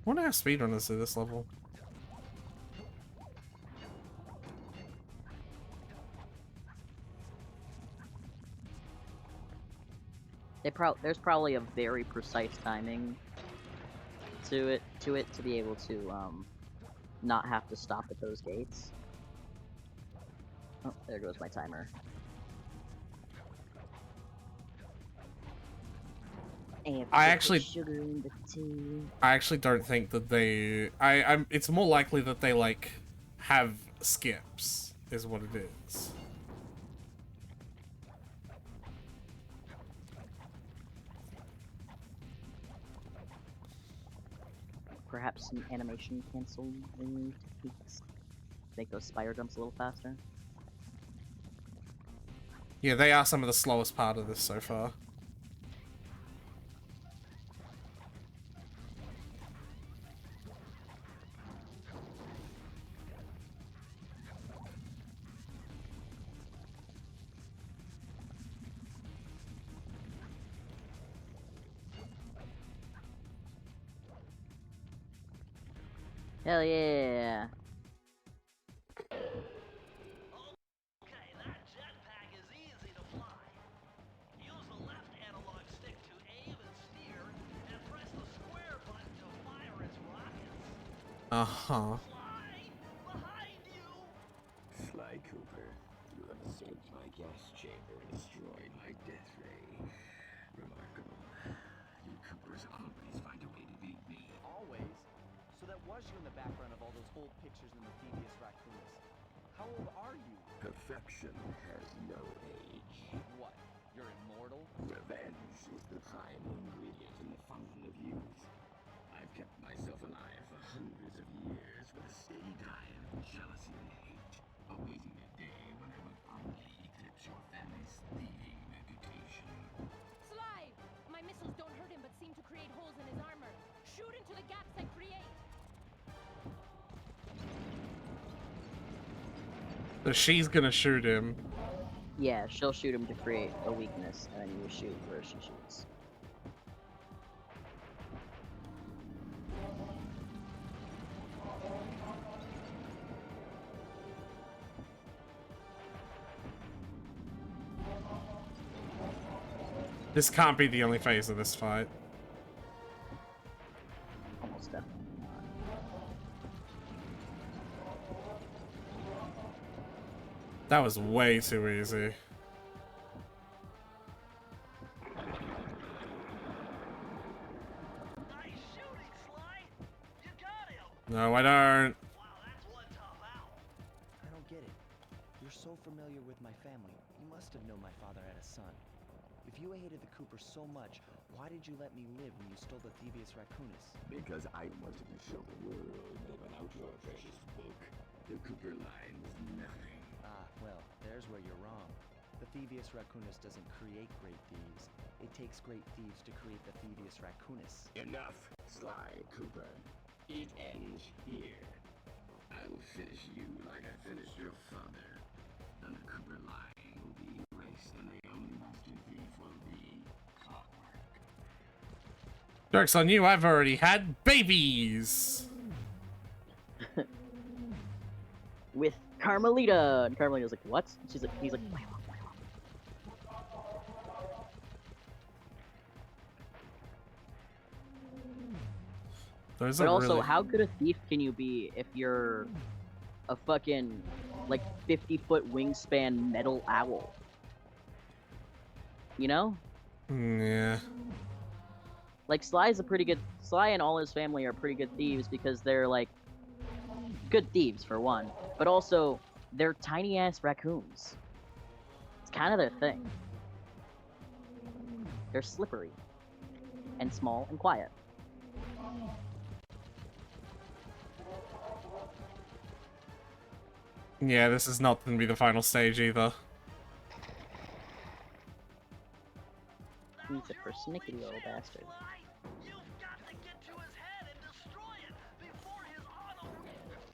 I wonder how speedrunners do this level. there's probably a very precise timing to be able to not have to stop at those gates. Oh, there goes my timer. And I put actually- sugar in the tea. I actually don't think that they. I'm. It's more likely that they like have skips, is what it is. Perhaps some animation canceling techniques. Make those spider jumps a little faster. Yeah, they are some of the slowest part of this so far. Hell yeah! Okay, that jetpack is easy to fly. Use the left analog stick to aim and steer, and press the square button to fire its rockets. Uh-huh. Fly! Behind you! Sly Cooper, you have escaped my gas chamber and destroyed my death ray. Remarkable. You Coopers always find a way to beat me. Always. So that was you in the background of all those old pictures in the Thievius Raccoonus. How old are you? Perfection has no age. What? You're immortal? Revenge is the prime ingredient in the fountain of youth. I've kept myself alive for hundreds of years with a steady diet of jealousy and hate, awaiting a day when I will proudly eclipse your family's thieving reputation. Sly! My missiles don't hurt him but seem to create holes in his armor. Shoot into the gaps I create! So she's gonna shoot him. Yeah, she'll shoot him to create a weakness, and then you shoot where she shoots. This can't be the only phase of this fight. Almost definitely not. That was way too easy. Nice shooting, Sly! You got him! No, I don't. Wow, that's one tough out. I don't get it. You're so familiar with my family. You must have known my father had a son. If you hated the Coopers so much, why did you let me live when you stole the Thievius Raccoonus? Because I wanted to show the world that without your precious book, the Cooper line was nothing. Ah, well, there's where you're wrong. The Thievius Raccoonus doesn't create great thieves. It takes great thieves to create the Thievius Raccoonus. Enough, Sly Cooper. It ends here. I will finish you like I finished your father. And the Cooper line will be erased, and the only master thief will be Clockwork. Joke's on you, I've already had babies! With Carmelita! And Carmelita's like, what? She's like, he's like, wait, what? Those But are also, really... how good a thief can you be if you're a fucking, like, 50-foot wingspan metal owl? You know? Yeah. Like, Sly's a pretty good... Sly and all his family are pretty good thieves because they're, like, good thieves, for one. But also, they're tiny-ass raccoons. It's kind of their thing. They're slippery. And small and quiet. Yeah, this is not gonna be the final stage either. He's a persnickety little bastard. Sly, you've got to get to his head and destroy it before his auto.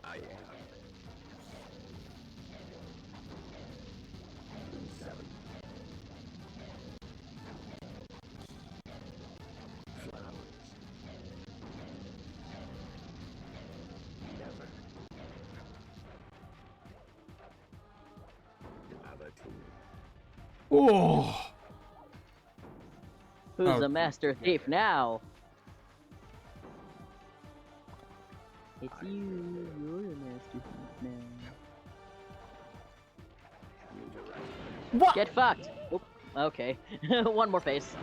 I am. 7. Flowers. Never. Other two. Oh, Who's Oh. a master thief now? It's you. You're a masterpiece now. What? Get fucked. Oop. Okay. One more face.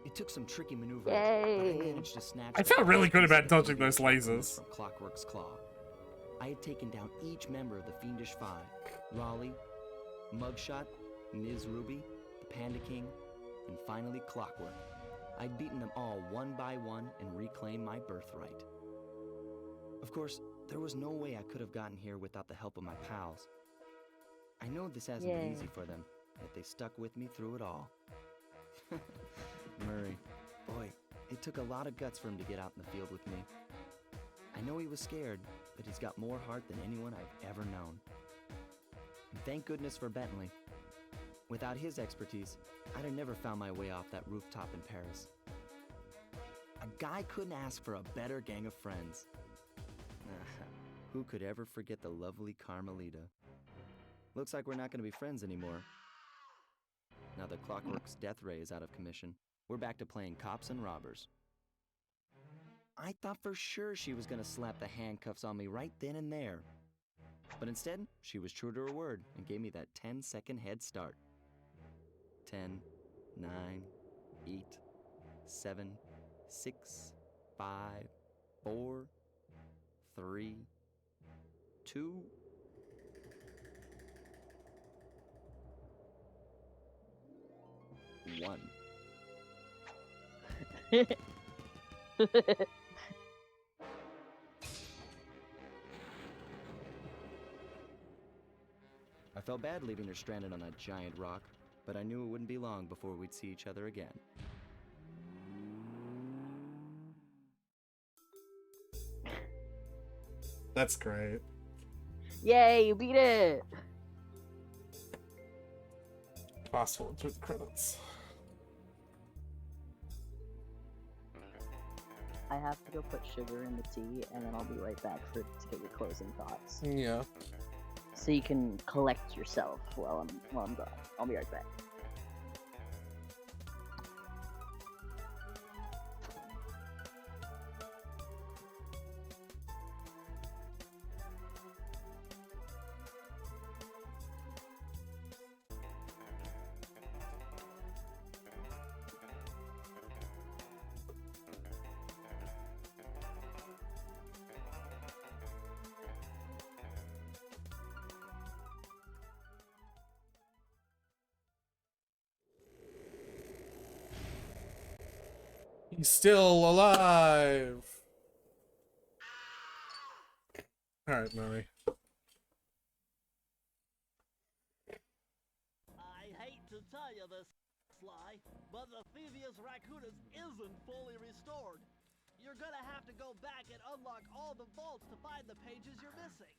It took some tricky maneuvering, but I Yay. managed to snatch. I the felt really good about piece dodging of those lasers. from Clockwork's claw. I had taken down each member of the Fiendish Five: Raleigh, Mugshot, Ms. Ruby, the Panda King, and finally Clockwork. I'd beaten them all one by one and reclaimed my birthright. Of course, there was no way I could have gotten here without the help of my pals. I know this hasn't been Yay. easy for them, yet they stuck with me through it all. Murray, boy, it took a lot of guts for him to get out in the field with me. I know he was scared, but he's got more heart than anyone I've ever known. And thank goodness for Bentley. Without his expertise, I'd have never found my way off that rooftop in Paris. A guy couldn't ask for a better gang of friends. Who could ever forget the lovely Carmelita? Looks like we're not going to be friends anymore. Now that Clockwork's death ray is out of commission, we're back to playing cops and robbers. I thought for sure she was going to slap the handcuffs on me right then and there. But instead, she was true to her word and gave me that 10-second head start. 10, 9, 8, 7, 6, 5, 4, 3, 2. One. I felt bad leaving her stranded on that giant rock, but I knew it wouldn't be long before we'd see each other again. That's great. Yay, you beat it! Fast forward through the credits. I have to go put sugar in the tea, and then I'll be right back to get your closing thoughts. Yeah. So you can collect yourself while I'm done. I'll be right back. He's still alive! Alright, Murray. I hate to tell you this, Sly, but the Thievius Raccoonus isn't fully restored. You're gonna have to go back and unlock all the vaults to find the pages you're missing.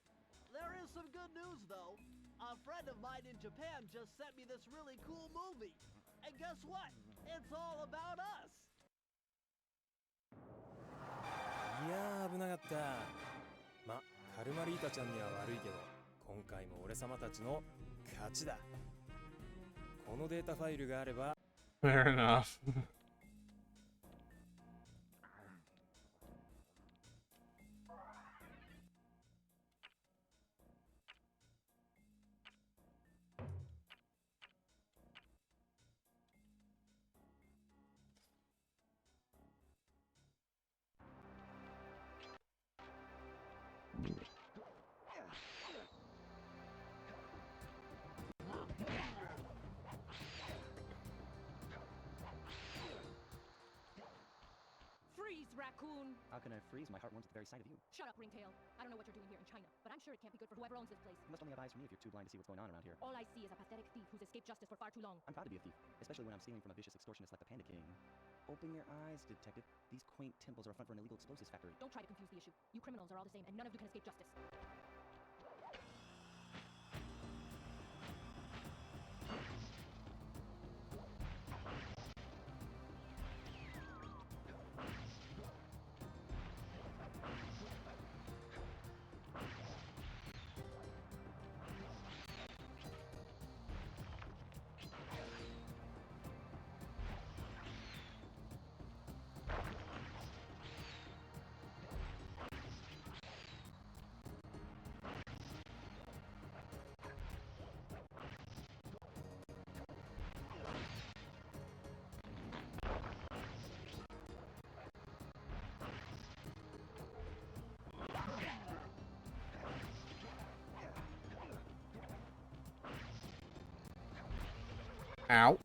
There is some good news, though. A friend of mine in Japan just sent me this really cool movie. And guess what? It's all about us. いやー危なかったま、カルマリータちゃんには悪いけど今回も俺様たちの勝ちだこのデータファイルがあれば Fair enough. Freeze, raccoon! How can I freeze? My heart warms at the very sight of you. Shut up, Ringtail. I don't know what you're doing here in China, but I'm sure it can't be good for whoever owns this place. You must only have eyes for me if you're too blind to see what's going on around here. All I see is a pathetic thief who's escaped justice for far too long. I'm proud to be a thief, especially when I'm stealing from a vicious extortionist like the Panda King. Open your eyes, detective. These quaint temples are a front for an illegal explosives factory. Don't try to confuse the issue. You criminals are all the same, and none of you can escape justice. Ow.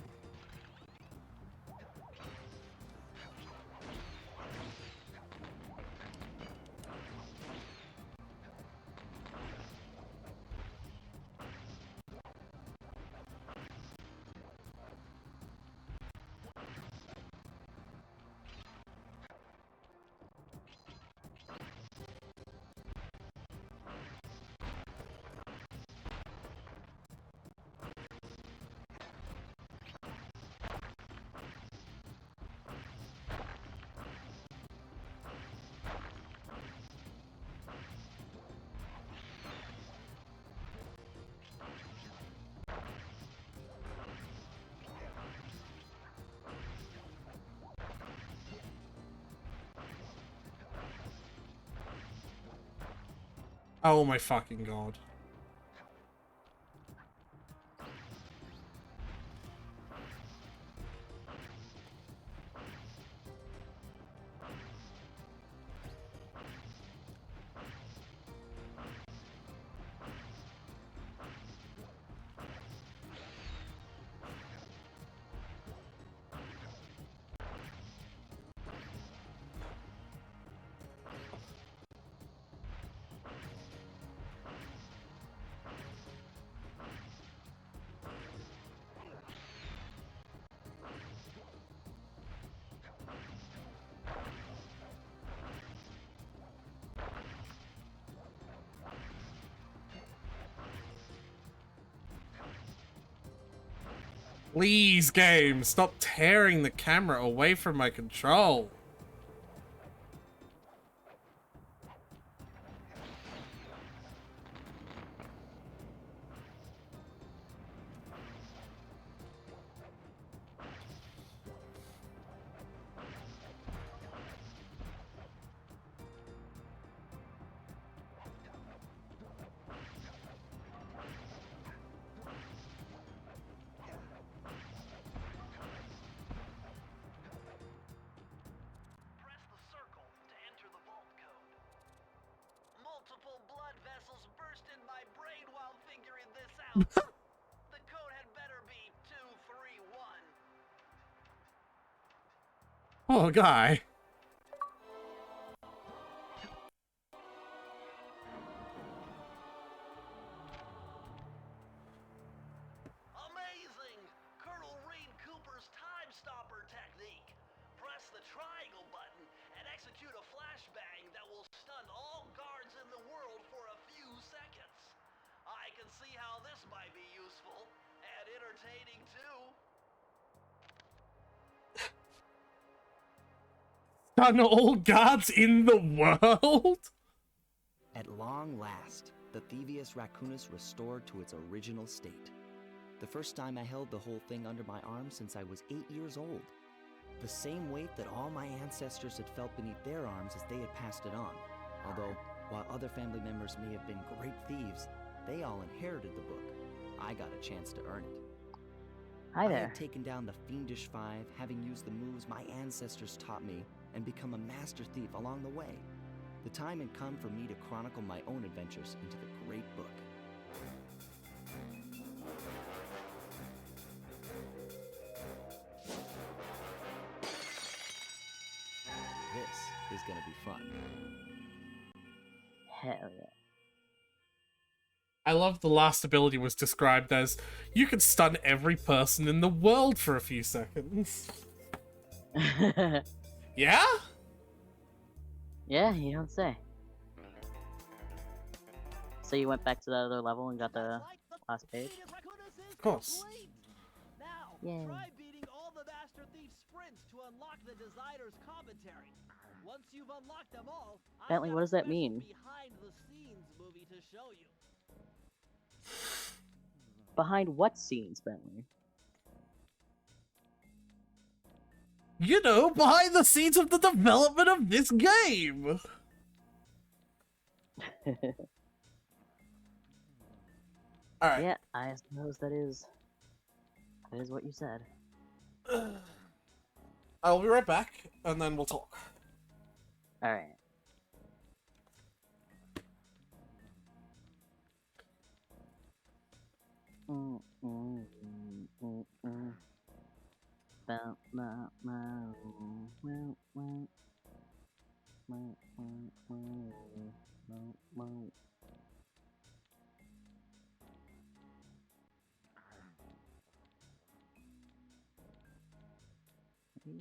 Oh my fucking god. Please, game, stop tearing the camera away from my control. Press the circle to enter the vault code. Multiple blood vessels burst in my brain while figuring this out. The code had better be 231. Oh, guy. Amazing! Colonel Reed Cooper's time stopper technique. Press the triangle button and execute a flashbang that will stun all guards in the world for a few seconds. I can see how this might be useful and entertaining too. Stun all guards in the world? At long last, the Thievius Raccoonus restored to its original state. The first time I held the whole thing under my arm since I was 8 years old. The same weight that all my ancestors had felt beneath their arms as they had passed it on. Although, while other family members may have been great thieves, they all inherited the book. I got a chance to earn it. Hi I there. had taken down the Fiendish Five, having used the moves my ancestors taught me, and become a master thief along the way. The time had come for me to chronicle my own adventures into the great book. This is gonna be fun. Hell I love the last ability was described as, you can stun every person in the world for a few seconds. yeah. Yeah? Yeah, you don't say. So you went back to the other level and got the last page? Of course. Now, Yay. try beating all the Master Thief sprints to unlock the designer's commentary. Once you've unlocked them all, Bentley, I've what got does that a special mean? behind the scenes movie to show you. Behind what scenes, Bentley? You know, behind the scenes of the development of this game! Alright. Yeah, I suppose that is what you said. I'll be right back, and then we'll talk. Alright. Mm, mm, mm, mm, mm.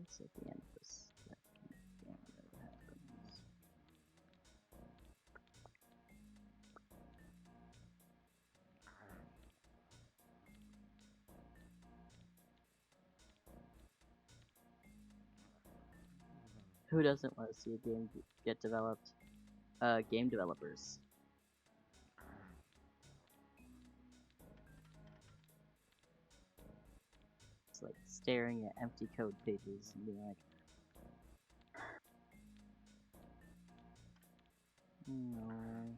It's at the end of this second game that happens. Who doesn't want to see a game get developed? Game developers. It's like staring at empty code pages and being like, no.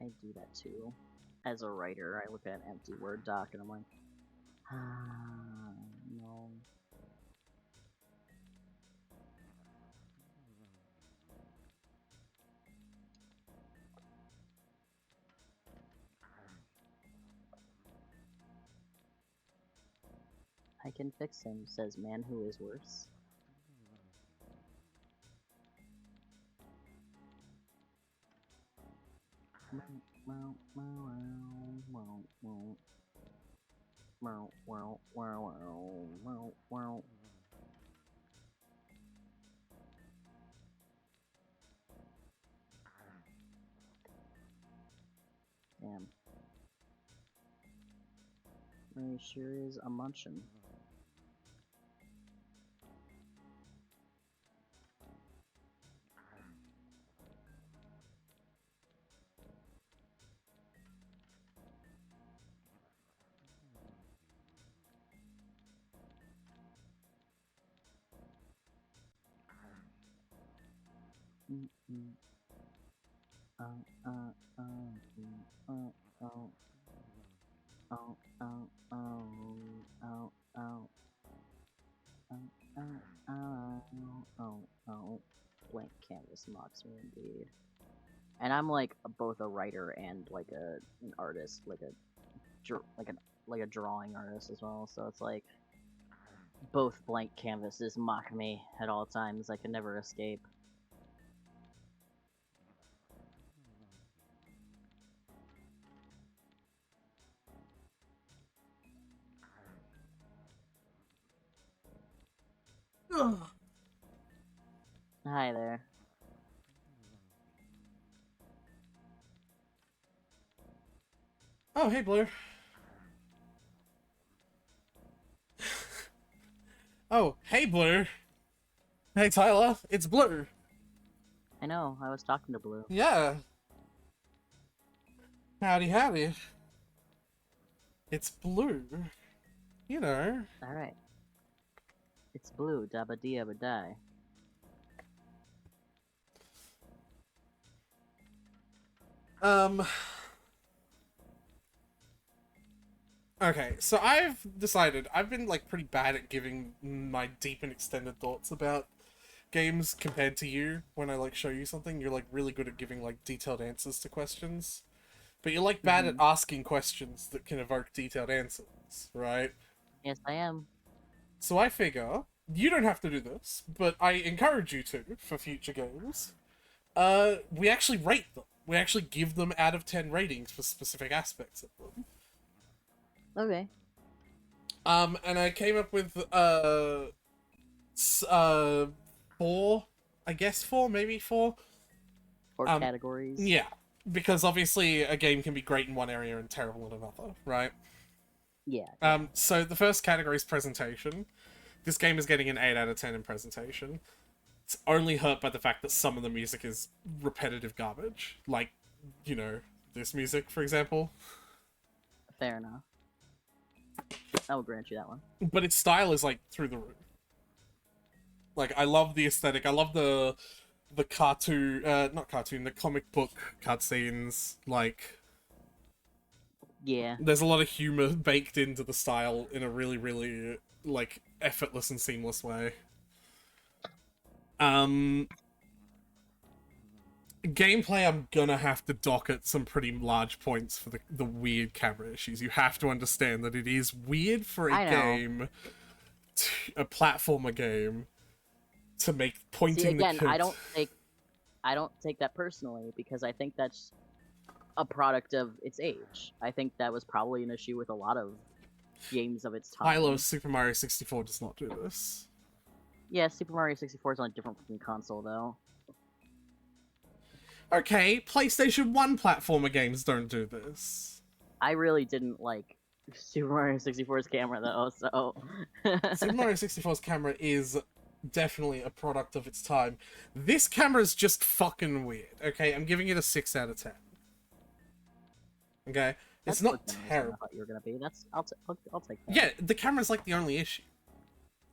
I do that too. As a writer, I look at an empty Word doc and I'm like, ah, no. I can fix him, says man who is worse. Damn. He sure is a munchin'. Blank canvas mocks me indeed. And I'm like both a writer and like an artist, like a drawing artist as well. So it's like both blank canvases mock me at all times. I can never escape. Hi there. Oh, hey, Blue. Oh, hey, Blue. Hey, Tyler. It's Blue. I know, I was talking to Blue. Yeah. Howdy, howdy. It's Blue. You know. Alright. It's Blue, dabba dee abba die. Okay, so I've decided I've been like pretty bad at giving my deep and extended thoughts about games compared to you. When I like show you something, you're like really good at giving like detailed answers to questions, but you're like bad at asking questions that can evoke detailed answers, right? Yes, I am. So I figure you don't have to do this, but I encourage you to for future games. We actually rate them. We actually give them out of 10 ratings for specific aspects of them. Okay. And I came up with, 4, I guess 4, maybe 4. 4 categories. Yeah, because obviously a game can be great in one area and terrible in another, right? Yeah. So the first category is presentation. This game is getting an 8 out of 10 in presentation. It's only hurt by the fact that some of the music is repetitive garbage. Like, you know, this music, for example. Fair enough. I will grant you that one. But its style is, like, through the roof. Like, I love the aesthetic. I love the cartoon, not cartoon, the comic book cutscenes. Like, yeah, there's a lot of humor baked into the style in a really, really, like, effortless and seamless way. gameplay, I'm gonna have to dock at some pretty large points for the weird camera issues. You have to understand that it is weird for a I know. game, a platformer game, to make pointing See, again, the I don't take that personally because I think that's a product of its age. I think that was probably an issue with a lot of games of its time. Hilo Super Mario 64 does not do this. Yeah, Super Mario 64 is on a different fucking console though. Okay, PlayStation 1 platformer games don't do this. I really didn't like Super Mario 64's camera though, so Super Mario 64's camera is definitely a product of its time. This camera is just fucking weird. Okay, I'm giving it a 6 out of 10. Okay, it's That's not closer than I terrible. thought you were gonna be. I'll take that. Yeah, the camera's like the only issue.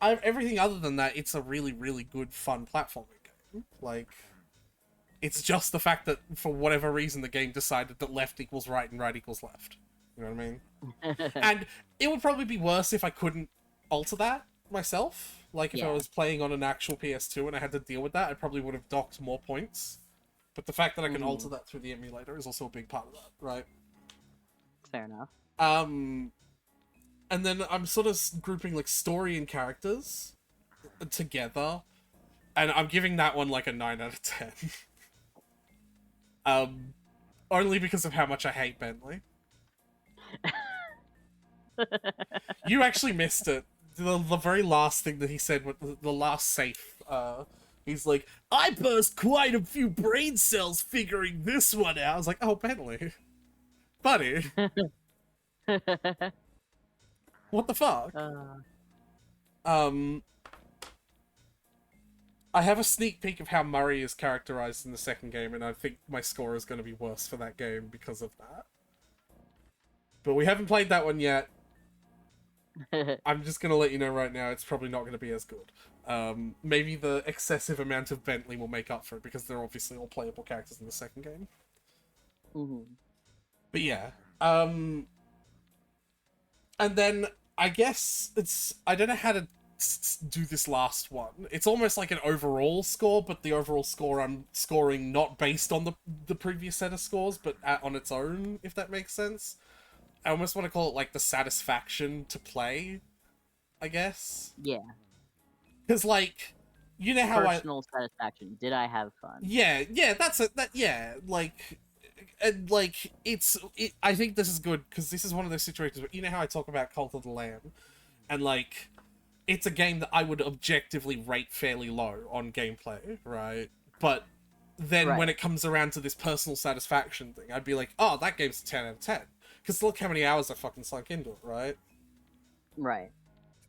Everything other than that, it's a really, really good, fun platforming game. Like, it's just the fact that, for whatever reason, the game decided that left equals right and right equals left. You know what I mean? And it would probably be worse if I couldn't alter that myself. Like, if I Yeah. was playing on an actual PS2 and I had to deal with that, I probably would have docked more points. But the fact that I can alter that through the emulator is also a big part of that, right? Fair enough. And then I'm sort of grouping, like, story and characters together. And I'm giving that one, like, a 9 out of 10. Only because of how much I hate Bentley. You actually missed it. The very last thing that he said, the last safe, he's like, I burst quite a few brain cells figuring this one out. I was like, oh, Bentley. Buddy. What the fuck? I have a sneak peek of how Murray is characterized in the second game, and I think my score is going to be worse for that game because of that. But we haven't played that one yet. I'm just going to let you know right now, it's probably not going to be as good. Maybe the excessive amount of Bentley will make up for it, because they're obviously all playable characters in the second game. But yeah. And then, I guess, I don't know how to do this last one. It's almost like an overall score, but the overall score I'm scoring not based on the previous set of scores, but on its own, if that makes sense. I almost want to call it, like, the satisfaction to play, I guess. Yeah. Because, like, you know how Personal satisfaction. Did I have fun? Yeah, that's it. Like, and, like, I think this is good, because this is one of those situations where, you know how I talk about Cult of the Lamb? And, like, it's a game that I would objectively rate fairly low on gameplay, right? But then when it comes around to this personal satisfaction thing, I'd be like, oh, that game's a 10 out of 10. Because look how many hours I fucking sunk into it, right? Right.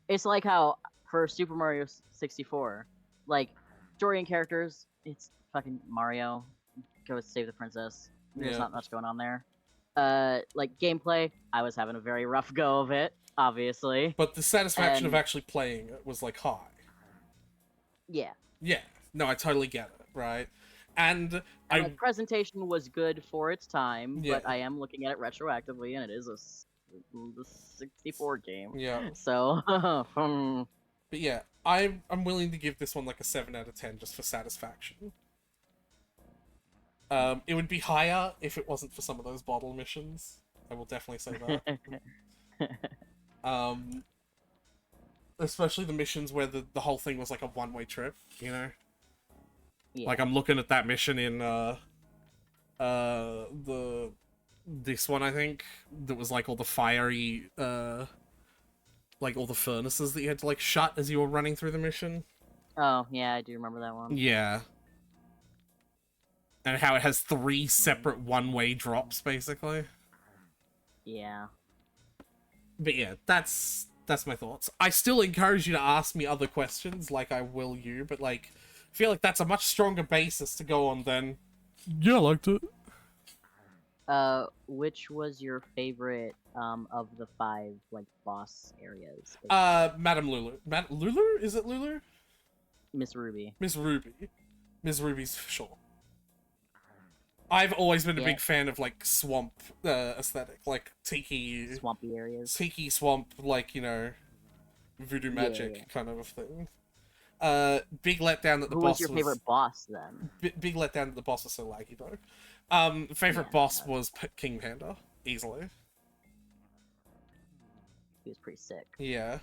It's like how, for Super Mario 64, like, story and characters, it's fucking Mario. Go save the princess. There's not much going on there. Like, gameplay, I was having a very rough go of it, obviously. But the satisfaction of actually playing it was, like, high. Yeah. Yeah. No, I totally get it, right? And the presentation was good for its time, Yeah. but I am looking at it retroactively, and it is a 64 game. Yeah. So, But yeah, I'm willing to give this one like a 7 out of 10 just for satisfaction. It would be higher if it wasn't for some of those bottle missions. I will definitely say that. Especially the missions where the whole thing was like a one-way trip, you know? yeah. Like, I'm looking at that mission in, this one, I think, that was, like, all the fiery, like, all the furnaces that you had to, like, shut as you were running through the mission. Oh, yeah, I do remember that one. Yeah. And how it has 3 separate one-way drops, basically. Yeah. But yeah, that's my thoughts. I still encourage you to ask me other questions, like I will you, but, like, I feel like that's a much stronger basis to go on than, yeah, I liked it. Which was your favorite, of the 5, like, boss areas? Madame Lulu. Lulu? Is it Lulu? Miss Ruby. Miss Ruby. Miss Ruby's for sure. I've always been a big fan of, like, swamp aesthetic, like tiki... Swampy areas. Tiki swamp, like, you know, voodoo magic kind of a thing. Big letdown that the Who boss was your favorite boss then? Big letdown that the boss was so laggy though. Favorite Yeah, boss was King Panda, easily. He was pretty sick. Yeah.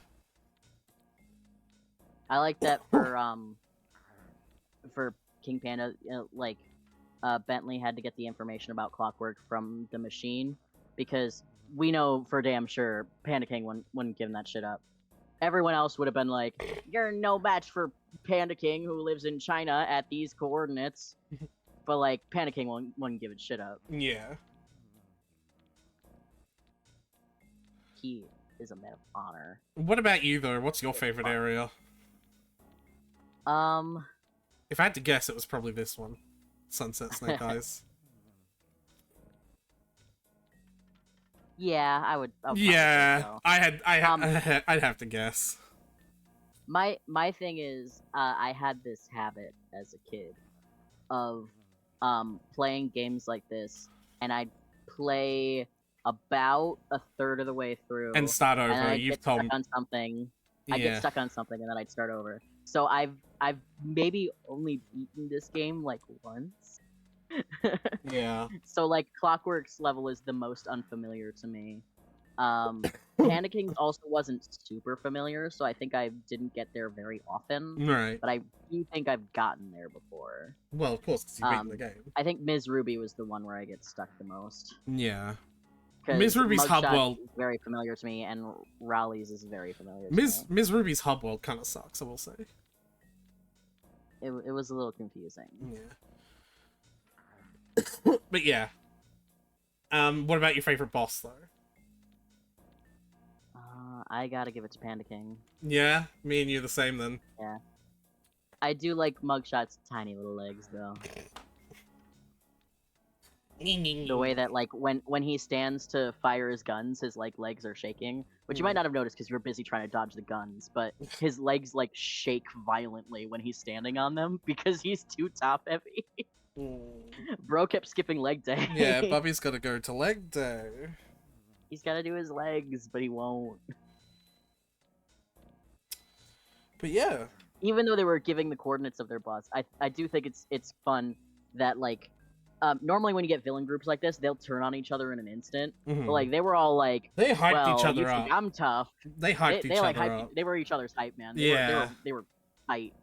I like that for King Panda, like Bentley had to get the information about Clockwork from the machine because we know for damn sure Panda King wouldn't give him that shit up. Everyone else would have been like, "You're no match for Panda King who lives in China at these coordinates," but like Panda King wouldn't give it shit up. Yeah. He is a man of honor. What about you though? What's your favorite area? If I had to guess, it was probably this one, Sunset Snake Eyes. Yeah, I would Yeah, say so. I'd have to guess. My thing is, I had this habit as a kid of playing games like this, and I'd play about a third of the way through And start over. and then I'd You've get told stuck me. on something. I Yeah. get stuck on something, and then I'd start over. So I've maybe only beaten this game like once. Yeah. So like Clockwork's level is the most unfamiliar to me. Panda King also wasn't super familiar, so I think I didn't get there very often. Right. But I do think I've gotten there before. Well, of course, because you've beaten the game. I think Ms. Ruby was the one where I get stuck the most. Yeah. 'Cause Ms. Ruby's Mugshot hub world. is very familiar to me, and Raleigh's is very familiar to Ms. me. Ms. Ruby's hub world kind of sucks, I will say. It was a little confusing. Yeah. But yeah. What about your favorite boss though? I gotta give it to Panda King. Yeah, me and you the same then. Yeah. I do like Mugshot's tiny little legs though. The way that like when he stands to fire his guns, his like legs are shaking, which you might not have noticed because you're busy trying to dodge the guns, but his legs like shake violently when he's standing on them because he's too top heavy. Bro kept skipping leg day. Yeah, Bubby's gotta go to leg day. He's gotta do his legs, but he won't. But yeah. Even though they were giving the coordinates of their boss, I do think it's fun that like normally when you get villain groups like this, they'll turn on each other in an instant. Mhm. But like they were all like, They hyped well, each other you think up. I'm tough. They hyped They each like other hyped, up. they were each other's hype, man. Yeah. They were tight.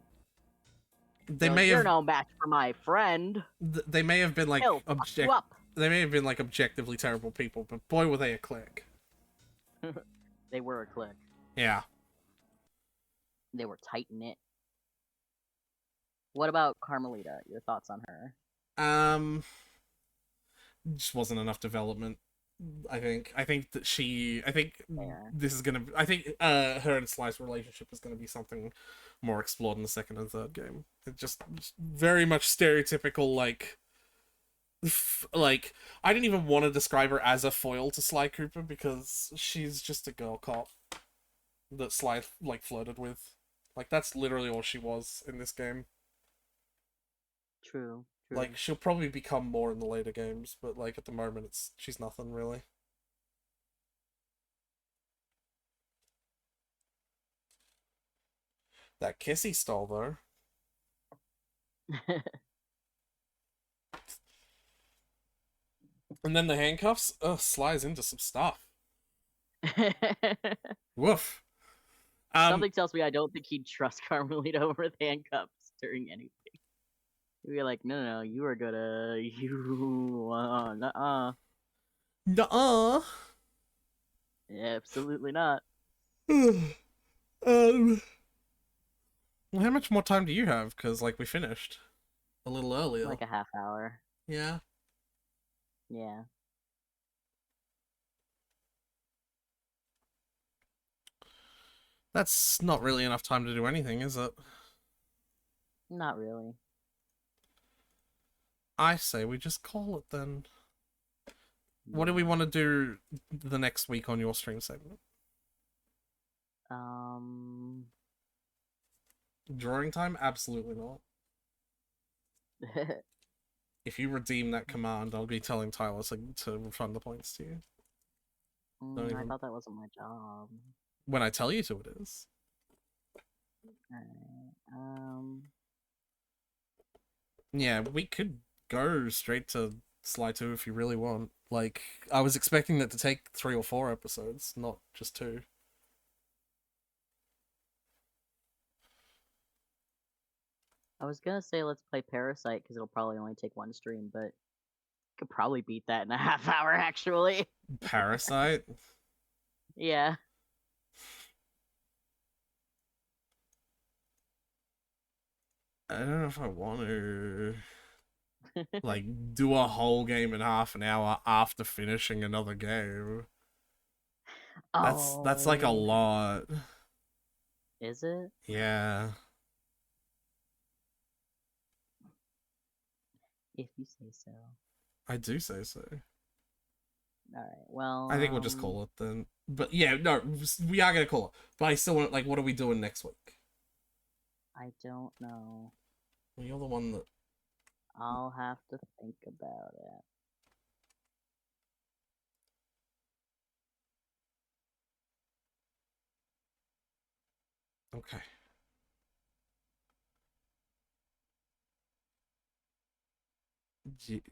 They Like, may You're have no match for my friend. they may have been like He'll fuck you up. they may have been like objectively terrible people, but boy were they a clique. They were a clique. Yeah. They were tight knit. What about Carmelita? Your thoughts on her? Just wasn't enough development. I think that Fair. this is gonna. I think her and Sly's relationship is gonna be something more explored in the second and third game. It's just very much stereotypical, like I didn't even want to describe her as a foil to Sly Cooper because she's just a girl cop that Sly like flirted with. Like that's literally all she was in this game. True. Like she'll probably become more in the later games, but like at the moment she's nothing really. That kiss he stole though. And then the handcuffs. Ugh, Sly's into some stuff. Woof. Something tells me I don't think he'd trust Carmelita with handcuffs during anything. He'd be like, no, you are gonna, nuh-uh. Nuh-uh. Yeah, absolutely not. Well, how much more time do you have? Because, like, we finished a little earlier. Like a half hour. Yeah. Yeah. That's not really enough time to do anything, is it? Not really. I say we just call it then. What do we want to do the next week on your stream segment? Drawing time? Absolutely not. If you redeem that command, I'll be telling Tyler to refund the points to you. I thought that wasn't my job. When I tell you to, it is. Alright, Yeah, we could go straight to Sly 2 if you really want. Like, I was expecting that to take 3 or 4 episodes, not just 2. I was gonna say let's play Parasite because it'll probably only take one stream, but could probably beat that in a half hour actually. Parasite? Yeah. I don't know if I want to like do a whole game in half an hour after finishing another game. That's like a Oh, lot. is it? Yeah. If you say so. I do say so. Alright, well. I think we'll just call it then. But yeah, no, we are gonna call it. But I still want, like, what are we doing next week? I don't know. Well, you're the one that. I'll have to think about it. Okay.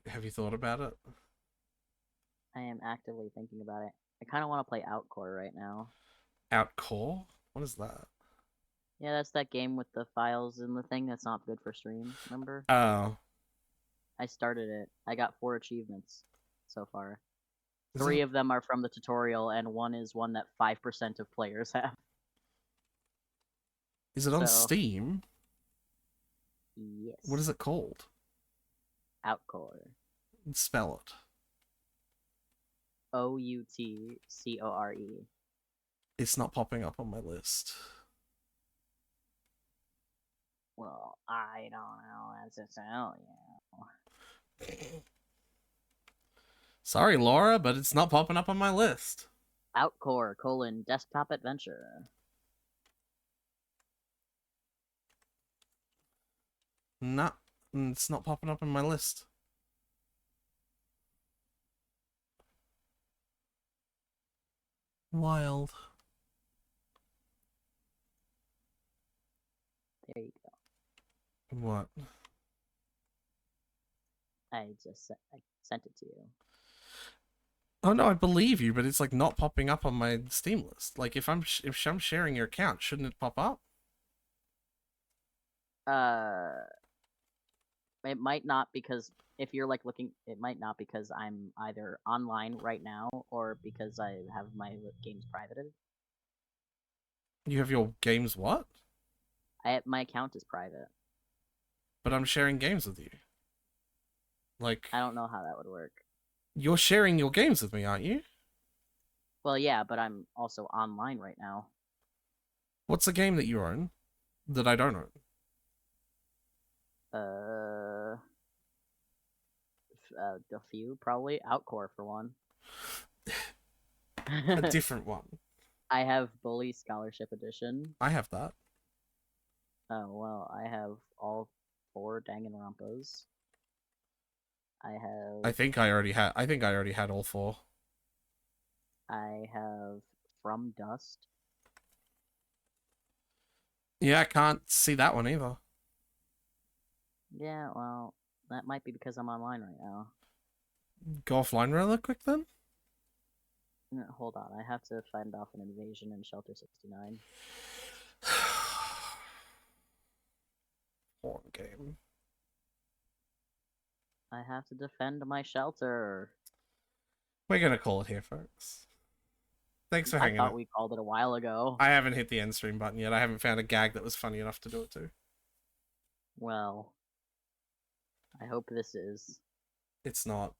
Have you thought about it? I am actively thinking about it. I kind of want to play Outcore right now. Outcore? What is that? Yeah, that's that game with the files and the thing that's not good for stream. Remember? Oh. I started it. I got 4 achievements so far. Is 3 it- of them are from the tutorial, and one is one that 5% of players have. Is it on So- Steam? Yes. What is it called? Outcore. Spell it. Outcore. It's not popping up on my list. Well, I don't know as to tell you. Sorry, Laura, but it's not popping up on my list. Outcore, desktop adventure. Nah, it's not popping up on my list. Wild. There you go. What? I sent it to you. Oh no, I believe you, but it's like not popping up on my Steam list. Like if I'm sharing your account, shouldn't it pop up? It might not because if you're like looking, it might not because I'm either online right now or because I have my games privated. You have your games what? My account is private. But I'm sharing games with you. Like I don't know how that would work. you're sharing your games with me, aren't you? Well, yeah, but I'm also online right now. What's the game that you own that I don't own? A few probably. Outcore for one. A different one. I have Bully Scholarship Edition. I have that. Oh well, I have all 4 Danganronpas. I think I already had all 4. I have From Dust. Yeah, I can't see that one either. Yeah, well, that might be because I'm online right now. Go offline really quick then. Hold on, I have to find off an invasion in Shelter 69. Porn game. I have to defend my shelter. We're gonna call it here, folks. Thanks for I hanging thought out. we called it a while ago. I haven't hit the end stream button yet. I haven't found a gag that was funny enough to do it too. Well, I hope this is. It's not.